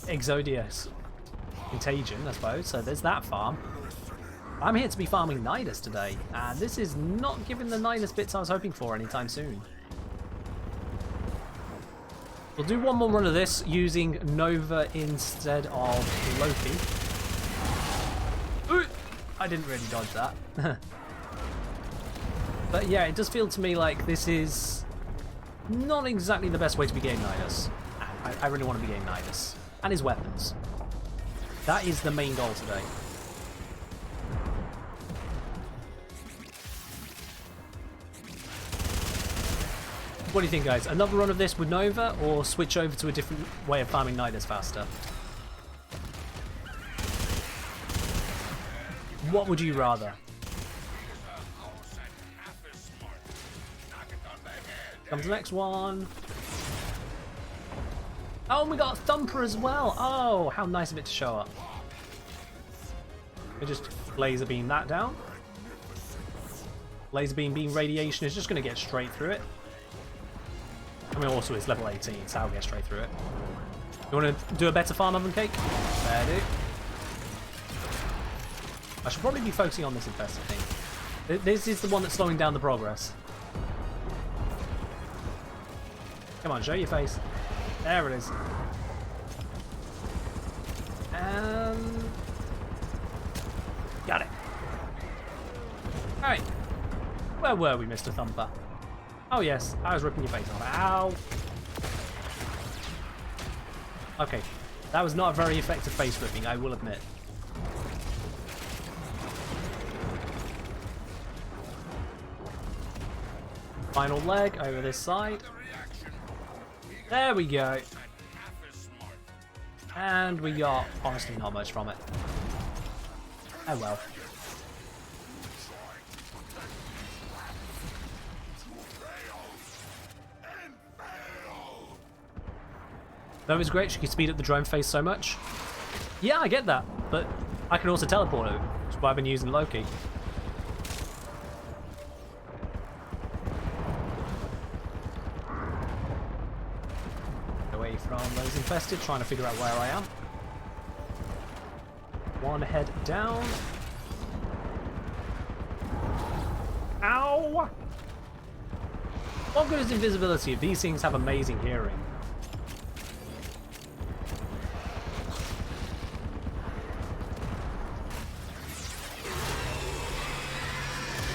[SPEAKER 1] Exodius Contagion, I suppose. So there's that farm. I'm here to be farming Nidus today, and this is not giving the Nidus bits I was hoping for anytime soon. We'll do one more run of this using Nova instead of Loki. Ooh, I didn't really dodge that. But yeah, it does feel to me like this is not exactly the best way to be game Nidus. I really want to be game Nidus. And his weapons. That is the main goal today. What do you think, guys? Another run of this with Nova, or switch over to a different way of farming Nidus faster? What would you rather? Comes the next one. Oh, and we got a Thumper as well. Oh, how nice of it to show up. We just laser beam that down. Laser beam radiation is just going to get straight through it. I mean, also it's level 18, so I'll get straight through it. You want to do a better farm oven cake? Fair do. I should probably be focusing on this infested thing. This is the one that's slowing down the progress. Come on, show your face. There it is. And got it. Alright. Where were we, Mr. Thumper? Oh yes, I was ripping your face off. Ow! Okay, that was not a very effective face ripping, I will admit. Final leg over this side. There we go. And we got, honestly, not much from it. Oh well. That was great, she could speed up the drone phase so much. Yeah, I get that, but I can also teleport it, which is why I've been using Loki. Away from those infested, trying to figure out where I am. One head down. Ow! What good is invisibility if these things have amazing hearing?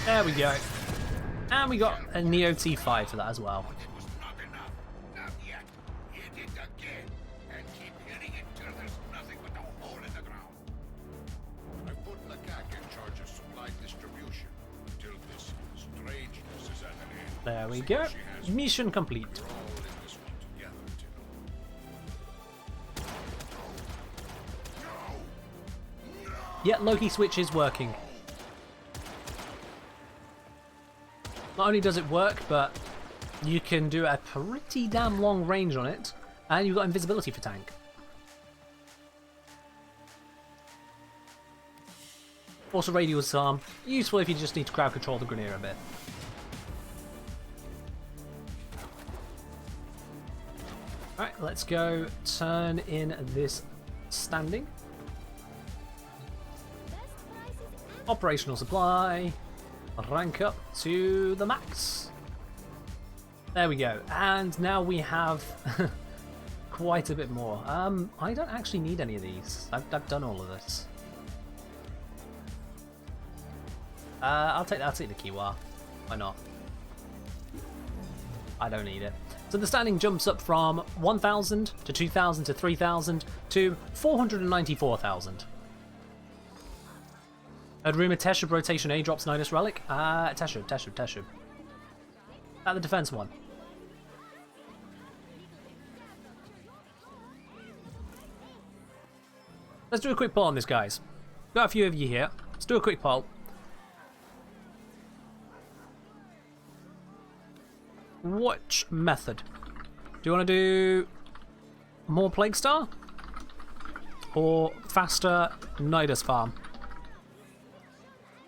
[SPEAKER 1] There we go. And we got a Neo T5 for that as well.
[SPEAKER 4] But it was not enough. Not yet. Hit it again. And keep hitting it till there's nothing but a hole in the ground. I put Macaque in charge of supply distribution until this strangeness is at an end.
[SPEAKER 1] There we
[SPEAKER 4] See
[SPEAKER 1] go.
[SPEAKER 4] what she has.
[SPEAKER 1] Mission complete.
[SPEAKER 4] We're all in this one together, Tim. No!
[SPEAKER 1] Yeah, Loki switch is working. Not only does it work, but you can do a pretty damn long range on it, and you've got invisibility for tank. Also radial disarm, useful if you just need to crowd control the Grineer a bit. Alright, let's go turn in this standing. Operational supply. Rank up to the max. There we go. And now we have quite a bit more. I don't actually need any of these. I've done all of this. I'll take the Kiwa. Why not? I don't need it. So the standing jumps up from 1,000 to 2,000 to 3,000 to 494,000. Heard rumour Teshub rotation A drops Nidus Relic. Teshub. At the defense one. Let's do a quick poll on this, guys. Got a few of you here. Let's do a quick poll. Which method? Do you want to do more Plague Star? Or faster Nidus farm?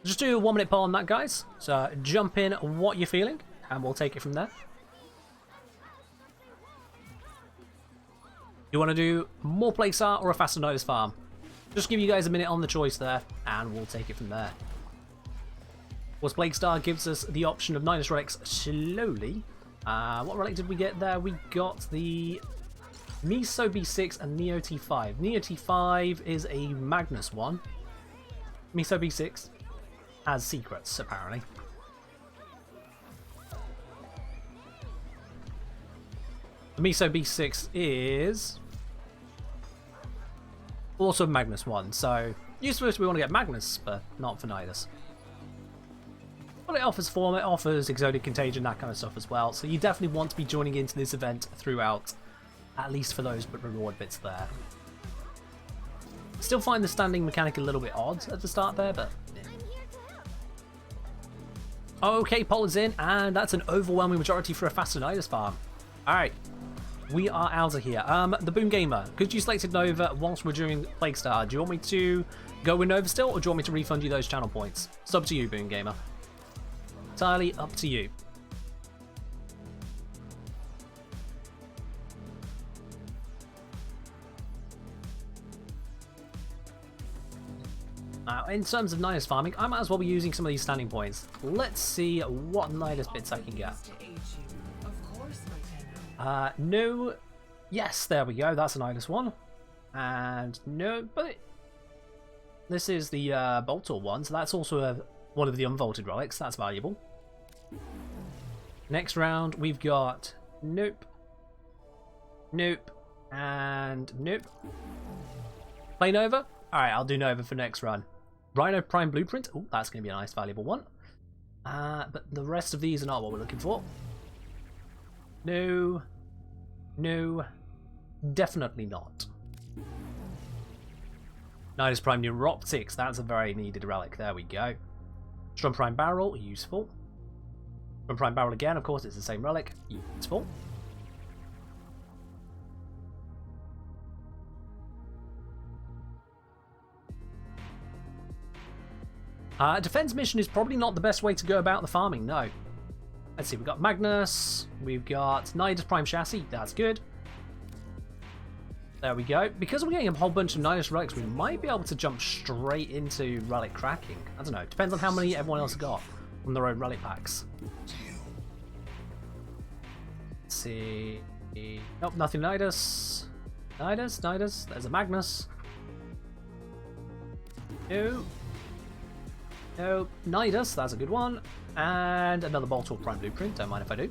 [SPEAKER 1] Just do a 1 minute poll on that, guys. So jump in what you're feeling, and we'll take it from there. You want to do more Plague Star or a faster Nidus farm? Just give you guys a minute on the choice there, and we'll take it from there. Of course, Plague Star gives us the option of Nidus Relics slowly. What relic did we get there? We got the Miso B6 and Neo T5. Neo T5 is a Magnus one. Miso B6 has secrets, apparently. The Miso B6 is also Magnus one, so useful if we want to get Magnus, but not for Nidus. But it offers form, it offers Exodic Contagion, that kind of stuff as well, so you definitely want to be joining into this event throughout, at least for those reward bits there. Still find the standing mechanic a little bit odd at the start there, but okay, poll is in, and that's an overwhelming majority for a faster Nidus farm. Alright, we are out of here. The Boom Gamer, could you select Nova whilst we're doing Plague Star? Do you want me to go with Nova still, or do you want me to refund you those channel points? It's up to you, Boom Gamer. Entirely up to you. Now, in terms of Nidus farming, I might as well be using some of these standing points. Let's see what Nidus bits I can get. No. Yes, there we go. That's a Nidus one. And no, but this is the Boltor one, so that's also one of the unvaulted relics. That's valuable. Next round, we've got nope, nope, and nope. Play Nova? Alright, I'll do Nova for next run. Rhino Prime Blueprint. Oh, that's going to be a nice, valuable one. But the rest of these are not what we're looking for. No. No. Definitely not. Nidus Prime Neuroptics. That's a very needed relic. There we go. Strum Prime Barrel. Useful. Strum Prime Barrel again. Of course, it's the same relic. Useful. Defense mission is probably not the best way to go about the farming, no. Let's see, we've got Magnus, we've got Nidus Prime Chassis, that's good. There we go. Because we're getting a whole bunch of Nidus relics, we might be able to jump straight into relic cracking. I don't know, depends on how many everyone else got from their own relic packs. Let's see. Nope, nothing Nidus. Nidus, there's a Magnus. No. No, Nidus, that's a good one. And another Boltor Prime Blueprint, don't mind if I do.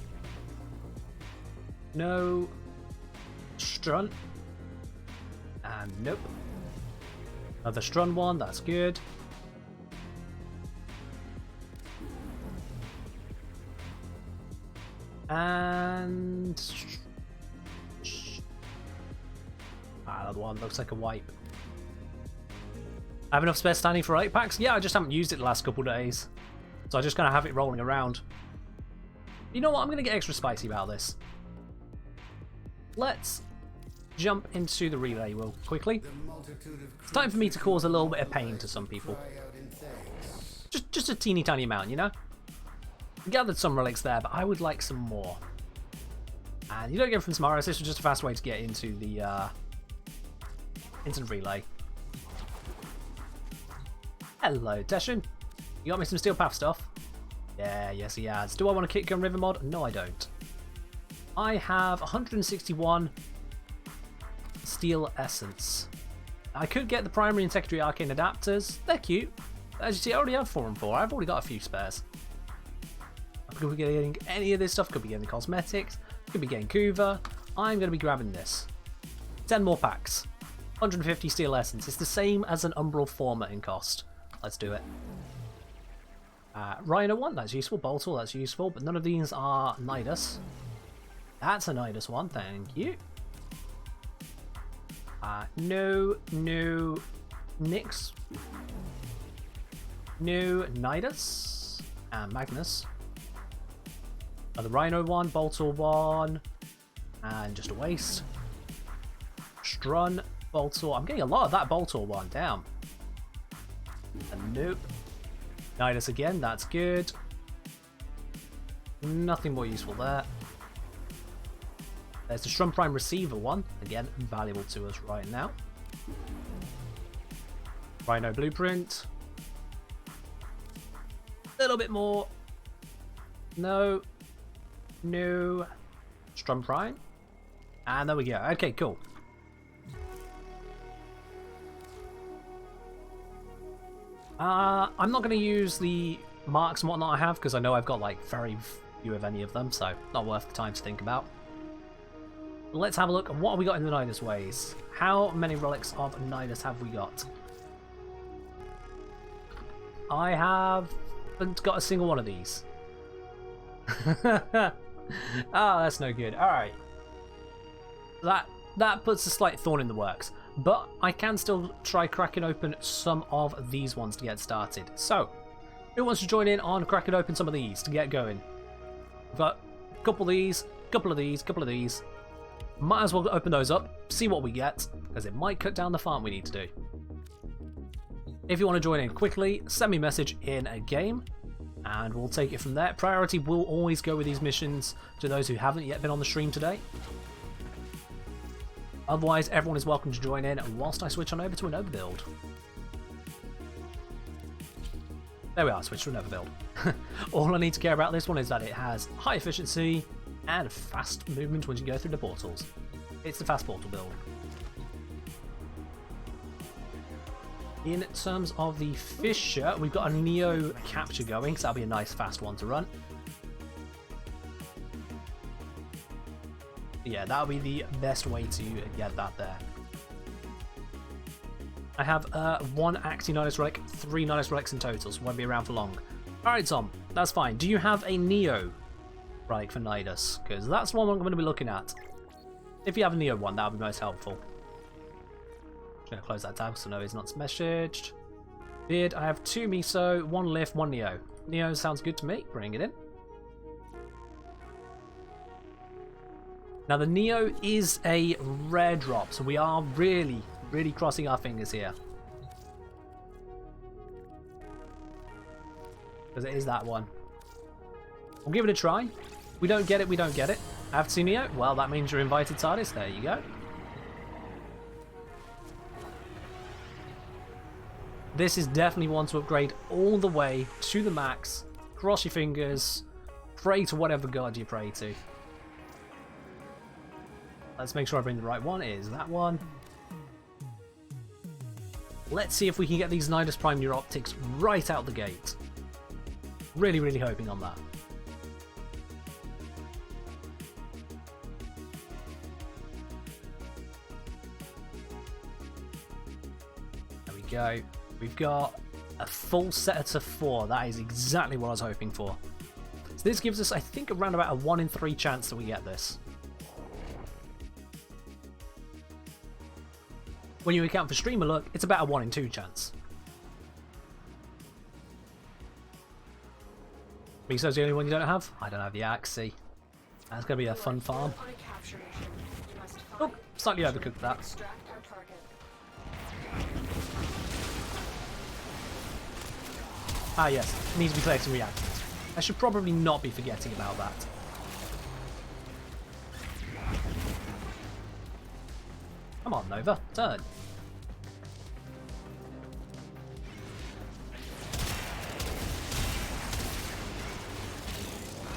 [SPEAKER 1] No. Strun. And nope. Another Strun one, that's good. And another one, looks like a wipe. I have enough spare standing for 8 packs? Yeah, I just haven't used it the last couple of days. So I'm just going to have it rolling around. You know what, I'm going to get extra spicy about this. Let's jump into the relay real quickly. It's time for me to cause a little bit of pain to some people. Just a teeny tiny amount, you know? We gathered some relics there, but I would like some more. And you don't get them from Samaras, this was just a fast way to get into the relay. Hello, Teshin. You got me some Steel Path stuff? Yeah, yes he has. Do I want a Kit Gun River mod? No, I don't. I have 161 Steel Essence. I could get the Primary and Secondary Arcane Adapters. They're cute. As you see, I already have 4 and 4. I've already got a few spares. I could be getting any of this stuff. Could be getting the cosmetics. Could be getting Kuva. I'm going to be grabbing this. 10 more packs. 150 Steel Essence. It's the same as an Umbral Former in cost. Let's do it. Rhino one, that's useful. Boltor, that's useful. But none of these are Nidus. That's a Nidus one, thank you. No Nyx. No Nidus. And Magnus. The Rhino one, Boltor one. And just a waste. Strun, Boltor. I'm getting a lot of that Boltor one, damn. And nope. Nidus again, that's good. Nothing more useful there. There's the Strum Prime Receiver one. Again, valuable to us right now. Rhino Blueprint. A little bit more. No. No. Strum Prime. And there we go. Okay, cool. I'm not going to use the marks and whatnot I have because I know I've got like very few of any of them, so not worth the time to think about. Let's have a look at what have we got in the Nidus ways. How many relics of Nidus have we got? I haven't got a single one of these. Ah, that's no good. Alright. That puts a slight thorn in the works. But I can still try cracking open some of these ones to get started. So, who wants to join in on cracking open some of these to get going? We've got a couple of these, couple of these, couple of these. Might as well open those up, see what we get, because it might cut down the farm we need to do. If you want to join in quickly, send me a message in a game, and we'll take it from there. Priority will always go with these missions to those who haven't yet been on the stream today. Otherwise, everyone is welcome to join in whilst I switch on over to an overbuild. There we are, switch to an overbuild. All I need to care about this one is that it has high efficiency and fast movement when you go through the portals. It's the fast portal build. In terms of the Fisher, we've got a Neo capture going, so that'll be a nice fast one to run. Yeah, that'll be the best way to get that there. I have 1 Acti Nidus Relic, 3 Nidus Relics in total, so won't be around for long. Alright Tom, that's fine. Do you have a Neo Relic for Nidus? Because that's the one I'm going to be looking at. If you have a Neo one, that would be most helpful. I'm going to close that tab so no, it's not messaged. Beard, I have 2 Miso, 1 Lift, 1 Neo. Neo sounds good to me, bring it in. Now the Neo is a rare drop, so we are really crossing our fingers here. Because it is that one. We'll give it a try. We don't get it, we don't get it. I have to see Neo? Well, that means you're invited, TARDIS. There you go. This is definitely one to upgrade all the way to the max. Cross your fingers. Pray to whatever god you pray to. Let's make sure I bring the right one. It is that one. Let's see if we can get these Nidus Prime Neuroptics right out the gate. Really, really hoping on that. There we go. We've got a full set to 4. That is exactly what I was hoping for. So this gives us, I think, around about a 1 in 3 chance that we get this. When you account for streamer luck, it's about a 1 in 2 chance. Miso's the only one you don't have? I don't have the axe, see. That's going to be a fun farm.
[SPEAKER 2] On a capture mission, you must
[SPEAKER 1] Oh,
[SPEAKER 2] find,
[SPEAKER 1] slightly overcooked that.
[SPEAKER 2] extract our target.
[SPEAKER 1] Ah yes, it needs to be collecting reactors. I should probably not be forgetting about that. Come on, Nova, turn.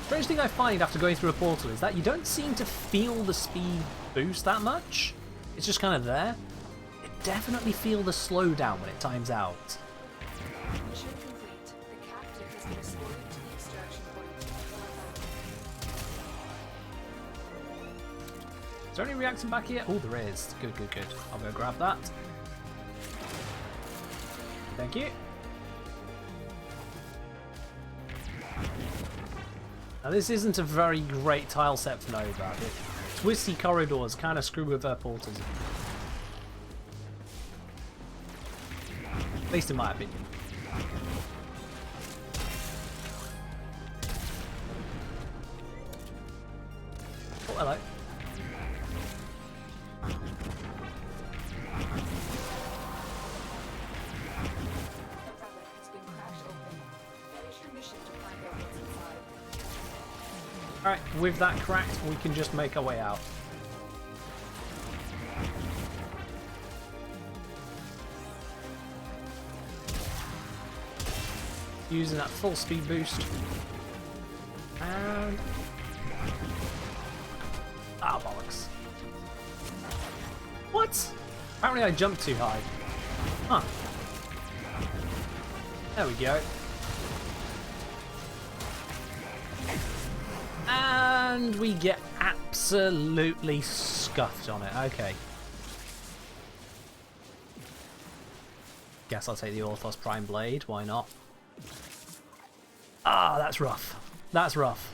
[SPEAKER 1] Strange thing I find after going through a portal is that you don't seem to feel the speed boost that much. It's just kind of there. You definitely feel the slowdown when it times out.
[SPEAKER 2] Mission complete. The captive has been escorted to the extraction point.
[SPEAKER 1] Is there any reacting back here? Oh, there is. Good, good, good. I'll go grab that. Thank you. Now, this isn't a very great tile set for Nova. The twisty corridors kind of screw with her portals. At least in my opinion. Oh, hello.
[SPEAKER 2] The relic has been cracked open. Finish your mission to find out what's inside.
[SPEAKER 1] Alright, with that cracked, we can just make our way out. Using that full speed boost. And... ah, bollocks. What? Apparently I jumped too high. Huh. There we go. And we get absolutely scuffed on it. Okay. Guess I'll take the Orthos Prime Blade. Why not? Ah, that's rough. That's rough.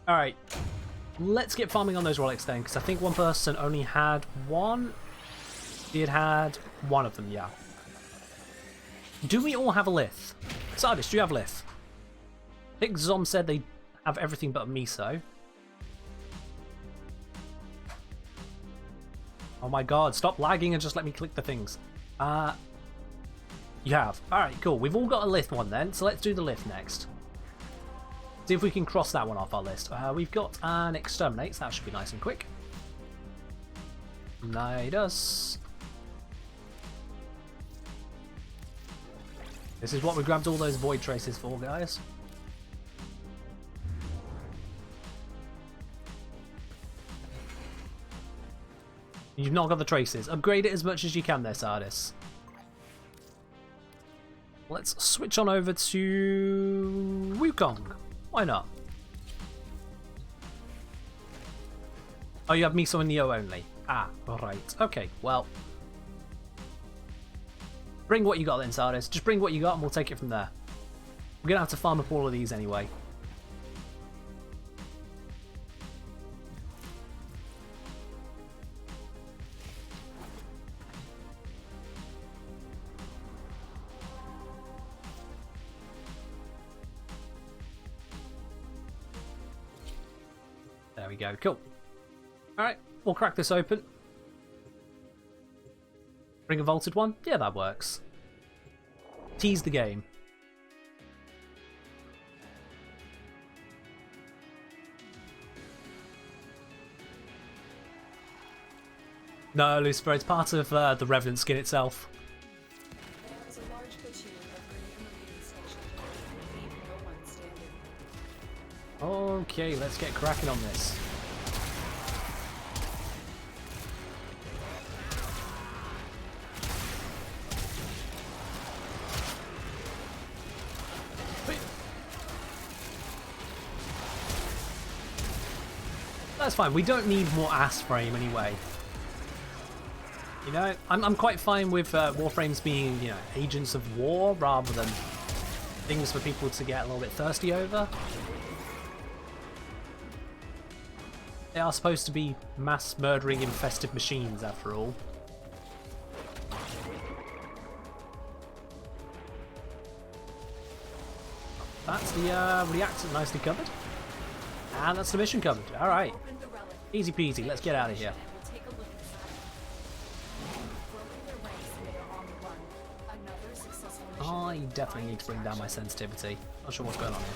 [SPEAKER 1] Alright. Let's get farming on those relics then, because I think one person only had one. He had one of them, yeah. Do we all have a lith? Sardis, do you have lith? I think Zom said they have everything but a miso. Oh my god, stop lagging and just let me click the things. You have. Alright, cool. We've all got a lith one then, so let's do the lith next. See if we can cross that one off our list. We've got an exterminate, so that should be nice and quick. Nidus. This is what we grabbed all those void traces for, guys. You've not got the traces. Upgrade it as much as you can there, Sardis. Let's switch on over to Wukong. Why not? Oh, you have Miso and Neo only. Ah, alright. Okay, well. Bring what you got then, Sardis. Just bring what you got and we'll take it from there. We're going to have to farm up all of these anyway. There we go. Cool. Alright, we'll crack this open. Bring a vaulted one? Yeah, that works. Tease the game. No, Lucifer, it's part of the Revenant skin itself.
[SPEAKER 2] There is a large platoon of Green Marine Station. Leave no one standing.
[SPEAKER 1] Okay, let's get cracking on this. That's fine. We don't need more ass frame anyway. You know, I'm quite fine with Warframes being, you know, agents of war rather than things for people to get a little bit thirsty over. They are supposed to be mass murdering infested machines after all. That's the reactor nicely covered. And that's the mission covered. Alright. Easy peasy, let's get out of here. I definitely need to bring down my sensitivity. Not sure what's going on here.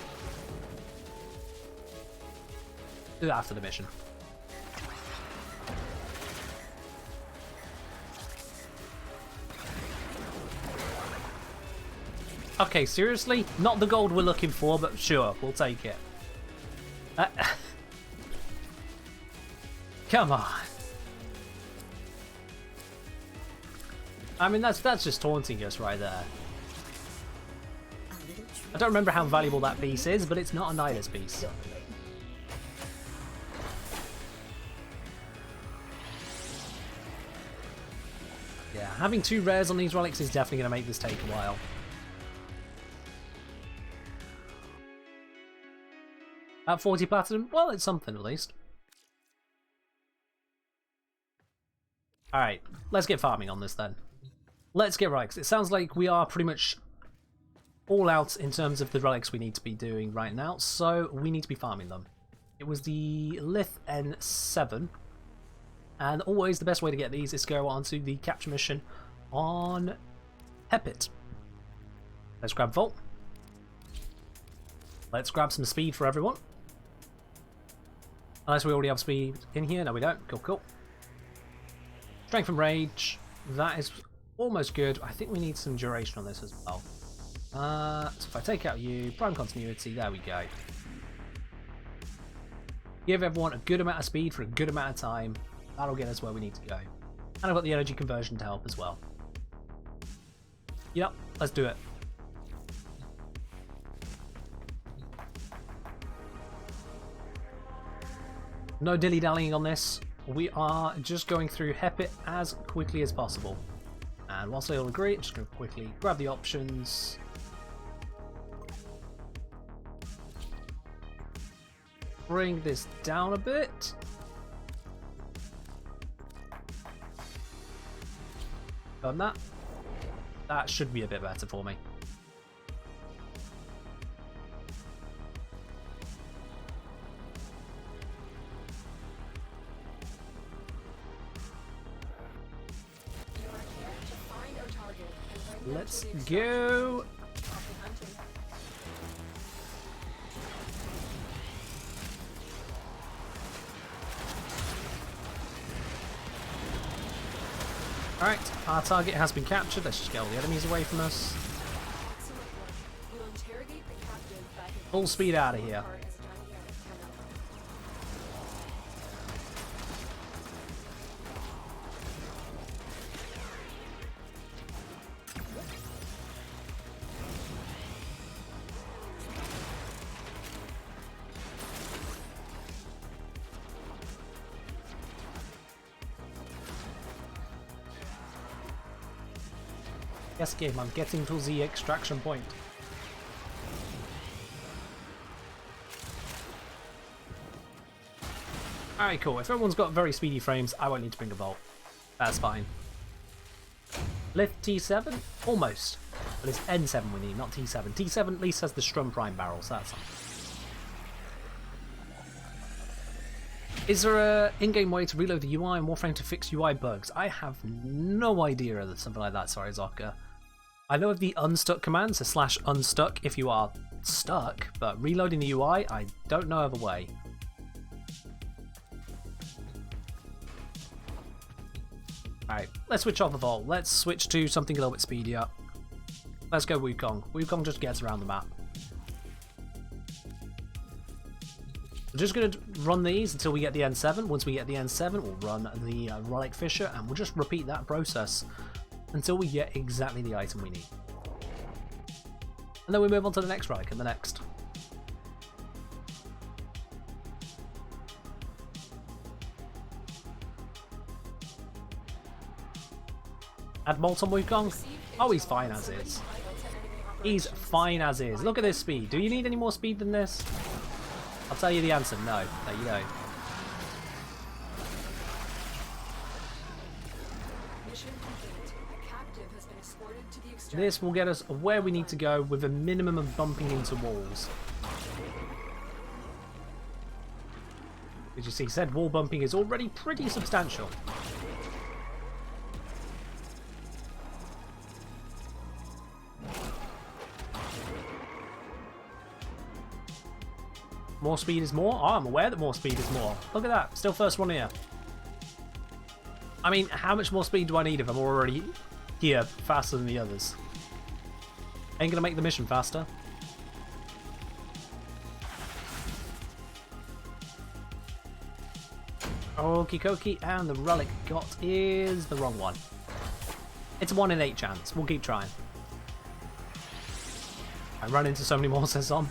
[SPEAKER 1] Do that after the mission. Okay, seriously? Not the gold we're looking for, but sure, we'll take it. Come on. I mean, that's just taunting us right there. I don't remember how valuable that piece is, but it's not a Nidus piece. Yeah, having 2 rares on these relics is definitely going to make this take a while. At 40 platinum? Well, it's something at least. Alright, let's get farming on this then. Let's get relics. It sounds like we are pretty much all out in terms of the relics we need to be doing right now, so we need to be farming them. It was the Lith N7, and always the best way to get these is to go onto the capture mission on Hepit. Let's grab Vault. Let's grab some speed for everyone. Unless we already have speed in here. No, we don't. Cool, cool. Strength and Rage. That is almost good. I think we need some duration on this as well. So if I take out you, Prime Continuity, there we go. Give everyone a good amount of speed for a good amount of time. That'll get us where we need to go. And I've got the energy conversion to help as well. Yep, let's do it. No dilly-dallying on this. We are just going through Hepit as quickly as possible. And whilst they all agree, I'm just going to quickly grab the options. Bring this down a bit. Done that. That should be a bit better for me. Let's go. Alright, our target has been captured. Let's just get all the enemies away from us. Full speed out of here. Yes, game, I'm getting to the extraction point. Alright, cool. If everyone's got very speedy frames, I won't need to bring a Vault. That's fine. Lift T7? Almost. But it's N7 we need, not T7. T7 at least has the Strum Prime barrel, so that's fine. Is there a in-game way to reload the UI in Warframe to fix UI bugs? I have no idea of something like that, sorry Zoka. I know of the unstuck command, so /unstuck if you are stuck, but reloading the UI, I don't know of a way. Alright, let's switch off the Vault. Let's switch to something a little bit speedier. Let's go Wukong. Wukong just gets around the map. We're just going to run these until we get the N7. Once we get the N7, we'll run the Relic Fisher, and we'll just repeat that process until we get exactly the item we need. And then we move on to the next Relic and the next. Add Molt on Wukong? Oh, he's fine as is. He's fine as is. Look at this speed. Do you need any more speed than this? I'll tell you the answer. No. No, you don't. This will get us where we need to go with a minimum of bumping into walls. As you see, said wall bumping is already pretty substantial. More speed is more? Oh, I'm aware that more speed is more. Look at that. Still first one here. I mean, how much more speed do I need if I'm already here faster than the others? Ain't gonna make the mission faster. Okie dokie, and the relic got is the wrong one. It's a 1 in 8 chance. We'll keep trying. I ran into so many more, says Zom.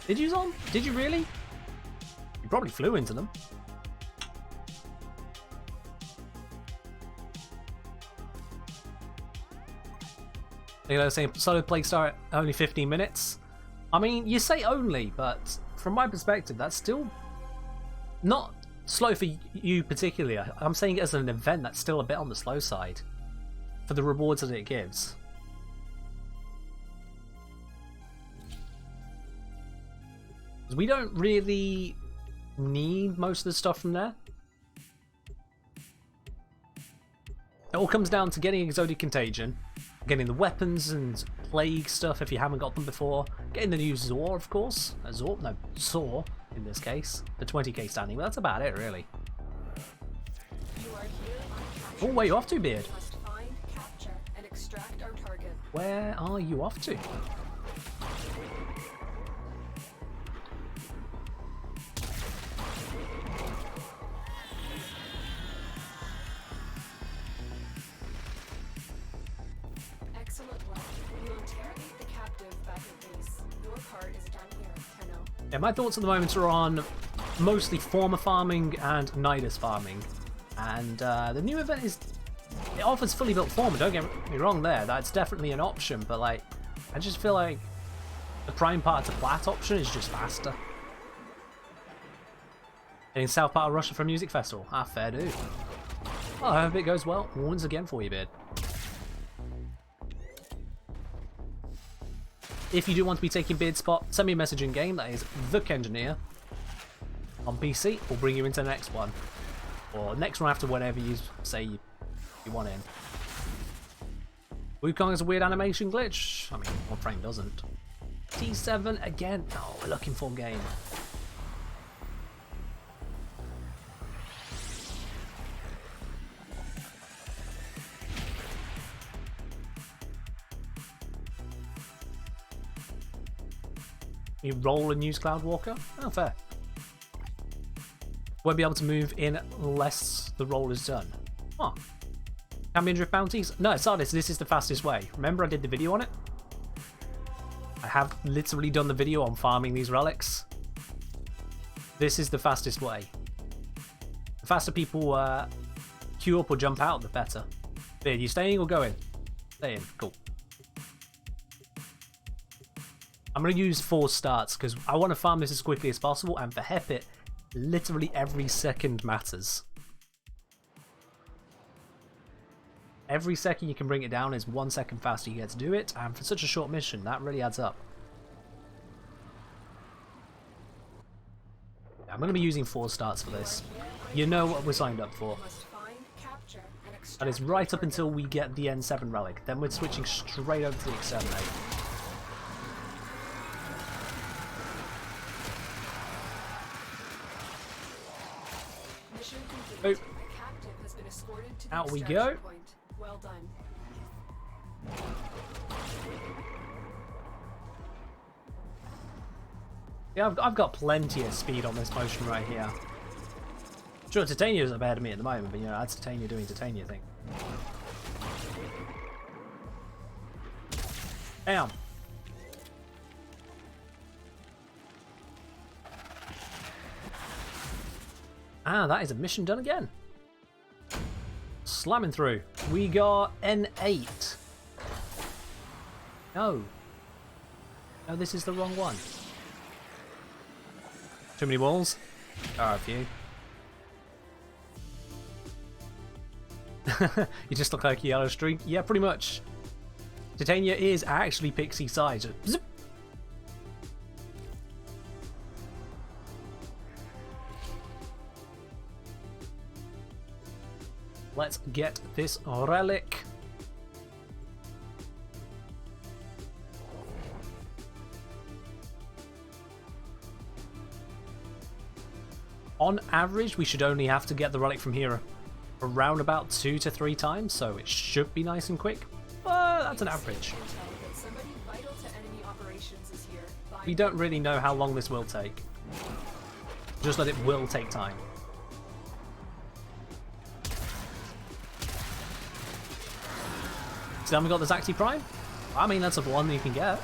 [SPEAKER 1] Did you, Zom? Did you really? You probably flew into them. You know, saying solo play start at only 15 minutes. I mean, you say only, but from my perspective, that's still not slow for you particularly. I'm saying it as an event that's still a bit on the slow side for the rewards that it gives. We don't really need most of the stuff from there. It all comes down to getting Exotic Contagion, getting the weapons and plague stuff if you haven't got them before, getting the new Zor, of course. Zor in this case, the 20k standing, but that's about it really. Oh, where are you off to, Beard? Where are you off to? Yeah, my thoughts at the moment are on mostly former farming and Nidus farming. And the new event it offers fully built former, don't get me wrong there, that's definitely an option, but like, I just feel like the prime part to plat option is just faster. Getting south part of Russia for a music festival, fair do. Well, I hope it goes well once again for you, Beard. If you do want to be taking Beard's spot, send me a message in game, that is the Kengineer on PC. We'll bring you into the next one. Or next one after whatever you say you want in. Wukong has a weird animation glitch. I mean, Warframe doesn't. T7 again. Oh, we're looking for game. You roll and use Cloudwalker? Oh, fair. Won't be able to move in unless the roll is done. Oh. Champion Drift bounties? No, Sardis, this is the fastest way. Remember I did the video on it? I have literally done the video on farming these relics. This is the fastest way. The faster people queue up or jump out, the better. Beard, you staying or going? Staying, cool. I'm going to use 4 starts because I want to farm this as quickly as possible, and for Hepit, literally every second matters. Every second you can bring it down is 1 second faster you get to do it, and for such a short mission, that really adds up. I'm going to be using 4 starts for this. You know what we're signed up for. That is right up until we get the N7 relic, then we're switching straight over to the Exterminate. Oh. Out we go.
[SPEAKER 2] Well done.
[SPEAKER 1] Yeah, I've got plenty of speed on this motion right here. Sure, Titania's ahead of me at the moment, but you know, that's Titania doing Titania thing. Damn. Ah, that is a mission done again. slamming through. We got N8. No. No, this is the wrong one. Too many walls? Oh, a few. You just look like a yellow streak. Yeah, pretty much. Titania is actually pixie size. Zip. Let's get this relic. On average, we should only have to get the relic from here around about 2 to 3 times, so it should be nice and quick. But that's an average. We don't really know how long this will take. Just that it will take time. Still haven't got the Zaxi Prime? I mean, that's a one that you can get.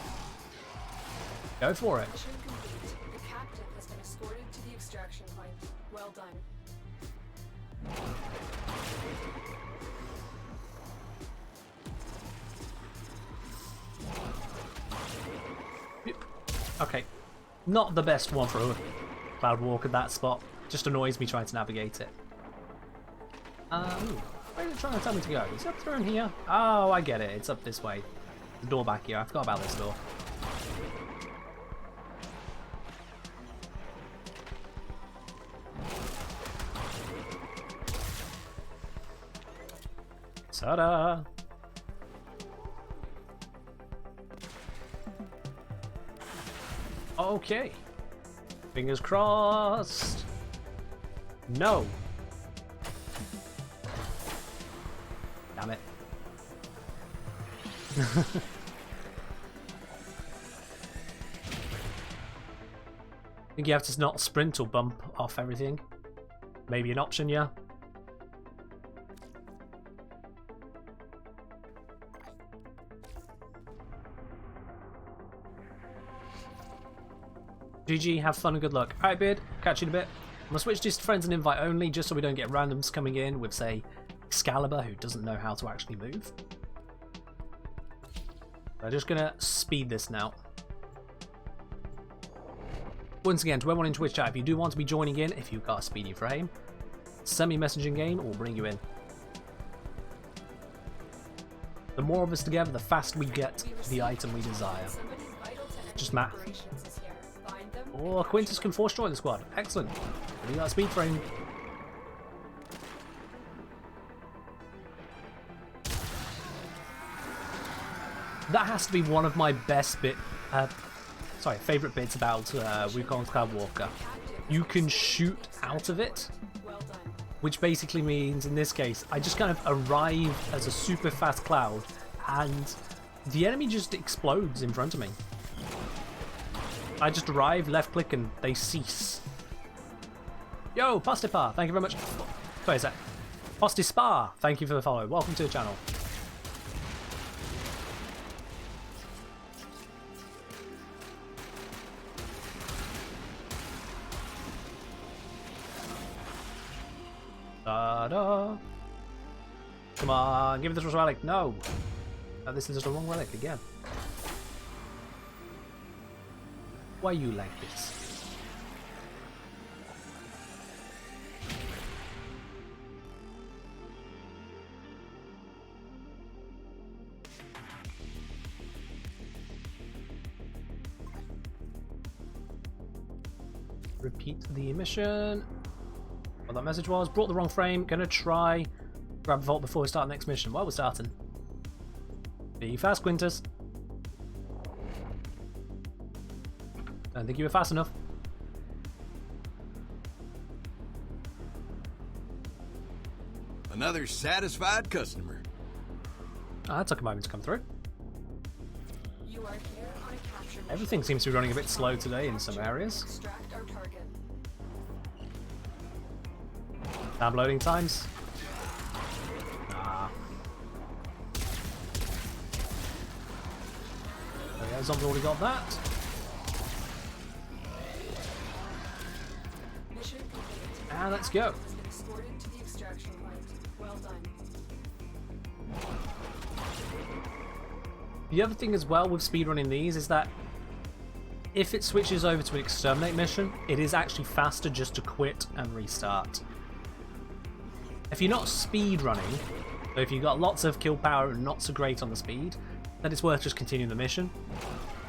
[SPEAKER 1] Go for it.
[SPEAKER 2] Mission complete. The captain has been escorted to the extraction point. Well done.
[SPEAKER 1] Okay. Not the best one for a cloud walk at that spot. Just annoys me trying to navigate it. Where are you trying to tell me to go? Is it up through in here? Oh, I get it. It's up this way. The door back here. I forgot about this door. Ta-da! Okay. Fingers crossed. No. Damn it. I think you have to not sprint or bump off everything. Maybe an option, yeah. GG, have fun and good luck. Alright, Beard, catch you in a bit. I'm gonna switch this to friends and invite only just so we don't get randoms coming in with, say, Excalibur who doesn't know how to actually move. I'm just gonna speed this now. Once again, to everyone in Twitch chat, if you do want to be joining in, if you've got a speedy frame, send me a messaging game or we'll bring you in. The more of us together, the faster we get the item we desire. Just math. Oh, Quintus can force join the squad. Excellent. We got a speed frame. That has to be one of my best favourite bits about Wukong's Cloud Walker. You can shoot out of it, which basically means, in this case, I just kind of arrive as a super fast cloud, and the enemy just explodes in front of me. I just arrive, left click, and they cease. Yo, Postipar, thank you very much. Wait a sec. Postispar, thank you for the follow. Welcome to the channel. Da-da. Come on, give this relic. No. This is the wrong relic again. Why are you like this? Repeat the mission. What that message was, brought the wrong frame, gonna try grab a vault before we start the next mission. Well, we're starting. Be fast, Quintus. Don't think you were fast enough.
[SPEAKER 3] Another satisfied customer.
[SPEAKER 1] Oh, that took a moment to come through.
[SPEAKER 2] You are here on a capture mission.
[SPEAKER 1] Everything seems to be running a bit slow today in some areas.
[SPEAKER 2] Extract our target.
[SPEAKER 1] Tab loading times. There we go, zombie already got that.
[SPEAKER 2] Mission complete.
[SPEAKER 1] And let's go.
[SPEAKER 2] Has been escorted to the extraction point. Well done.
[SPEAKER 1] The other thing as well with speedrunning these is that if it switches over to an exterminate mission, it is actually faster just to quit and restart. If you're not speedrunning, so if you've got lots of kill power and not so great on the speed, then it's worth just continuing the mission.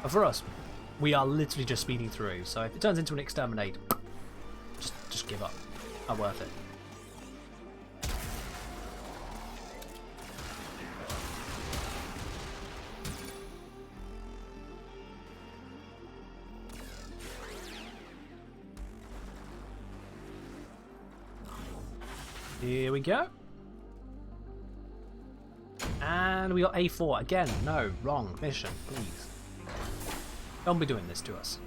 [SPEAKER 1] But for us, we are literally just speeding through, so if it turns into an exterminate, just give up. Not worth it. Here we go. And we got A4 again. No, wrong mission, please. Don't be doing this to us.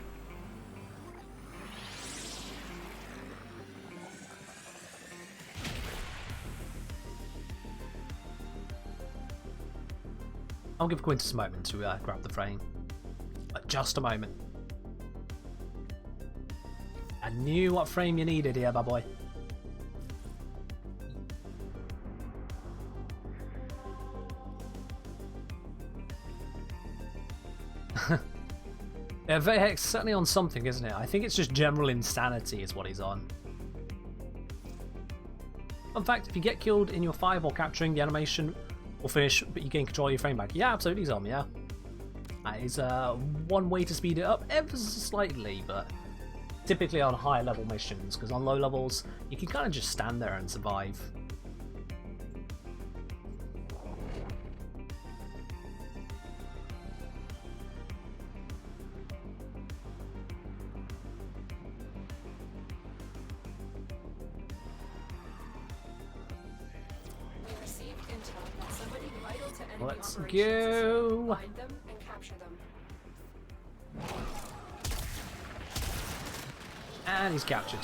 [SPEAKER 1] I'll give Quintus a moment to grab the frame. Just a moment. I knew what frame you needed here, my boy. Yeah, Vehek's certainly on something, isn't it? I think it's just general insanity is what he's on. In fact, if you get killed in your 5 or capturing, the animation will finish, but you gain control of your frame back. Yeah, absolutely, Zom, yeah. That is one way to speed it up ever so slightly, but typically on higher level missions, because on low levels, you can kind of just stand there and survive. Let's go.
[SPEAKER 2] Find them and capture them.
[SPEAKER 1] And he's captured.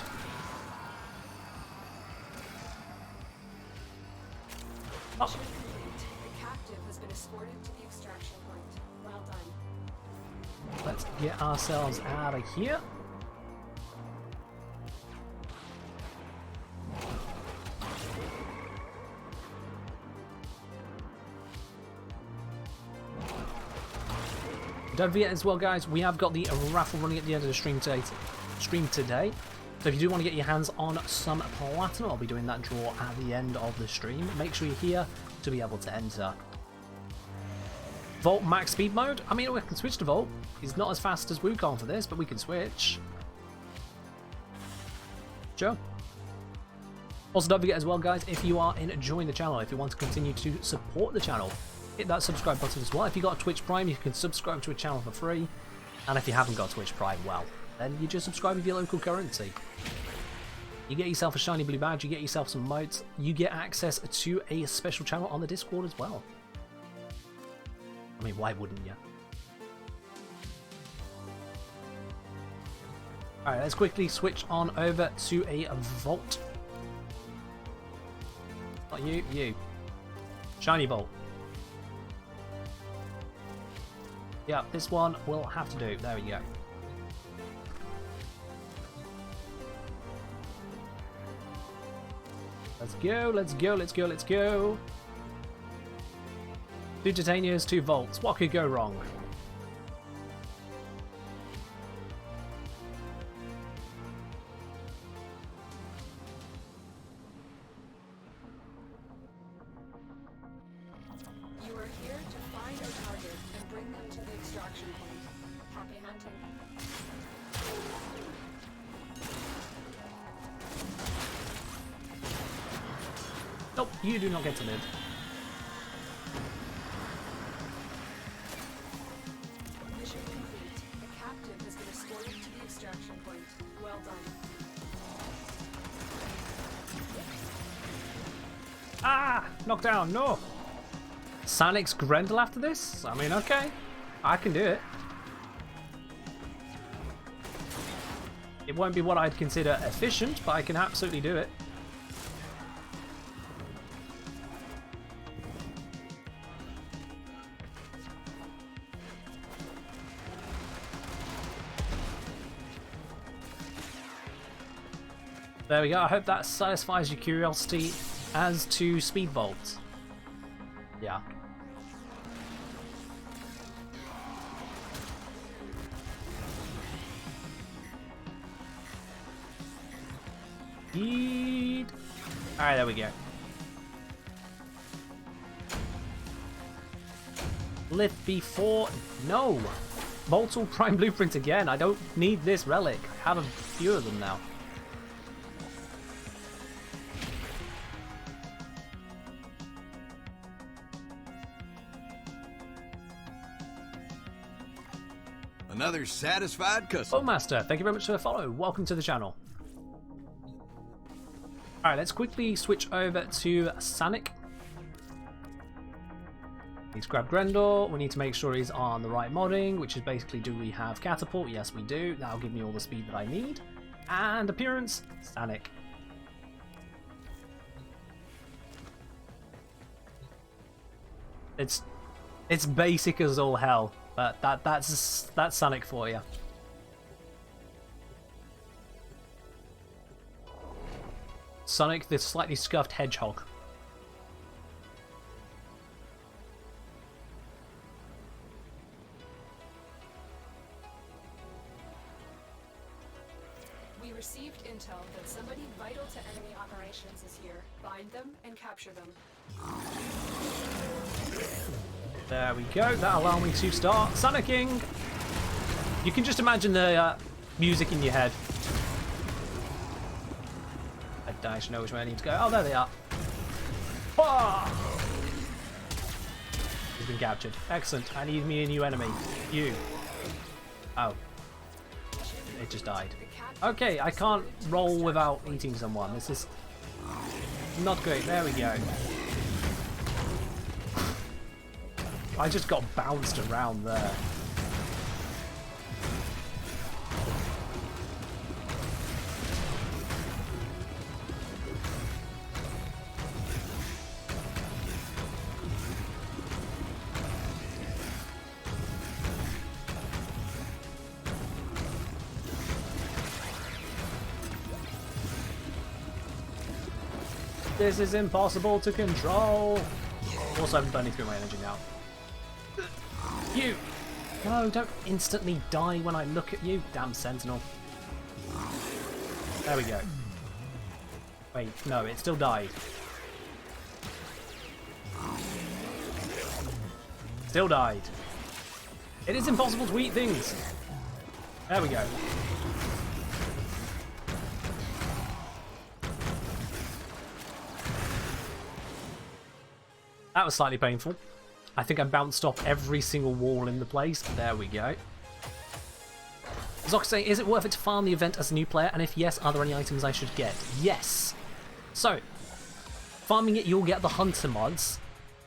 [SPEAKER 1] Oh.
[SPEAKER 2] Mission complete. The captive has been escorted to the extraction point. Well done.
[SPEAKER 1] Let's get ourselves out of here. Don't forget as well, guys, we have got the raffle running at the end of the stream today. So if you do want to get your hands on some platinum, I'll be doing that draw at the end of the stream. Make sure you're here to be able to enter. Vault max speed mode. I mean, we can switch to Vault. He's not as fast as Wukong for this, but we can switch. Sure. Also, don't forget as well, guys, if you are enjoying the channel, if you want to continue to support the channel, hit that subscribe button as well. If you got a Twitch Prime, you can subscribe to a channel for free. And if you haven't got Twitch Prime, well, then you just subscribe with your local currency. You get yourself a shiny blue badge, you get yourself some modes, you get access to a special channel on the Discord as well. I mean, why wouldn't you? Alright, let's quickly switch on over to a vault. Not you, you. Shiny vault. Yeah, this one will have to do. There we go. Let's go, let's go, let's go, let's go. 2 titaniums, 2 volts. What could go wrong?
[SPEAKER 2] You are here to find our target and bring them to the extraction point. Happy hunting.
[SPEAKER 1] Nope, you do not get to live.
[SPEAKER 2] Mission complete. The captive has been escorted to the extraction point. Well done.
[SPEAKER 1] Ah! Knockdown, no! Sanix Grendel after this? I mean, okay. I can do it. It won't be what I'd consider efficient, but I can absolutely do it. There we go. I hope that satisfies your curiosity as to speed vaults. Yeah. Yeet. Alright, there we go. Lift before... No! Voltal Prime Blueprint again. I don't need this relic. I have a few of them now.
[SPEAKER 3] Another satisfied customer.
[SPEAKER 1] Master, thank you very much for the follow. Welcome to the channel. Alright, let's quickly switch over to Sanic. Need to grab Grendor. We need to make sure he's on the right modding, which is basically, do we have Catapult? Yes, we do. That'll give me all the speed that I need. And appearance, Sanic. It's basic as all hell, but that's Sanic for you. Sonic, the slightly scuffed hedgehog.
[SPEAKER 2] We received intel that somebody vital to enemy operations is here. Find them and capture them.
[SPEAKER 1] There we go. That'll allow me to start Sonicking. You can just imagine the music in your head. I don't actually know which way I need to go. Oh, there they are. Oh! He's been captured. Excellent. I need me a new enemy. You. Oh. It just died. Okay, I can't roll without eating someone. This is not great. There we go. I just got bounced around there. This is impossible to control. Also, I'm burning through my energy now. You! No, don't instantly die when I look at you, damn Sentinel. There we go. Wait, no, it still died. Still died. It is impossible to eat things. There we go. That was slightly painful. I think I bounced off every single wall in the place. There we go. Zox saying, is it worth it to farm the event as a new player? And if yes, are there any items I should get? Yes. So, farming it, you'll get the Hunter mods.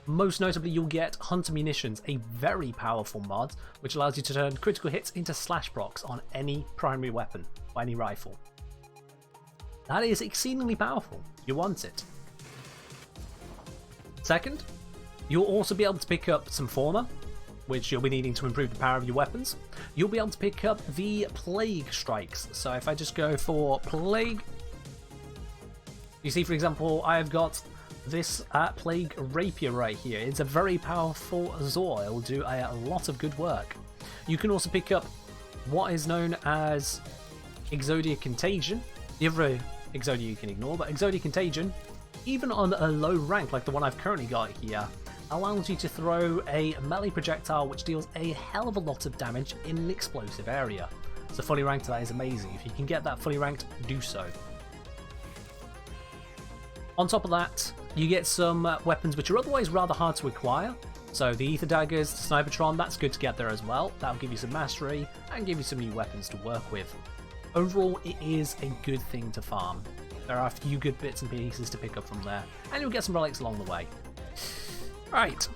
[SPEAKER 1] Most notably, you'll get Hunter Munitions, a very powerful mod, which allows you to turn critical hits into slash procs on any primary weapon, or any rifle. That is exceedingly powerful. You want it. Second, you'll also be able to pick up some Fauna, which you'll be needing to improve the power of your weapons. You'll be able to pick up the Plague Strikes. So if I just go for Plague, you see, for example, I've got this Plague Rapier right here. It's a very powerful Zor. It will do a lot of good work. You can also pick up what is known as Exodia Contagion. The other Exodia you can ignore, but Exodia Contagion, even on a low rank like the one I've currently got here, allows you to throw a melee projectile which deals a hell of a lot of damage in an explosive area. So fully ranked, that is amazing. If you can get that fully ranked, do so. On top of that, you get some weapons which are otherwise rather hard to acquire. So the Ether Daggers, the Snipertron, that's good to get there as well. That'll give you some mastery and give you some new weapons to work with. Overall, it is a good thing to farm. There are a few good bits and pieces to pick up from there, and you'll get some relics along the way. Right.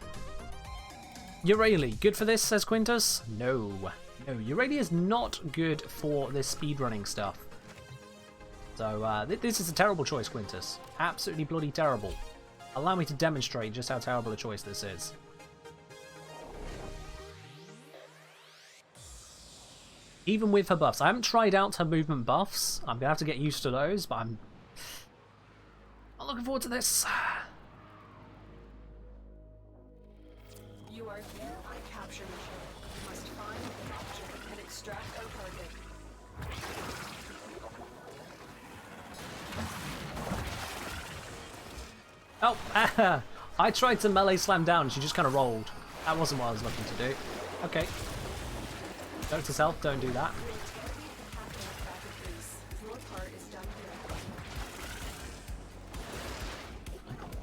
[SPEAKER 1] Eurelia, good for this, says Quintus? No. No, Eurelia is not good for this speedrunning stuff. So, this is a terrible choice, Quintus. Absolutely bloody terrible. Allow me to demonstrate just how terrible a choice this is. Even with her buffs. I haven't tried out her movement buffs. I'm going to have to get used to those, but I'm looking forward to this.
[SPEAKER 2] You are here on a capture mission. You must find, capture, and extract our target.
[SPEAKER 1] Oh, I tried to melee slam down and she just kind of rolled. That wasn't what I was looking to do. Okay. Note to self, don't do that.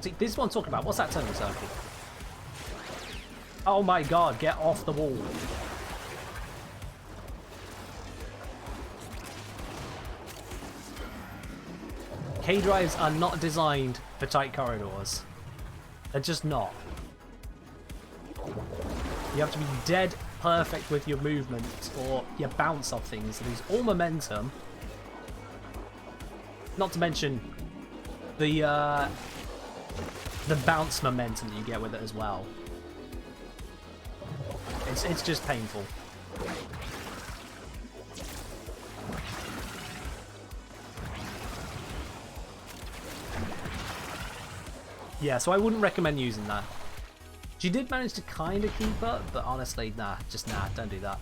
[SPEAKER 1] See, this is what I'm talking about. What's that turning circle? Oh my god, get off the wall. K-drives are not designed for tight corridors. They're just not. You have to be dead perfect with your movement or your bounce off things. Lose all momentum. Not to mention the bounce momentum that you get with it as well. It's just painful. Yeah, so I wouldn't recommend using that. She did manage to kind of keep up, but honestly, nah, don't do that.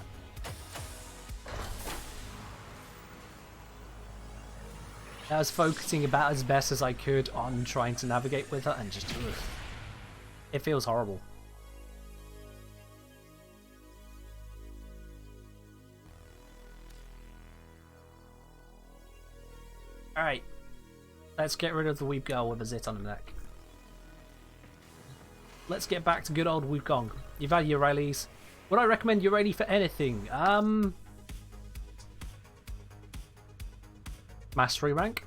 [SPEAKER 1] I was focusing about as best as I could on trying to navigate with her, and just, ugh, it feels horrible. Alright, let's get rid of the weep girl with a zit on the neck. Let's get back to good old Wukong. You've had your rallies. Would I recommend you're ready for anything? Mastery rank?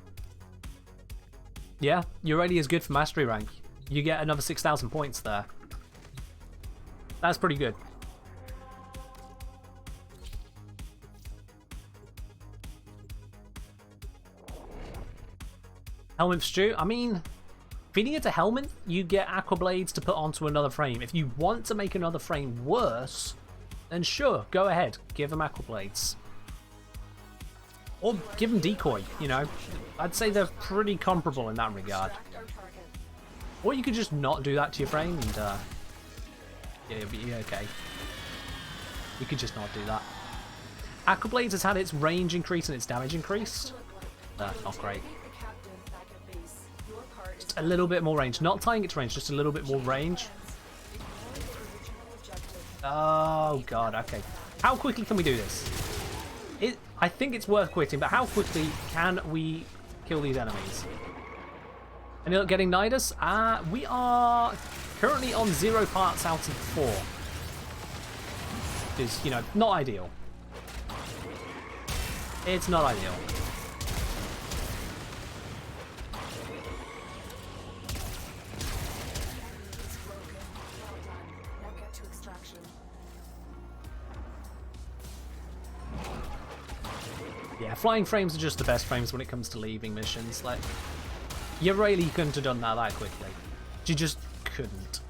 [SPEAKER 1] Yeah, you're ready is good for mastery rank. You get another 6,000 points there. That's pretty good. Helminth Stew? I mean, feeding it to Helminth, you get Aqua Blades to put onto another frame. If you want to make another frame worse, then sure, go ahead. Give them Aqua Blades. Or give them Decoy, you know. I'd say they're pretty comparable in that regard. Or you could just not do that to your frame and yeah, it'll be okay. You could just not do that. Aqua Blades has had its range increase and its damage increased. Not great. Just a little bit more range. Not tying it to range, just a little bit more range. Oh god, okay. How quickly can we do this? I think it's worth quitting, but how quickly can we kill these enemies? And you're getting Nidus? We are currently on 0 parts out of 4. Which is, you know, not ideal. It's not ideal. Yeah, flying frames are just the best frames when it comes to leaving missions. Like, you really couldn't have done that quickly. You just couldn't.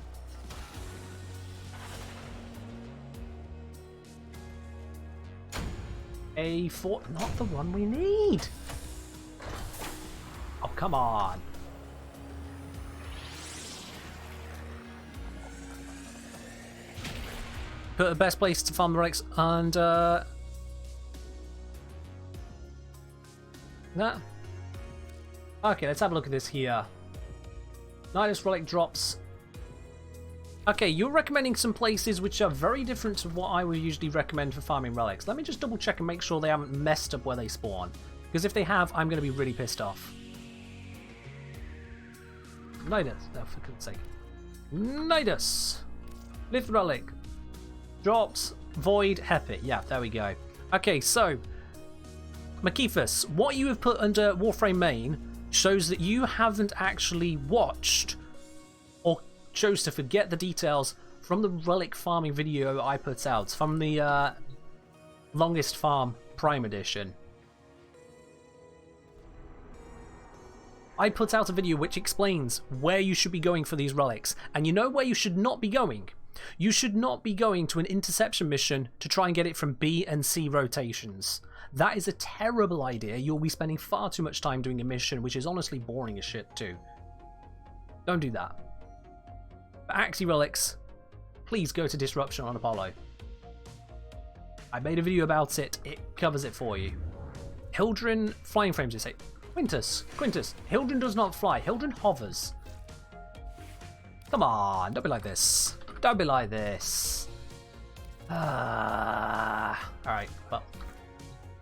[SPEAKER 1] A4, not the one we need. Oh, come on. Put the best place to farm the relics and nah. Okay, let's have a look at this here. Nidus relic drops. Okay, you're recommending some places which are very different to what I would usually recommend for farming relics. Let me just double check and make sure they haven't messed up where they spawn. Because if they have, I'm going to be really pissed off. Nidus. Oh, for goodness sake. Nidus. Lift relic. Drops. Void. Hepi. Yeah, there we go. Okay, so Makifus, what you have put under Warframe main shows that you haven't actually watched or chose to forget the details from the relic farming video I put out from the longest farm Prime Edition. I put out a video which explains where you should be going for these relics, and you know where you should not be going? You should not be going to an interception mission to try and get it from B and C rotations. That is a terrible idea. You'll be spending far too much time doing a mission, which is honestly boring as shit too. Don't do that. For Axie relics, please go to Disruption on Apollo. I made a video about it. It covers it for you. Hildren flying frames, you say. Quintus, Hildren does not fly. Hildren hovers. Come on, don't be like this. Don't be like this. Alright, well.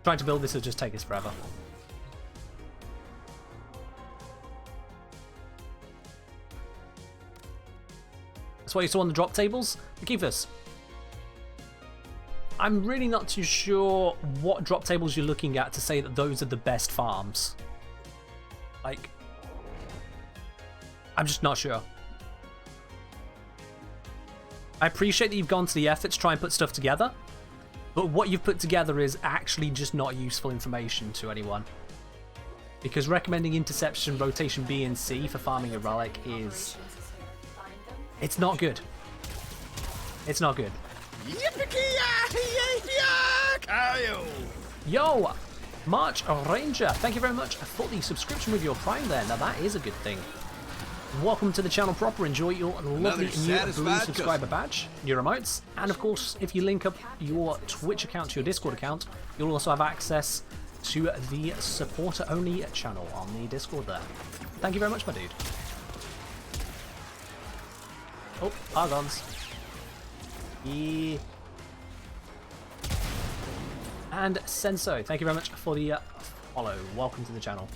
[SPEAKER 1] Trying to build this will just take us forever. That's what you saw on the drop tables. Keep this. I'm really not too sure what drop tables you're looking at to say that those are the best farms. Like, I'm just not sure. I appreciate that you've gone to the effort to try and put stuff together, but what you've put together is actually just not useful information to anyone. Because recommending interception, rotation B and C for farming a relic is... it's not good. It's not good. Yo! March Ranger, thank you very much for the subscription with your Prime there. Now that is a good thing. Welcome to the channel proper. Enjoy your lovely new blue subscriber badge, your emotes, and of course, if you link up your Twitch account to your Discord account, you'll also have access to the supporter-only channel on the Discord there. Thank you very much, my dude. Oh, Argons. Yeah. And Senso, thank you very much for the follow. Welcome to the channel.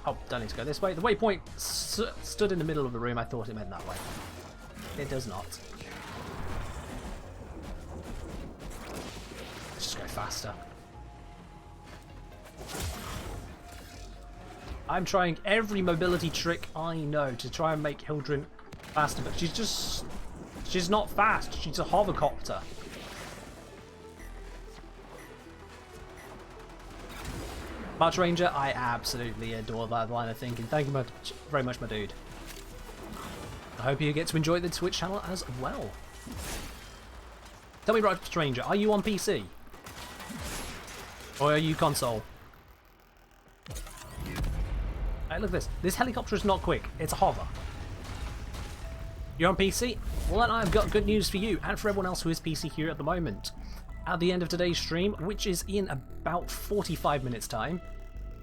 [SPEAKER 1] Oh, don't need to go this way. The waypoint stood in the middle of the room. I thought it meant that way. It does not. Let's just go faster. I'm trying every mobility trick I know to try and make Hildren faster, but she's not fast. She's a hovercopter. March Ranger, I absolutely adore that line of thinking. Thank you very much, my dude. I hope you get to enjoy the Twitch channel as well. Tell me, March Ranger, are you on PC? Or are you console? Hey, look at this. This helicopter is not quick. It's a hover. You're on PC? Well, then I've got good news for you and for everyone else who is PC here at the moment. At the end of today's stream, which is in about 45 minutes time,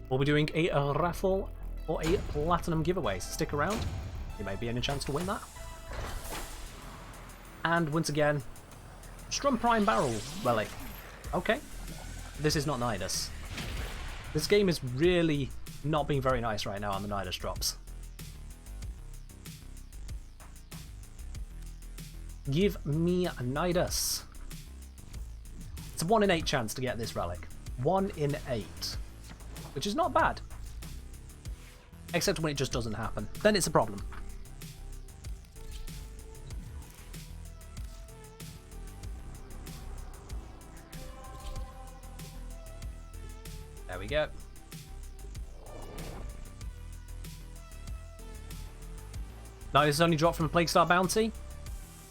[SPEAKER 1] we'll be doing a raffle or a platinum giveaway. So stick around, you may be in a chance to win that. And once again, Strum Prime Barrel Relic. Okay, this is not Nidus. This game is really not being very nice right now on the Nidus drops. Give me a Nidus. It's a 1 in 8 chance to get this relic. 1 in 8. Which is not bad. Except when it just doesn't happen. Then it's a problem. There we go. Now this is only dropped from a Plague Star bounty.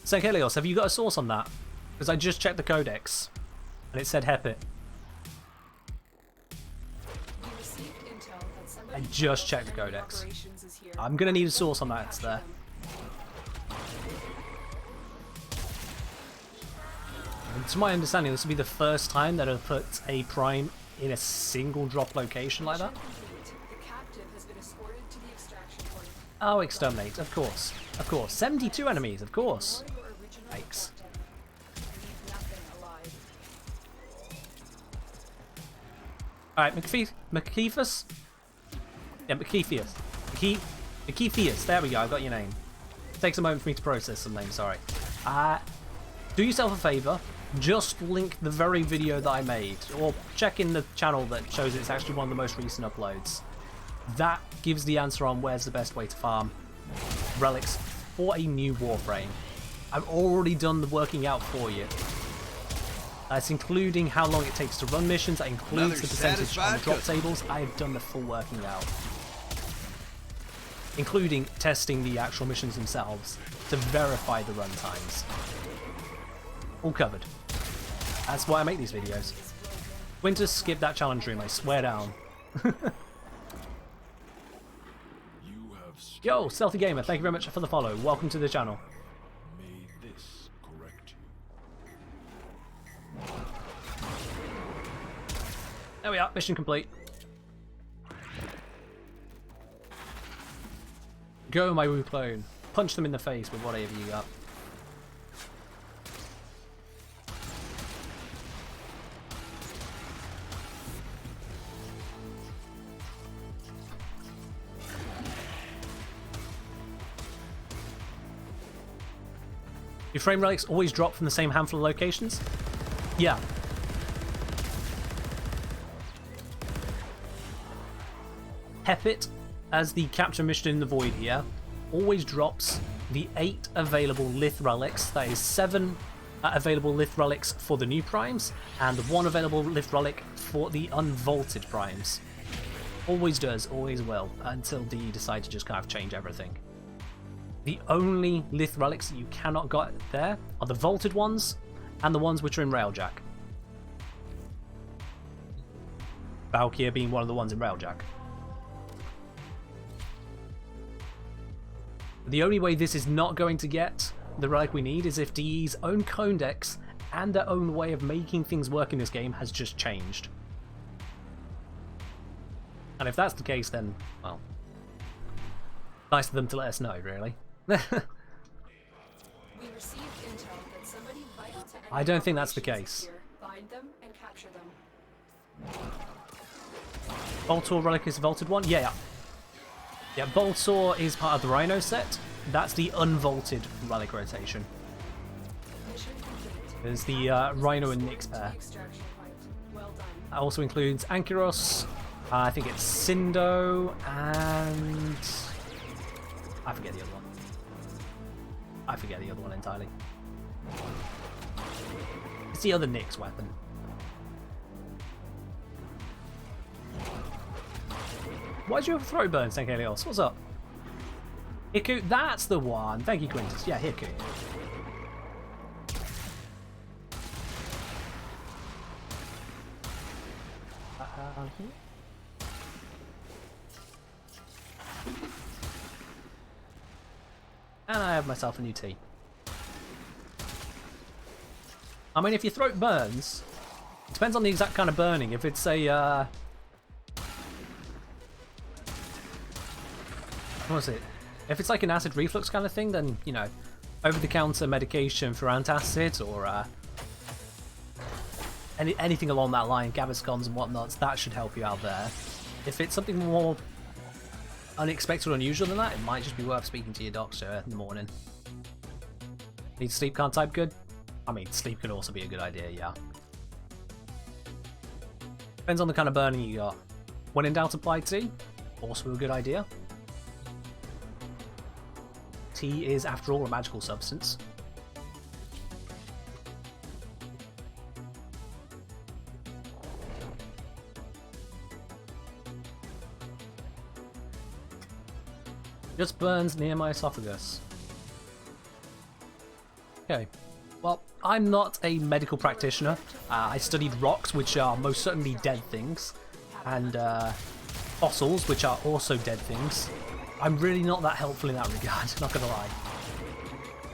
[SPEAKER 1] St. Helios, have you got a source on that? Because I just checked the codex. And it said Hepit. I just checked the codex. I'm going to need a source on that, it's there. And to my understanding, this will be the first time that I've put a prime in a single drop location like that. Oh, exterminate, of course. Of course. 72 enemies, of course. Yikes. Alright, McKeithus? Yeah, McKeithius. McKeithius, there we go, I got your name. It takes a moment for me to process some names, sorry. Do yourself a favour, just link the very video that I made, or check in the channel that shows it's actually one of the most recent uploads. That gives the answer on where's the best way to farm relics for a new Warframe. I've already done the working out for you. That's including how long it takes to run missions, that includes the percentage on the drop tables. I've done the full working out. Including testing the actual missions themselves to verify the run times. All covered. That's why I make these videos. Winter, skip that challenge room, I swear down. Yo, Stealthy Gamer, thank you very much for the follow. Welcome to the channel.
[SPEAKER 4] May this correct you.
[SPEAKER 1] There we are, mission complete. Go, my Wu clone. Punch them in the face with whatever you got. Your frame relics always drop from the same handful of locations? Yeah. Hepit, as the capture mission in the void here, always drops the 8 available lith relics. That is 7 available lith relics for the new primes, and 1 available lith relic for the unvaulted primes. Always does, always will, until you decide to just kind of change everything. The only lith relics that you cannot get there are the vaulted ones and the ones which are in Railjack. Valkyr being one of the ones in Railjack. The only way this is not going to get the relic we need is if DE's own codex and their own way of making things work in this game has just changed. And if that's the case, then, well, nice of them to let us know, really.
[SPEAKER 2] We received intel that somebody vital to any
[SPEAKER 1] I don't think that's the
[SPEAKER 2] operations
[SPEAKER 1] case.
[SPEAKER 2] is here. Find them and capture them.
[SPEAKER 1] Boltor relic is the vaulted one? Yeah. Yeah, Boltor is part of the Rhino set. That's the unvaulted relic rotation.
[SPEAKER 2] Mission complete.
[SPEAKER 1] There's the Rhino and Nyx pair.
[SPEAKER 2] Extraction point. Well done.
[SPEAKER 1] That also includes Ankyros, I think it's Sindo, and I forget the other one. I forget the other one entirely. It's the other Nyx weapon. Why'd you have throat burns, Thank Helios? What's up? Hiku, that's the one. Thank you, Quintus. Yeah, Hiku. And I have myself a new tea. I mean, if your throat burns, it depends on the exact kind of burning. If it's a, what was it? If it's like an acid reflux kind of thing, then, you know, over-the-counter medication for antacids or anything along that line, Gaviscons and whatnots, that should help you out there. If it's something more unexpected or unusual than that, it might just be worth speaking to your doctor in the morning. Need sleep, can't type good? I mean, sleep could also be a good idea, yeah. Depends on the kind of burning you got. When in doubt, apply tea. Also a good idea. Tea is, after all, a magical substance. Just burns near my esophagus. Okay. Well, I'm not a medical practitioner. I studied rocks, which are most certainly dead things, and fossils, which are also dead things. I'm really not that helpful in that regard, not gonna lie.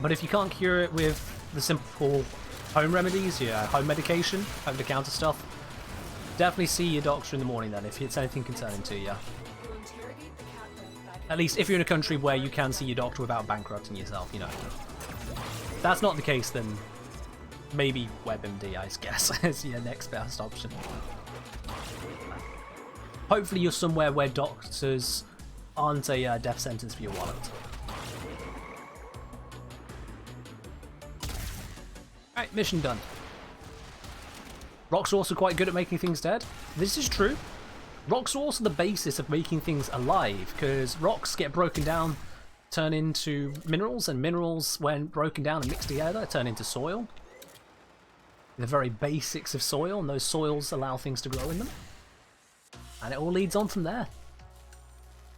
[SPEAKER 1] But if you can't cure it with the simple home remedies, yeah, home medication, over-the-counter stuff, definitely see your doctor in the morning then, if it's anything concerning to you.
[SPEAKER 2] We'll interrogate the captain back
[SPEAKER 1] At least if you're in a country where you can see your doctor without bankrupting yourself, you know. If that's not the case, then maybe WebMD, I guess, is your next best option. Hopefully you're somewhere where doctors aren't a death sentence for your wallet. Alright, mission done. Rocks are also quite good at making things dead. This is true. Rocks are also the basis of making things alive, because rocks get broken down, turn into minerals, and minerals, when broken down and mixed together, turn into soil. The very basics of soil, and those soils allow things to grow in them. And it all leads on from there.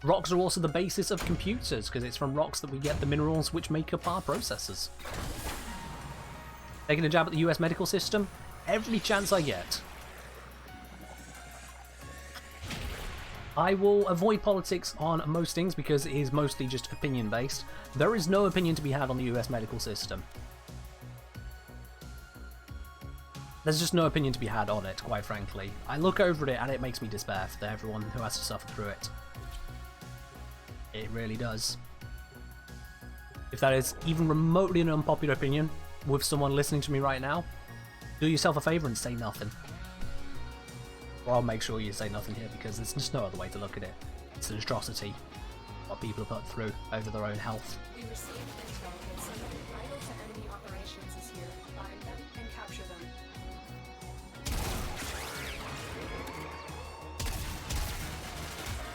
[SPEAKER 1] Rocks are also the basis of computers, because it's from rocks that we get the minerals which make up our processors. Taking a jab at the US medical system? Every chance I get. I will avoid politics on most things because it is mostly just opinion based. There is no opinion to be had on the US medical system. There's just no opinion to be had on it, quite frankly. I look over it and it makes me despair for everyone who has to suffer through it. It really does. If that is even remotely an unpopular opinion with someone listening to me right now, do yourself a favor and say nothing. Or I'll make sure you say nothing here, because there's just no other way to look at it. It's an atrocity what people have put through over their own health.
[SPEAKER 2] We received intel that someone vital to enemy operations is here. Find them and capture them.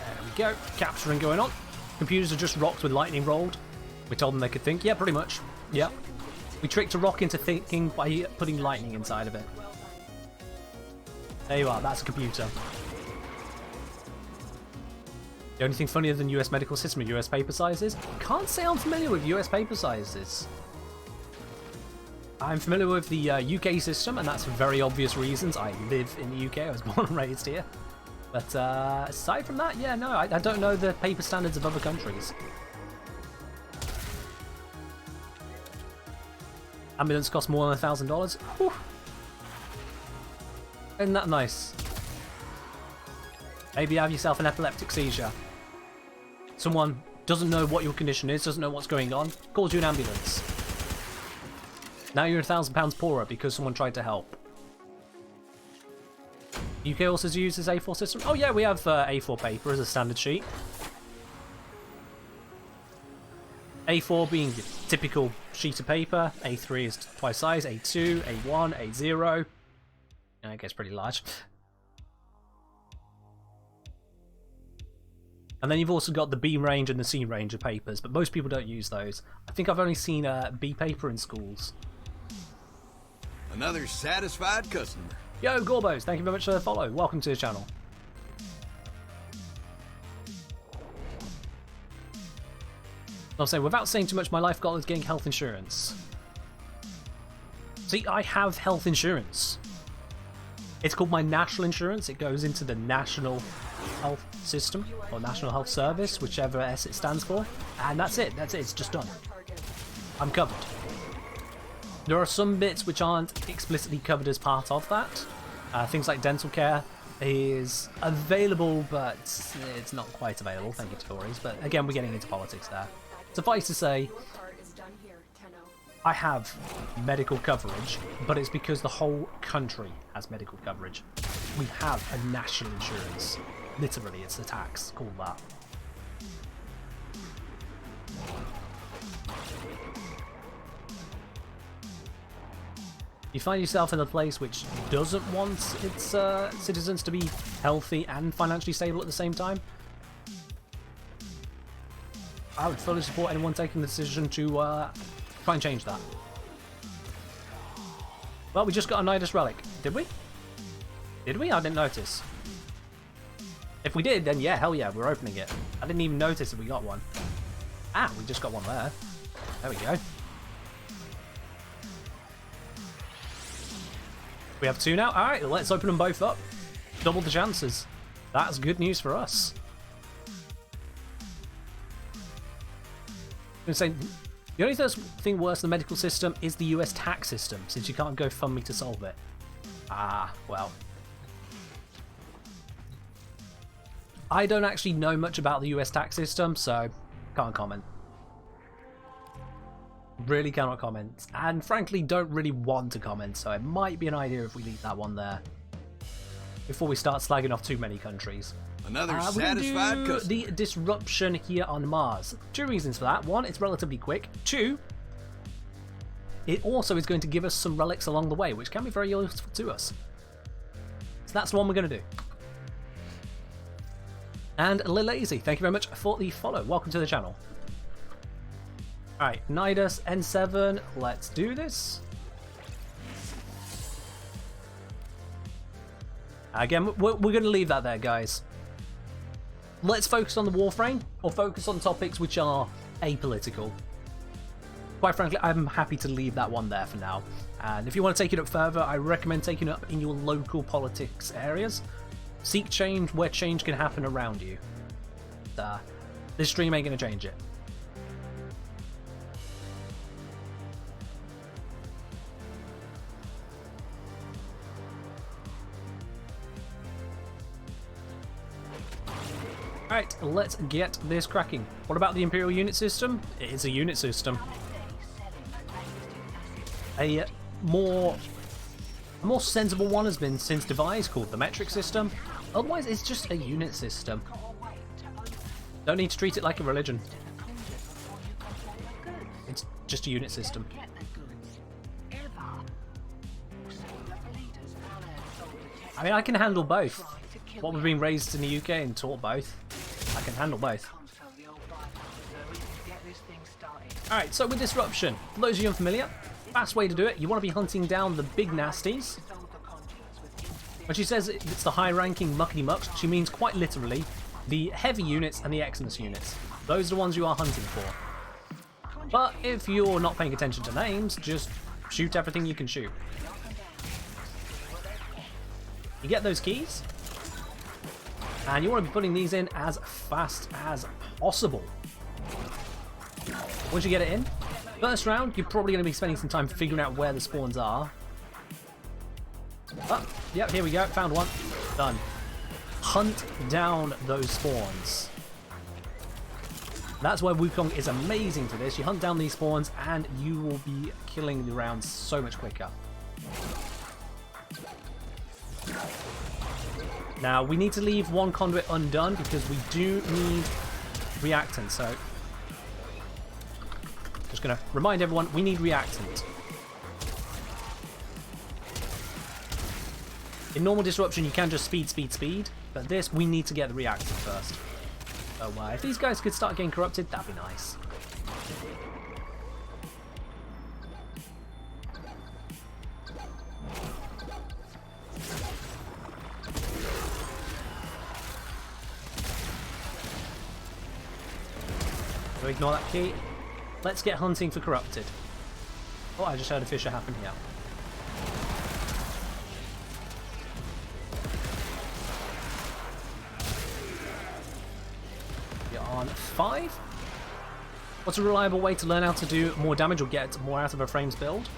[SPEAKER 1] There we go. Capturing going on. Computers are just rocks with lightning rolled. We told them they could think. Yeah, pretty much. Yep. We tricked a rock into thinking by putting lightning inside of it.
[SPEAKER 2] Well done.
[SPEAKER 1] There you are. That's a computer. The only thing funnier than US medical system and US paper sizes? Can't say I'm familiar with US paper sizes. I'm familiar with the UK system, and that's for very obvious reasons. I live in the UK. I was born and raised here. But aside from that, yeah, no, I don't know the paper standards of other countries. Ambulance costs more than $1,000. Whew. Isn't that nice? Maybe you have yourself an epileptic seizure. Someone doesn't know what your condition is, doesn't know what's going on, calls you an ambulance. Now you're £1,000 poorer because someone tried to help. UK also uses A4 system. Oh yeah, we have A4 paper as a standard sheet. A4 being the typical sheet of paper. A3 is twice size. A2, A1, A0. It gets pretty large. And then you've also got the B range and the C range of papers, but most people don't use those. I think I've only seen B paper in schools.
[SPEAKER 3] Another satisfied customer.
[SPEAKER 1] Yo, Gorbos, thank you very much for the follow. Welcome to the channel. I'll say, without saying too much, my life goal is getting health insurance. See, I have health insurance. It's called my national insurance. It goes into the national health system, or national health service, whichever S it stands for. And that's it. That's it. It's just done. I'm covered. There are some bits which aren't explicitly covered as part of that. Things like dental care is available, but it's not quite available. Thank you, Tories. But again, we're getting into politics there. Suffice to say,
[SPEAKER 2] Your part is done here, Tenno.
[SPEAKER 1] I have medical coverage, but it's because the whole country has medical coverage. We have a national insurance. Literally, it's a tax called that. You find yourself in a place which doesn't want its citizens to be healthy and financially stable at the same time. I would fully support anyone taking the decision to try and change that. Well, we just got a Nidus relic. Did we? Did we? I didn't notice. If we did, then yeah, hell yeah, we're opening it. I didn't even notice that we got one. Ah, we just got one there. There we go. We have two now. Alright, let's open them both up. Double the chances. That's good news for us. I'm saying, the only thing worse than the medical system is the US tax system, since you can't go fund me to solve it. Ah, well. I don't actually know much about the US tax system, so can't comment. Really cannot comment. And frankly, don't really want to comment, so it might be an idea if we leave that one there. Before we start slagging off too many countries.
[SPEAKER 3] Another
[SPEAKER 1] We're gonna
[SPEAKER 3] satisfied
[SPEAKER 1] do
[SPEAKER 3] customer.
[SPEAKER 1] the disruption here on Mars. Two reasons for that. One, it's relatively quick. Two, it also is going to give us some relics along the way, which can be very useful to us. So that's the one we're going to do. And Lilazy, thank you very much for the follow. Welcome to the channel. Alright, Nidus, N7, let's do this. Again, we're going to leave that there, guys. Let's focus on the Warframe, or focus on topics which are apolitical. Quite frankly, I'm happy to leave that one there for now. And if you want to take it up further, I recommend taking it up in your local politics areas. Seek change where change can happen around you. This stream ain't going to change it. Alright, let's get this cracking. What about the Imperial unit system? It is a unit system. A more sensible one has been since devised, called the metric system. Otherwise, it's just a unit system. Don't need to treat it like a religion. It's just a unit system. I mean, I can handle both. What we've been raised in the UK and taught both. I can handle both. Alright, so with Disruption, for those of you unfamiliar, fast way to do it, you want to be hunting down the big nasties. When she says it's the high-ranking muckety-mucks, she means quite literally the heavy units and the Xmas units. Those are the ones you are hunting for. But if you're not paying attention to names, just shoot everything you can shoot. You get those keys, and you want to be putting these in as fast as possible. Once you get it in, first round, you're probably going to be spending some time figuring out where the spawns are. Oh, yep, here we go, found one. Done. Hunt down those spawns. That's why Wukong is amazing for this. You hunt down these spawns and you will be killing the rounds so much quicker. Now, we need to leave one conduit undone because we do need reactant, so just going to remind everyone, we need reactant. In normal Disruption, you can just speed, but this, we need to get the reactant first. So if these guys could start getting corrupted, that'd be nice. So ignore that key. Let's get hunting for corrupted. Oh, I just heard a fissure happen here. You're on 5. What's a reliable way to learn how to do more damage or get more out of a frames build?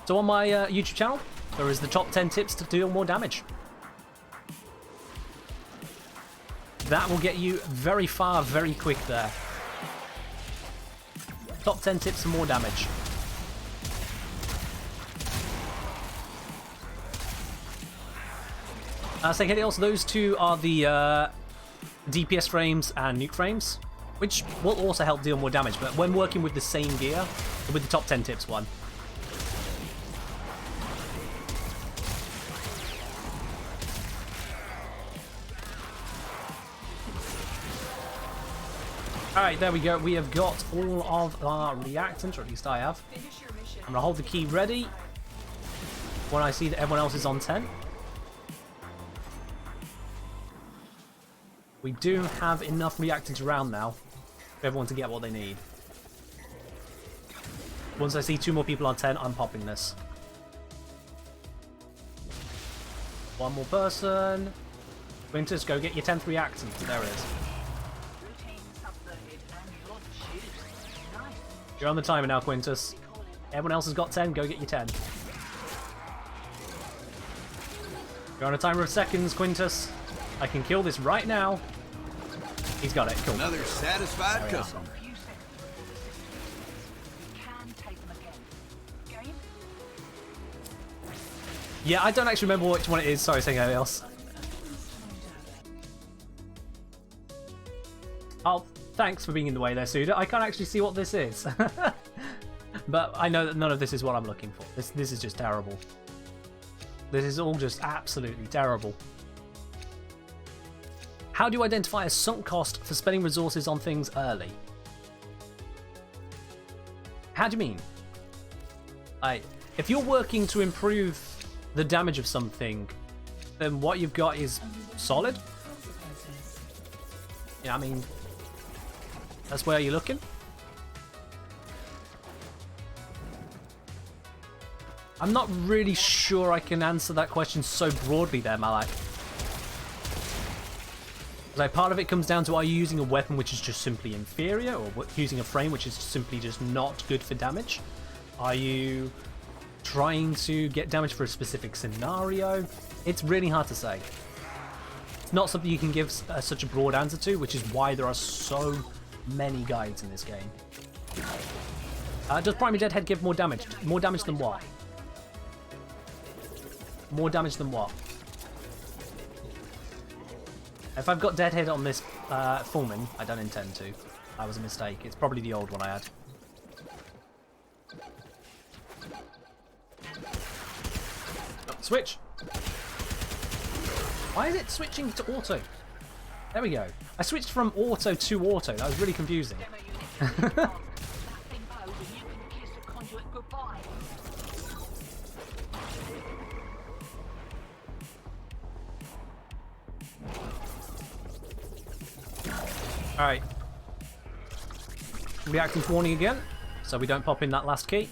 [SPEAKER 1] So on my YouTube channel, there is the top 10 tips to deal more damage. That will get you very far, very quick there. Top 10 tips for more damage. Secondly, also those two are the DPS frames and nuke frames, which will also help deal more damage, but when working with the same gear, with the top 10 tips one. Alright, there we go. We have got all of our reactants, or at least I have. I'm going to hold the key ready when I see that everyone else is on 10. We do have enough reactants around now for everyone to get what they need. Once I see 2 more people on 10, I'm popping this. One more person. Quintus, go get your 10th reactant. There it is. You're on the timer now, Quintus. Everyone else has got 10, go get your 10. You're on a timer of seconds, Quintus. I can kill this right now. He's got it, cool.
[SPEAKER 3] Another satisfied customer.
[SPEAKER 1] Yeah, I don't actually remember which one it is. Sorry, saying anything else. Oh, thanks for being in the way there, Suda. I can't actually see what this is. But I know that none of this is what I'm looking for. This is just terrible. This is all just absolutely terrible. How do you identify a sunk cost for spending resources on things early? How do you mean? If you're working to improve the damage of something, then what you've got is solid. Yeah, I mean, that's where you're looking. I'm not really sure I can answer that question so broadly there, Malak. Like, part of it comes down to, are you using a weapon which is just simply inferior, or using a frame which is simply just not good for damage? Are you trying to get damage for a specific scenario? It's really hard to say. It's not something you can give such a broad answer to, which is why there are so many guides in this game. Does primary deadhead give more damage? More damage than what? More damage than what? If I've got deadhead on this Fullman, I don't intend to. That was a mistake. It's probably the old one I had. Oh, switch! Why is it switching to auto? There we go. I switched from auto to auto. That was really confusing. Alright. Reacting to warning again, so we don't pop in that last key.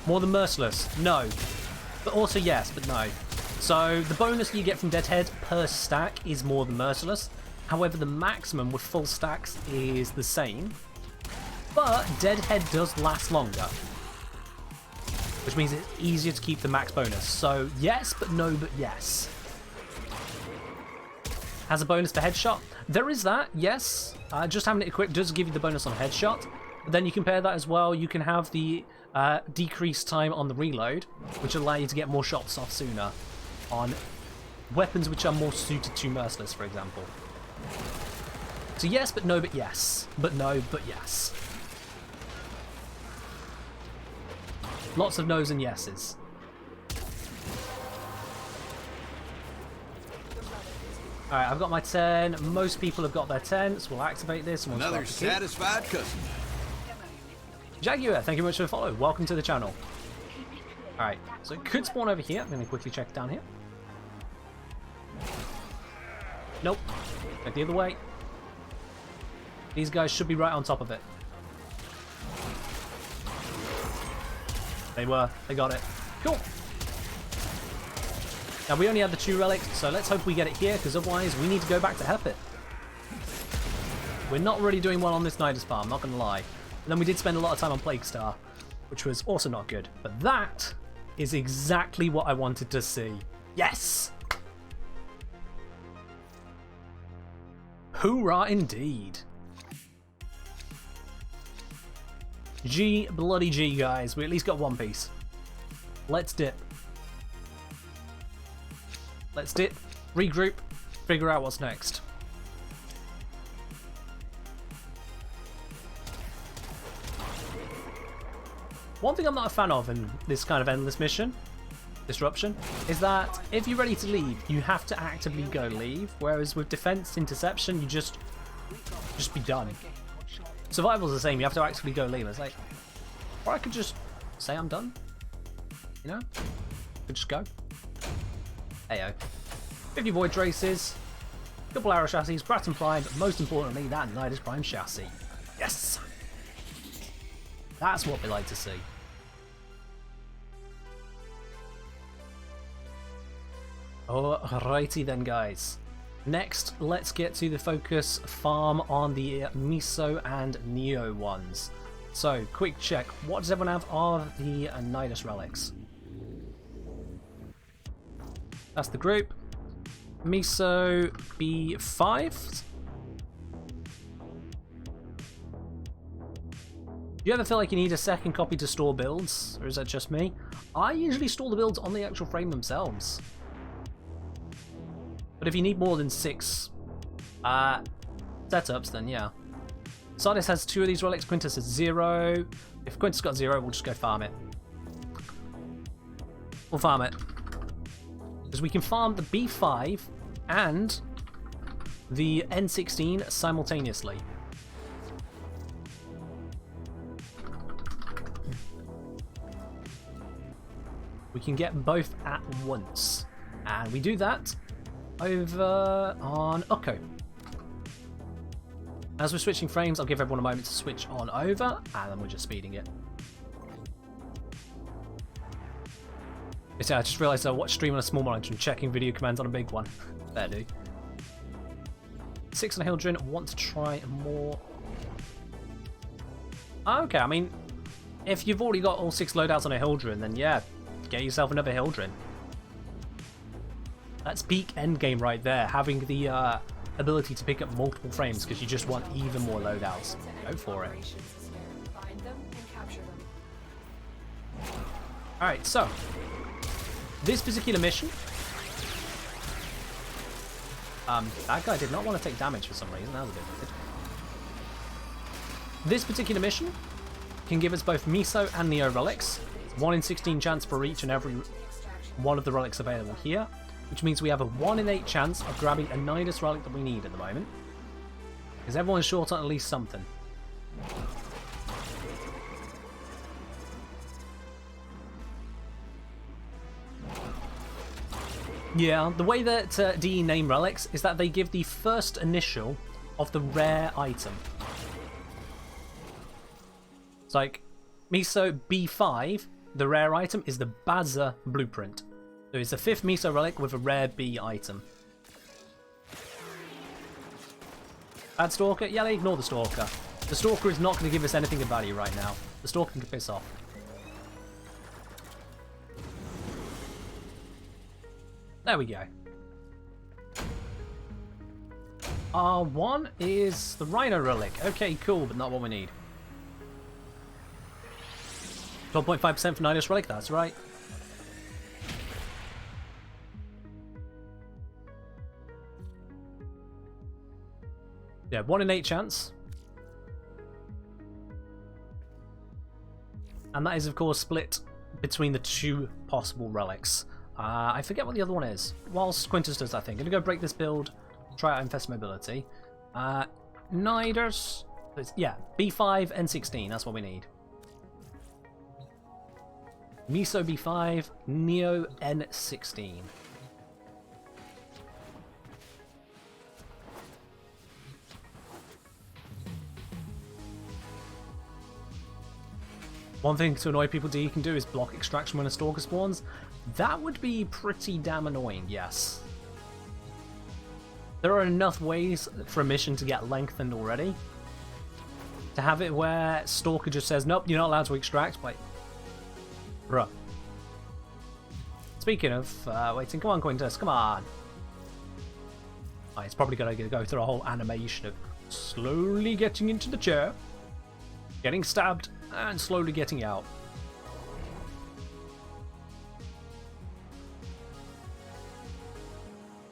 [SPEAKER 1] More than merciless? No. But also yes, but no. So the bonus you get from Deadhead per stack is more than merciless. However, the maximum with full stacks is the same. But Deadhead does last longer. Which means it's easier to keep the max bonus. So yes, but no, but yes. Has a bonus for headshot? There is that, yes. Just having it equipped does give you the bonus on headshot. But then you compare that as well, you can have the decreased time on the reload, which allow you to get more shots off sooner on weapons which are more suited to merciless, for example. So yes, but no, but yes. But no, but yes. Lots of no's and yeses. Alright, I've got my 10. Most people have got their 10, so we'll activate this and we'll
[SPEAKER 3] Another
[SPEAKER 1] start the key.
[SPEAKER 3] satisfied customer.
[SPEAKER 1] Jaguar, thank you very much for the follow. Welcome to the channel. Alright, so it could spawn over here. I'm going to quickly check down here. Nope. Go the other way. These guys should be right on top of it. They were. They got it. Cool. Now, we only have the 2 relics, so let's hope we get it here, because otherwise we need to go back to help it. We're not really doing well on this Nidus farm, not going to lie. And then we did spend a lot of time on Plague Star, which was also not good. But that is exactly what I wanted to see. Yes! Hoorah indeed. G bloody G, guys. We at least got one piece. Let's dip. Let's dip, regroup, figure out what's next. One thing I'm not a fan of in this kind of endless mission, disruption, is that if you're ready to leave, you have to actively go leave, whereas with defense interception, you just be done. Survival's the same, you have to actively go leave. It's like, or I could just say I'm done, you know? Could just go. Ayo. 50 Void Traces, couple Arrow Chassis, Bratton Prime, but most importantly, that Nidus Prime chassis. Yes! That's what we like to see. Alrighty then, guys. Next, let's get to the focus farm on the Miso and Neo ones. So, quick check. What does everyone have of the Nidus relics? That's the group. Miso B5. Do you ever feel like you need a second copy to store builds? Or is that just me? I usually store the builds on the actual frame themselves. But if you need more than 6 setups, then yeah. Sardis has 2 of these relics, Quintus has 0. If Quintus got 0, we'll just go farm it. We'll farm it. Because we can farm the B5 and the N16 simultaneously. We can get both at once. And we do that over on Ukko. As we're switching frames, I'll give everyone a moment to switch on over, and then we're just speeding it. Yeah, I just realised I watched stream on a small monitor and checking video commands on a big one. Fair do. 6 on Hildren, want to try more. Okay, I mean, if you've already got all 6 loadouts on a Hildren, then yeah, get yourself another Hildren. That's peak endgame right there, having the ability to pick up multiple frames because you just want even more loadouts. Go for it.
[SPEAKER 2] Find them and capture them.
[SPEAKER 1] Alright, so this particular mission, that guy did not want to take damage for some reason. That was a bit weird. This particular mission can give us both Miso and Neo relics. 1 in 16 chance for each and every one of the relics available here, which means we have a 1 in 8 chance of grabbing a Nidus relic that we need at the moment, because everyone's short on at least something. Yeah, the way that DE name relics is that they give the first initial of the rare item. It's like Miso B5, the rare item is the Baza blueprint. So it's the 5th Miso relic with a rare B item. Bad Stalker? Yeah, ignore the Stalker. The Stalker is not going to give us anything of value right now. The Stalker can piss off. There we go. R1 is the Rhino relic. Okay, cool, but not what we need. 12.5% for Nidus relic, that's right. Yeah, 1 in 8 chance. And that is, of course, split between the 2 possible relics. I forget what the other one is. Whilst Quintus does that thing. Gonna go break this build, try out Infested Mobility. Nidus. Yeah, B5, N16, that's what we need. Miso B5, Neo N16. One thing to annoy people you can do is block extraction when a Stalker spawns. That would be pretty damn annoying, yes. There are enough ways for a mission to get lengthened already. To have it where Stalker just says, nope, you're not allowed to extract. Wait. Bruh. Speaking of waiting, come on, Quintus, come on. Oh, it's probably going to go through a whole animation of slowly getting into the chair, getting stabbed, and slowly getting out.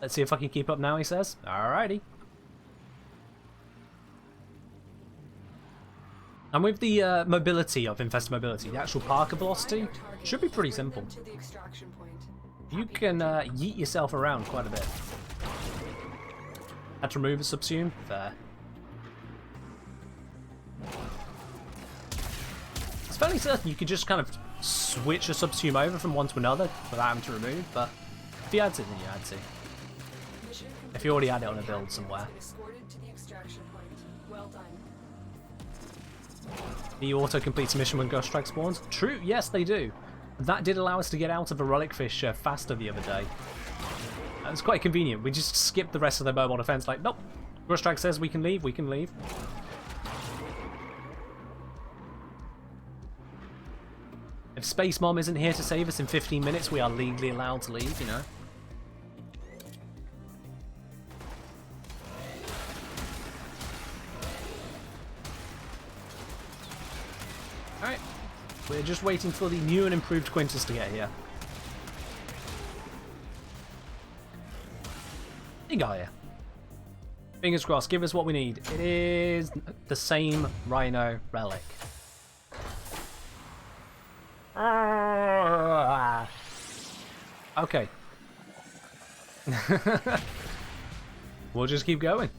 [SPEAKER 1] Let's see if I can keep up now, he says. Alrighty. And with the mobility of Infested Mobility, the actual Parker velocity should be pretty simple. You can yeet yourself around quite a bit. Had to remove a subsume? Fair. It's fairly certain you could just kind of switch a subsume over from one to another without having to remove, but if you had to, then you had to. If you already had it on a build somewhere. The auto completes mission when Ghost Strike spawns? True, yes they do. That did allow us to get out of a Relic Fish faster the other day. It's quite convenient. We just skipped the rest of the mobile defense like, nope. Ghost Strike says we can leave, we can leave. If Space Mom isn't here to save us in 15 minutes, we are legally allowed to leave, you know. Alright, we're just waiting for the new and improved Quintus to get here. He got here. Fingers crossed, give us what we need. It is the same Rhino relic. Okay. We'll just keep going.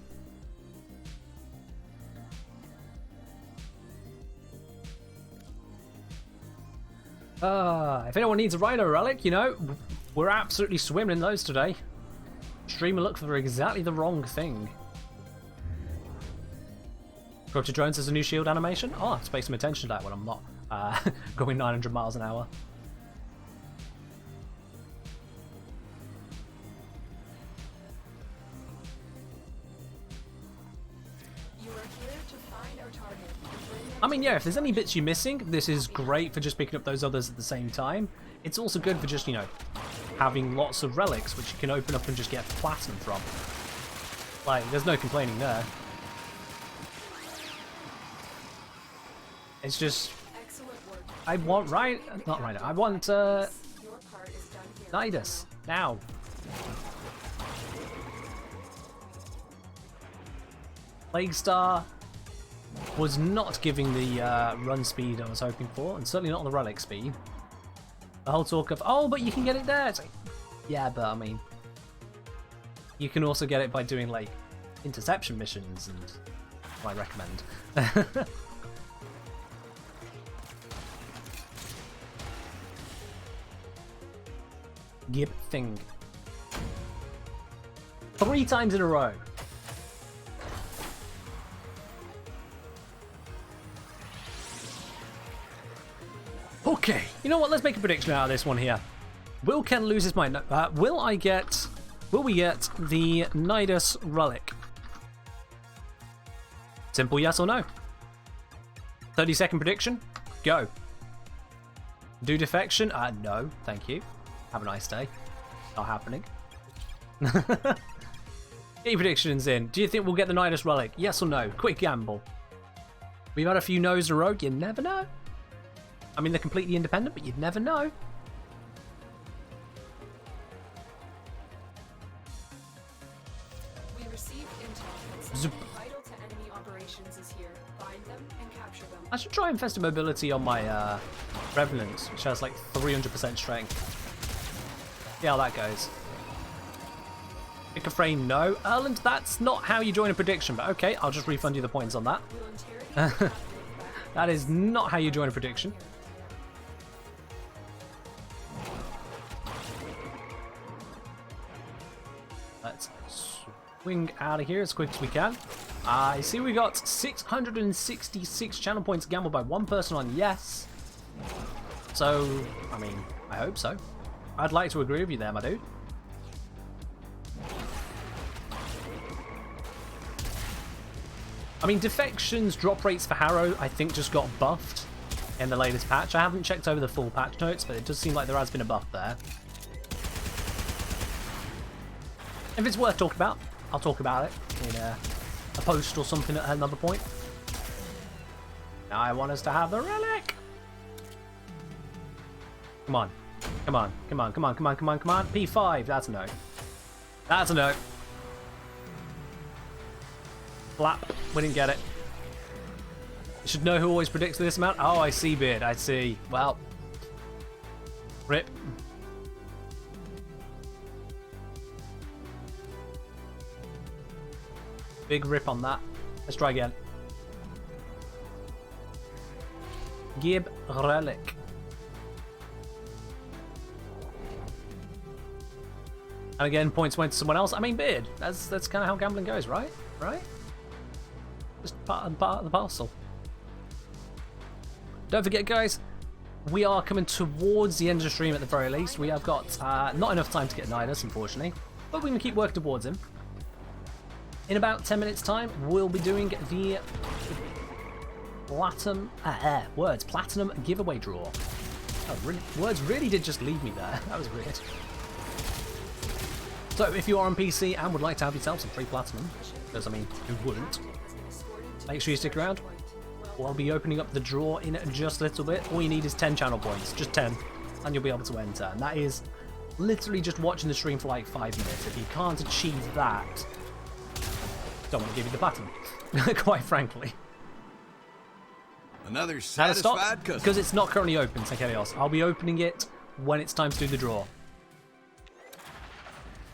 [SPEAKER 1] If anyone needs a Rhino relic, you know, we're absolutely swimming in those today. Streamer looked for exactly the wrong thing. Corrupted drones has a new shield animation. Oh, let's pay some attention to that when I'm not going 900 miles an hour. mean, yeah, if there's any bits you're missing, this is great for just picking up those others at the same time. It's also good for just, you know, having lots of relics, which you can open up and just get platinum from. Like, there's no complaining there. It's just... I want I want, Nidus, now. Plague Star was not giving the run speed I was hoping for, and certainly not the relic speed. The whole talk of, oh, but you can get it there. It's like, yeah, but I mean, you can also get it by doing like interception missions, and I recommend. Gib thing. 3 times in a row. Okay, you know what? Let's make a prediction out of this one here. Will Ken lose his mind? Will we get the Nidus relic? Simple yes or no. 30-second prediction. Go. Do defection? No, thank you. Have a nice day. Not happening. Get your predictions in. Do you think we'll get the Nidus relic? Yes or no? Quick gamble. We've had a few no's in a row. You never know. I mean, they're completely independent, but you'd never know.
[SPEAKER 2] We received intel that something vital to enemy operations is here. Find them and capture them.
[SPEAKER 1] I should try Infested Mobility on my Revenant, which has like 300% strength. See how that goes. Pick a frame, no. Erland, that's not how you join a prediction, but okay, I'll just refund you the points on that.
[SPEAKER 2] We'll interrogate
[SPEAKER 1] That is not how you join a prediction. Let's swing out of here as quick as we can. I see we got 666 channel points gambled by one person on yes. So, I mean, I hope so. I'd like to agree with you there, my dude. I mean, Defection's drop rates for Harrow, I think, just got buffed in the latest patch. I haven't checked over the full patch notes, but it does seem like there has been a buff there. If it's worth talking about, I'll talk about it in a post or something at another point. Now I want us to have the relic. Come on. Come on. Come on. Come on. Come on. Come on. Come on. P5. That's a no. That's a no. Flap. We didn't get it. You should know who always predicts this amount. Oh, I see, Beard. I see. Well. Rip. Big rip on that. Let's try again. Gib relic. And again, points went to someone else. I mean, Beard. That's kind of how gambling goes, right? Right? Just part of the parcel. Don't forget, guys, we are coming towards the end of the stream at the very least. We have got not enough time to get Nidus, unfortunately, but we're going to keep working towards him. In about 10 minutes' time, we'll be doing the platinum giveaway draw. Oh, really, words really did just leave me there. That was weird. So, if you are on PC and would like to have yourself some free platinum, because I mean, who wouldn't? Make sure you stick around. We'll be opening up the draw in just a little bit. All you need is 10 channel points, just 10, and you'll be able to enter. And that is literally just watching the stream for like 5 minutes. If you can't achieve that, don't want to give you the platinum, quite frankly.
[SPEAKER 3] Another
[SPEAKER 1] Now to
[SPEAKER 3] satisfied
[SPEAKER 1] stop,
[SPEAKER 3] customer.
[SPEAKER 1] because it's not currently open, Sekelios. I'll be opening it when it's time to do the draw.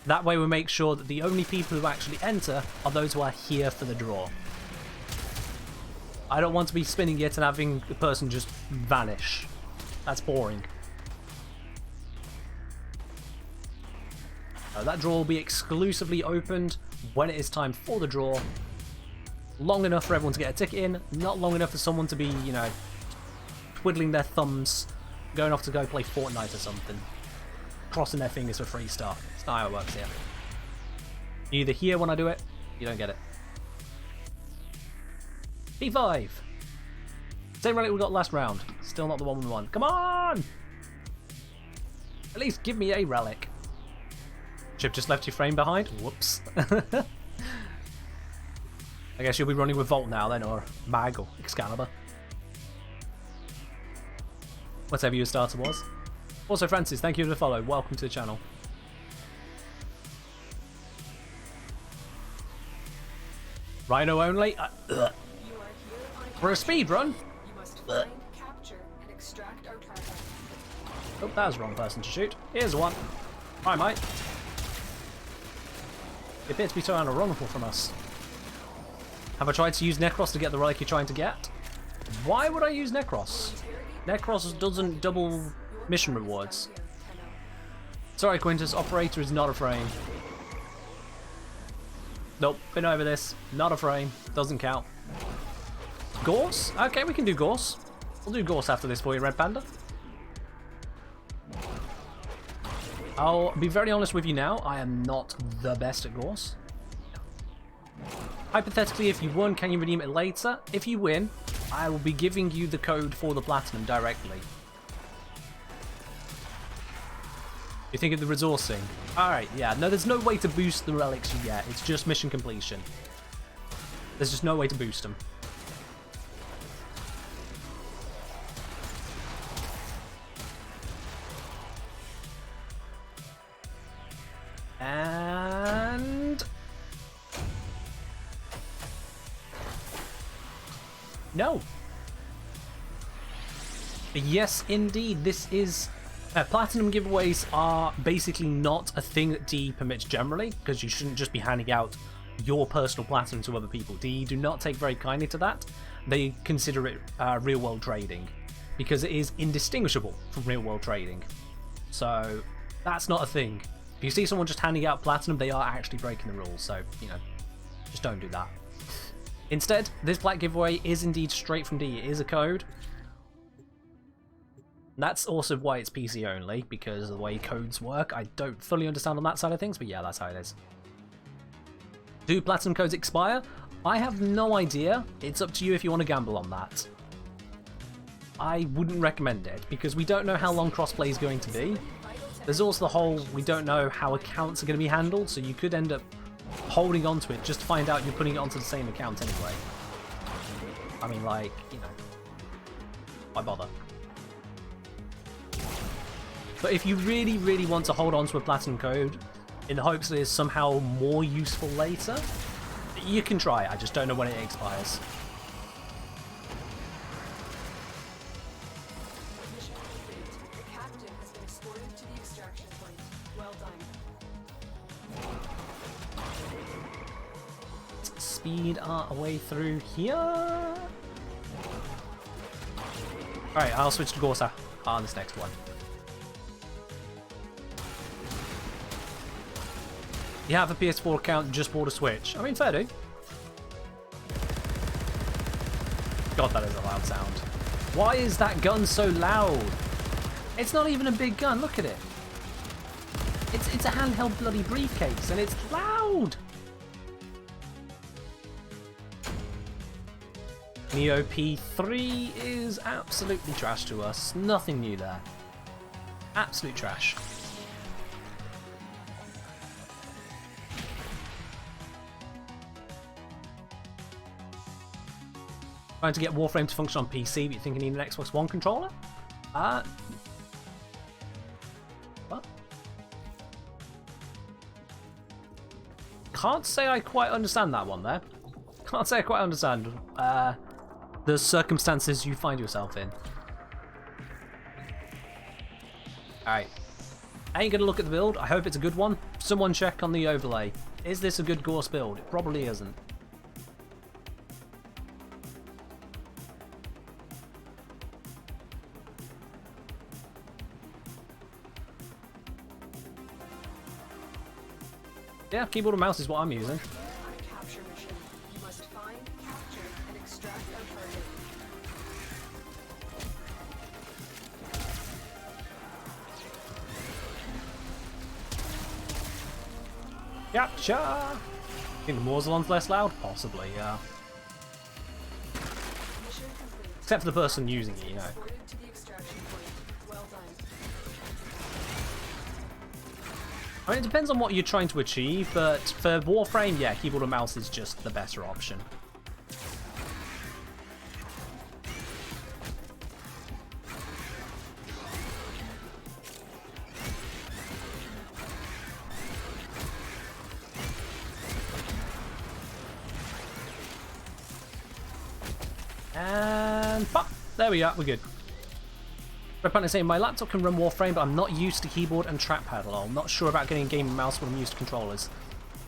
[SPEAKER 1] That way we make sure that the only people who actually enter are those who are here for the draw. I don't want to be spinning it and having the person just vanish. That's boring. That draw will be exclusively opened when it is time for the draw. Long enough for everyone to get a ticket in, not long enough for someone to be, you know, twiddling their thumbs, going off to go play Fortnite or something. Crossing their fingers for free stuff. That's not how it works here. You either hear when I do it, you don't get it. P5. Same relic we got last round. Still not the one we want. Come on! At least give me a relic. Chip just left your frame behind. Whoops. I guess you'll be running with Volt now then, or Mag, or Excalibur. Whatever your starter was. Also, Francis, thank you for the follow. Welcome to the channel. Rhino only? For a speed run?
[SPEAKER 2] You must find, capture, and extract our target.
[SPEAKER 1] Oh, that was the wrong person to shoot. Here's one. Hi, mate. It appears to be trying to run from us. Have I tried to use Necros to get the relic you're trying to get? Why would I use Necros? Necros doesn't double mission rewards. Sorry, Quintus. Operator is not a frame. Nope, been over this. Not a frame. Doesn't count. Gorse? Okay, we can do Gorse. We'll do Gorse after this for you, Red Panda. I'll be very honest with you now. I am not the best at Gorse. Hypothetically, if you won, can you redeem it later? If you win, I will be giving you the code for the Platinum directly. You think of the resourcing? Alright, yeah. No, there's no way to boost the relics yet. It's just mission completion. There's just no way to boost them. And... no. Yes, indeed, this is... Platinum giveaways are basically not a thing that DE permits generally, because you shouldn't just be handing out your personal platinum to other people. DE do not take very kindly to that. They consider it real-world trading, because it is indistinguishable from real-world trading. So, that's not a thing. If you see someone just handing out platinum, they are actually breaking the rules, so, you know, just don't do that. Instead, this Black giveaway is indeed straight from DE. It is a code. That's also why it's PC only, because of the way codes work. I don't fully understand on that side of things, but yeah, that's how it is. Do platinum codes expire? I have no idea. It's up to you if you want to gamble on that. I wouldn't recommend it, because we don't know how long crossplay is going to be. There's also the whole, we don't know how accounts are going to be handled, so you could end up holding on to it just to find out you're putting it onto the same account anyway. I mean, like, you know, why bother? But if you really, really want to hold on to a platinum code in the hopes that it's somehow more useful later, you can try it. I just don't know when it expires.
[SPEAKER 2] Mission complete. The captain has been escorted to the extraction point. Well done.
[SPEAKER 1] Let's speed our way through here. Alright, I'll switch to Gorsa on this next one. You have a PS4 account, just bought a Switch. I mean, fair do. God, that is a loud sound. Why is that gun so loud? It's not even a big gun, look at it. It's a handheld bloody briefcase, and it's loud! Neo P3 is absolutely trash to us. Nothing new there. Absolute trash. Trying to get Warframe to function on PC, but you think you need an Xbox One controller? What? Can't say I quite understand that one there. Can't say I quite understand the circumstances you find yourself in. Alright. I ain't gonna look at the build. I hope it's a good one. Someone check on the overlay. Is this a good Gorse build? It probably isn't. Yeah, keyboard and mouse is what I'm using.
[SPEAKER 2] On a capture mission, you must find, capture, and extract our target.
[SPEAKER 1] Gotcha! Think the Morzalon's less loud? Possibly, yeah.
[SPEAKER 2] Mission complete.
[SPEAKER 1] Except for the person using it, you know.
[SPEAKER 2] Escorted to the extraction point. Well done.
[SPEAKER 1] I mean, it depends on what you're trying to achieve, but for Warframe, yeah, keyboard and mouse is just the better option. And pop! There we are, we're good. Red Panther saying, my laptop can run Warframe, but I'm not used to keyboard and trackpad. I'm not sure about getting a gaming mouse when I'm used to controllers.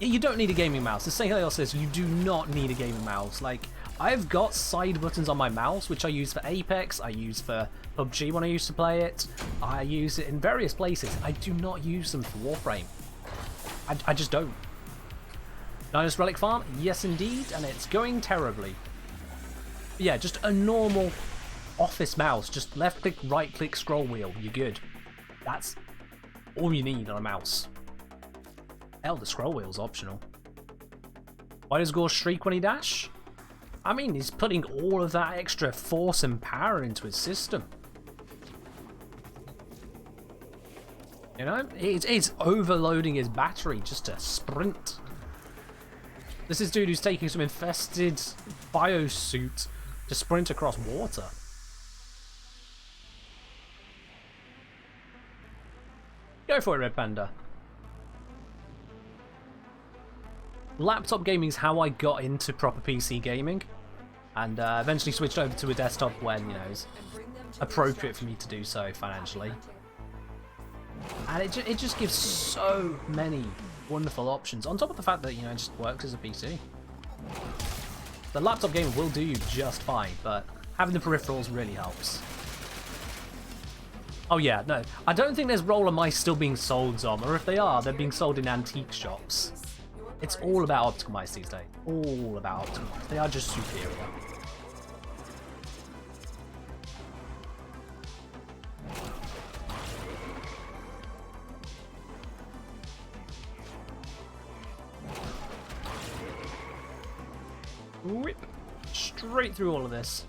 [SPEAKER 1] Yeah, you don't need a gaming mouse. The same thing else says, you do not need a gaming mouse. Like, I've got side buttons on my mouse, which I use for Apex, I use for PUBG when I used to play it, I use it in various places. I do not use them for Warframe. I just don't. Nidus Relic Farm? Yes indeed, and it's going terribly. But yeah, just a normal office mouse, just left click, right click, scroll wheel, you're good. That's all you need on a mouse. Hell, the scroll wheel's optional. Why does Gore shriek when he dash? I mean, he's putting all of that extra force and power into his system. You know, it's overloading his battery just to sprint. This is dude who's taking some infested biosuit to sprint across water. Go for it, Red Panda. Laptop gaming is how I got into proper PC gaming, and eventually switched over to a desktop when, you know, it's appropriate for me to do so financially. And it just gives so many wonderful options, on top of the fact that, you know, it just works as a PC. The laptop gaming will do you just fine, but having the peripherals really helps. Oh yeah, no, I don't think there's roller mice still being sold, Zom, or if they are, they're being sold in antique shops. It's all about optical mice these days. All about optical mice. They are just superior. Whip straight through all of this.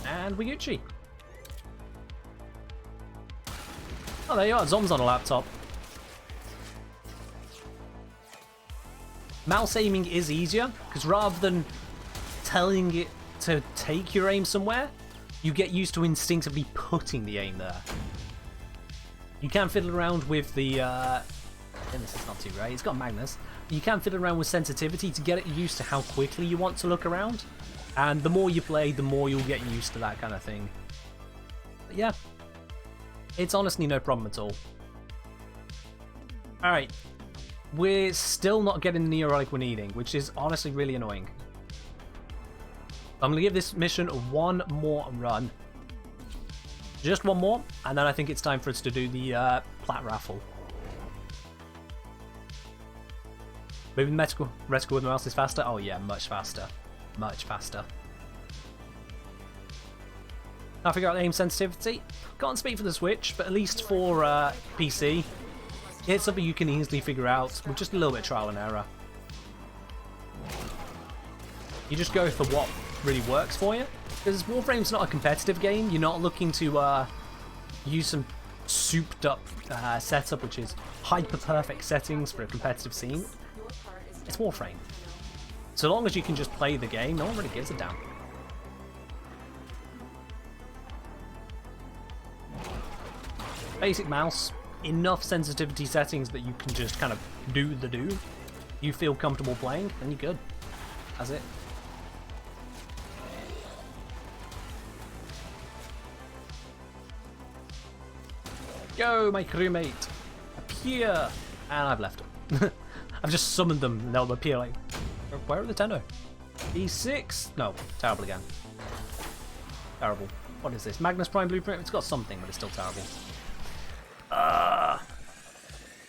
[SPEAKER 1] And we Gucci. Oh, there you are. Zom's on a laptop. Mouse aiming is easier, because rather than telling it to take your aim somewhere, you get used to instinctively putting the aim there. You can fiddle around with the... and this is not too great. It's got Magnus. You can fiddle around with sensitivity to get it used to how quickly you want to look around. And the more you play, the more you'll get used to that kind of thing. But yeah, it's honestly no problem at all. Alright, we're still not getting the Neo Relic we're needing, which is honestly really annoying. I'm going to give this mission one more run. Just one more, and then I think it's time for us to do the Plat Raffle. Moving the reticle with the mouse is faster? Oh yeah, much faster. Much faster. Now figure out the aim sensitivity. Can't speak for the Switch, but at least for PC, it's something you can easily figure out with just a little bit of trial and error. You just go for what really works for you. Because Warframe's not a competitive game, you're not looking to use some souped up setup, which is hyper perfect settings for a competitive scene. It's Warframe. So long as you can just play the game, no one really gives a damn. Basic mouse, enough sensitivity settings that you can just kind of do the do. You feel comfortable playing, and you're good. That's it. Go, my crewmate! Appear! And I've left them. I've just summoned them, and they'll appear like... Where are the Tendo? E6? No, terrible again. Terrible. What is this? Magnus Prime Blueprint? It's got something, but it's still terrible.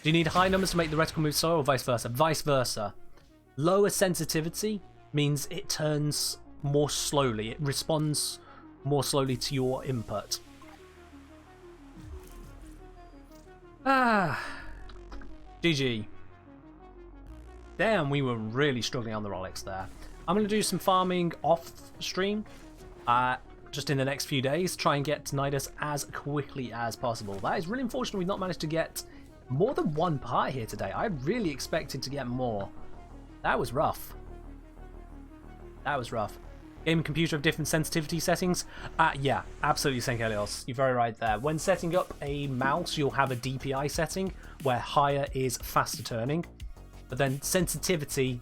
[SPEAKER 1] Do you need high numbers to make the reticle move slower, or vice versa? Vice versa. Lower sensitivity means it turns more slowly. It responds more slowly to your input. GG. Damn, we were really struggling on the Relics there. I'm going to do some farming off stream. Just in the next few days, try and get to Nidus as quickly as possible. That is really unfortunate we've not managed to get more than one part here today. I really expected to get more. That was rough. That was rough. Game and computer have different sensitivity settings. Yeah, absolutely, St. Helios. You're very right there. When setting up a mouse, you'll have a DPI setting where higher is faster turning. But then sensitivity...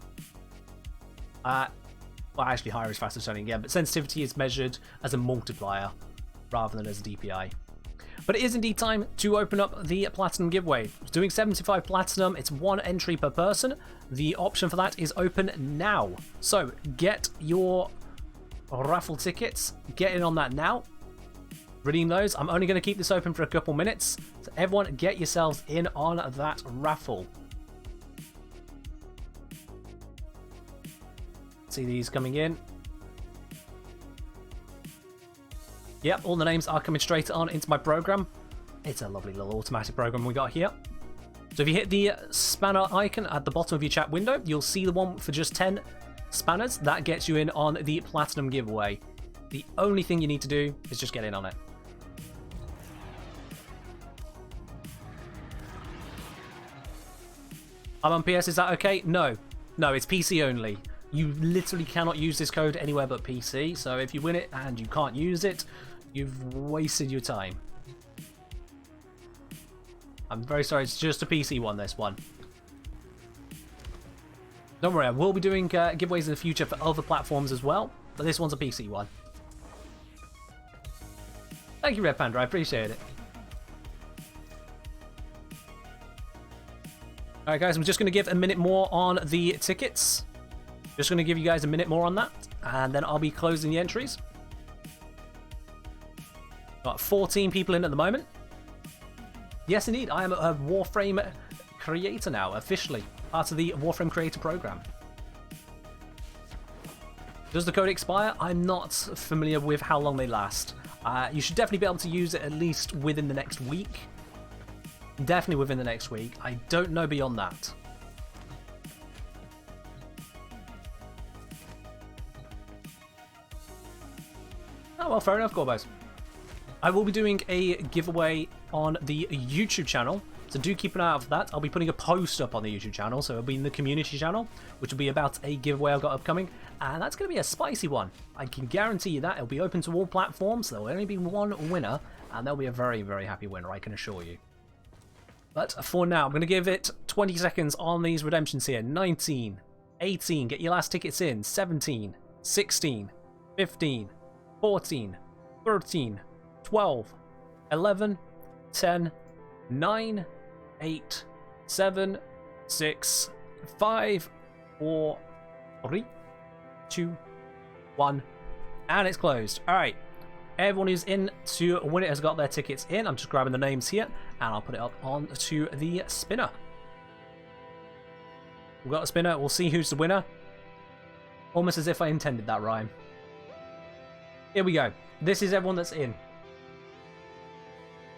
[SPEAKER 1] well, actually, higher is faster turning, yeah, but sensitivity is measured as a multiplier rather than as a DPI. But it is indeed time to open up the Platinum giveaway. It's doing 75 Platinum, it's 1 entry per person. The option for that is open now. So, get your raffle tickets, get in on that now. Redeem those. I'm only going to keep this open for a couple minutes. So everyone, get yourselves in on that raffle. See these coming in. Yep, all the names are coming straight on into my program. It's a lovely little automatic program we got here. So if you hit the spanner icon at the bottom of your chat window, you'll see the one for just 10 spanners. That gets you in on the Platinum giveaway. The only thing you need to do is just get in on it. I'm on PS, is that okay? No. No, it's PC only. You literally cannot use this code anywhere but PC, so if you win it and you can't use it, you've wasted your time. I'm very sorry, it's just a PC one, this one. Don't worry, I will be doing giveaways in the future for other platforms as well, but this one's a PC one. Thank you, Red Panda, I appreciate it. Alright guys, I'm just going to give a minute more on the tickets. Just going to give you guys a minute more on that, and then I'll be closing the entries. Got 14 people in at the moment. Yes, indeed, I am a Warframe creator now, officially. Part of the Warframe creator program. Does the code expire? I'm not familiar with how long they last. You should definitely be able to use it at least within the next week. Definitely within the next week. I don't know beyond that. Oh, well, fair enough, Gorbos. I will be doing a giveaway on the YouTube channel, so do keep an eye out for that. I'll be putting a post up on the YouTube channel, so it'll be in the community channel, which will be about a giveaway I've got upcoming, and that's going to be a spicy one. I can guarantee you that. It'll be open to all platforms, there will only be one winner, and there'll be a very, very happy winner, I can assure you. But for now, I'm going to give it 20 seconds on these redemptions here. 19, 18, get your last tickets in. 17, 16, 15, 14, 13, 12, 11, 10, 9, 8, 7, 6, 5, 4, 3, 2, 1, and it's closed. Alright, everyone who's in to win it has got their tickets in. I'm just grabbing the names here, and I'll put it up onto the spinner. We've got a spinner, we'll see who's the winner. Almost as if I intended that rhyme. Here we go. This is everyone that's in.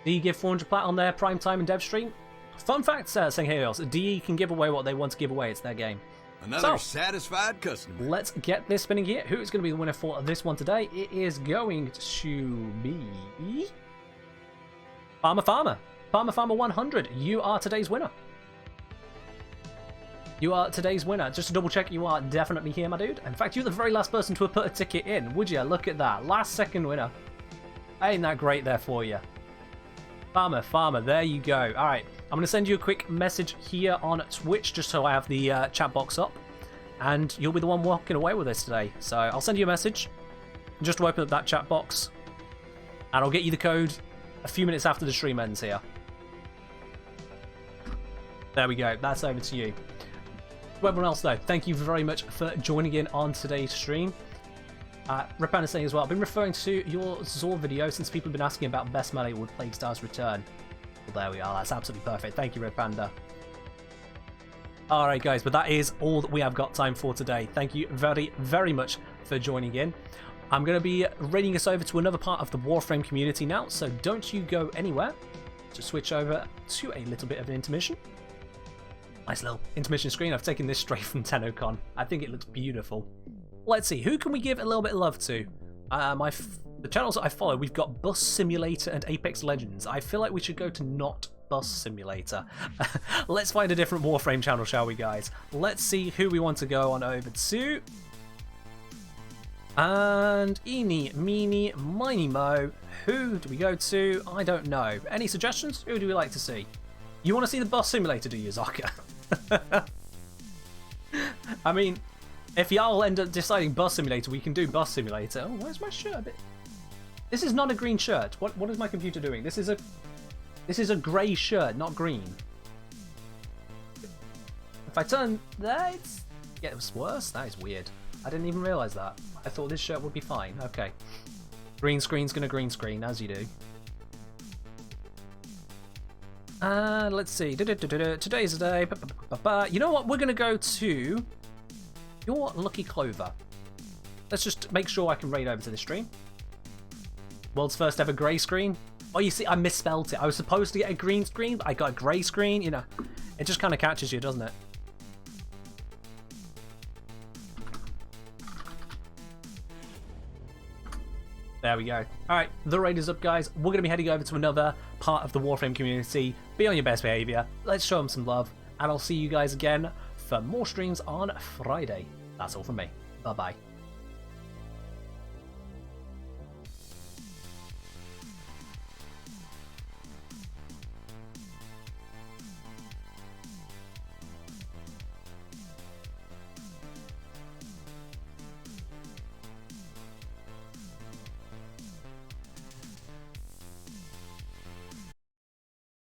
[SPEAKER 1] DE give 400 plat on their prime time and dev stream. Fun fact, saying hey else, DE can give away what they want to give away. It's their game.
[SPEAKER 3] Another satisfied customer.
[SPEAKER 1] Let's get this spinning here. Who is going to be the winner for this one today? It is going to be Farmer 100. You are today's winner. You are today's winner. Just to double check, you are definitely here, my dude. In fact, you're the very last person to have put a ticket in. Would you? Look at that. Last second winner. Ain't that great there for you? Farmer, there you go. Alright, I'm going to send you a quick message here on Twitch just so I have the chat box up. And you'll be the one walking away with this today. So I'll send you a message just to open up that chat box. And I'll get you the code a few minutes after the stream ends here. There we go. That's over to you. To everyone else, though, thank you very much for joining in on today's stream. Repan is saying as well, I've been referring to your Zor video since people have been asking about best melee with Plague Star's return. Well, there we are. That's absolutely perfect. Thank you, Red Panda. Alright, guys, but that is all that we have got time for today. Thank you very, very much for joining in. I'm going to be raiding us over to another part of the Warframe community now, so don't you go anywhere. Just switch over to a little bit of an intermission. Nice little intermission screen. I've taken this straight from TennoCon. I think it looks beautiful. Let's see, who can we give a little bit of love to? The channels that I follow, we've got Bus Simulator and Apex Legends. I feel like we should go to not Bus Simulator. Let's find a different Warframe channel, shall we, guys? Let's see who we want to go on over to. And eeny, meeny, miny, mo. Who do we go to? I don't know. Any suggestions? Who do we like to see? You want to see the Bus Simulator, do you, Zaka? I mean, if y'all end up deciding Bus Simulator, we can do Bus Simulator. Oh, where's my shirt? This is not a green shirt. What is my computer doing? This is a grey shirt, not green. If I turn that, it gets worse. That is weird. I didn't even realise that. I thought this shirt would be fine. Okay. Green screen's gonna green screen, as you do. Let's see. Today's the day. You know what? We're gonna go to your Lucky Clover. Let's just make sure I can raid over to the stream. World's first ever grey screen. Oh, you see, I misspelled it. I was supposed to get a green screen, but I got a grey screen. You know, it just kind of catches you, doesn't it? There we go. Alright, the raid is up, guys. We're going to be heading over to another part of the Warframe community. Be on your best behaviour. Let's show them some love. And I'll see you guys again for more streams on Friday. That's all from me. Bye-bye.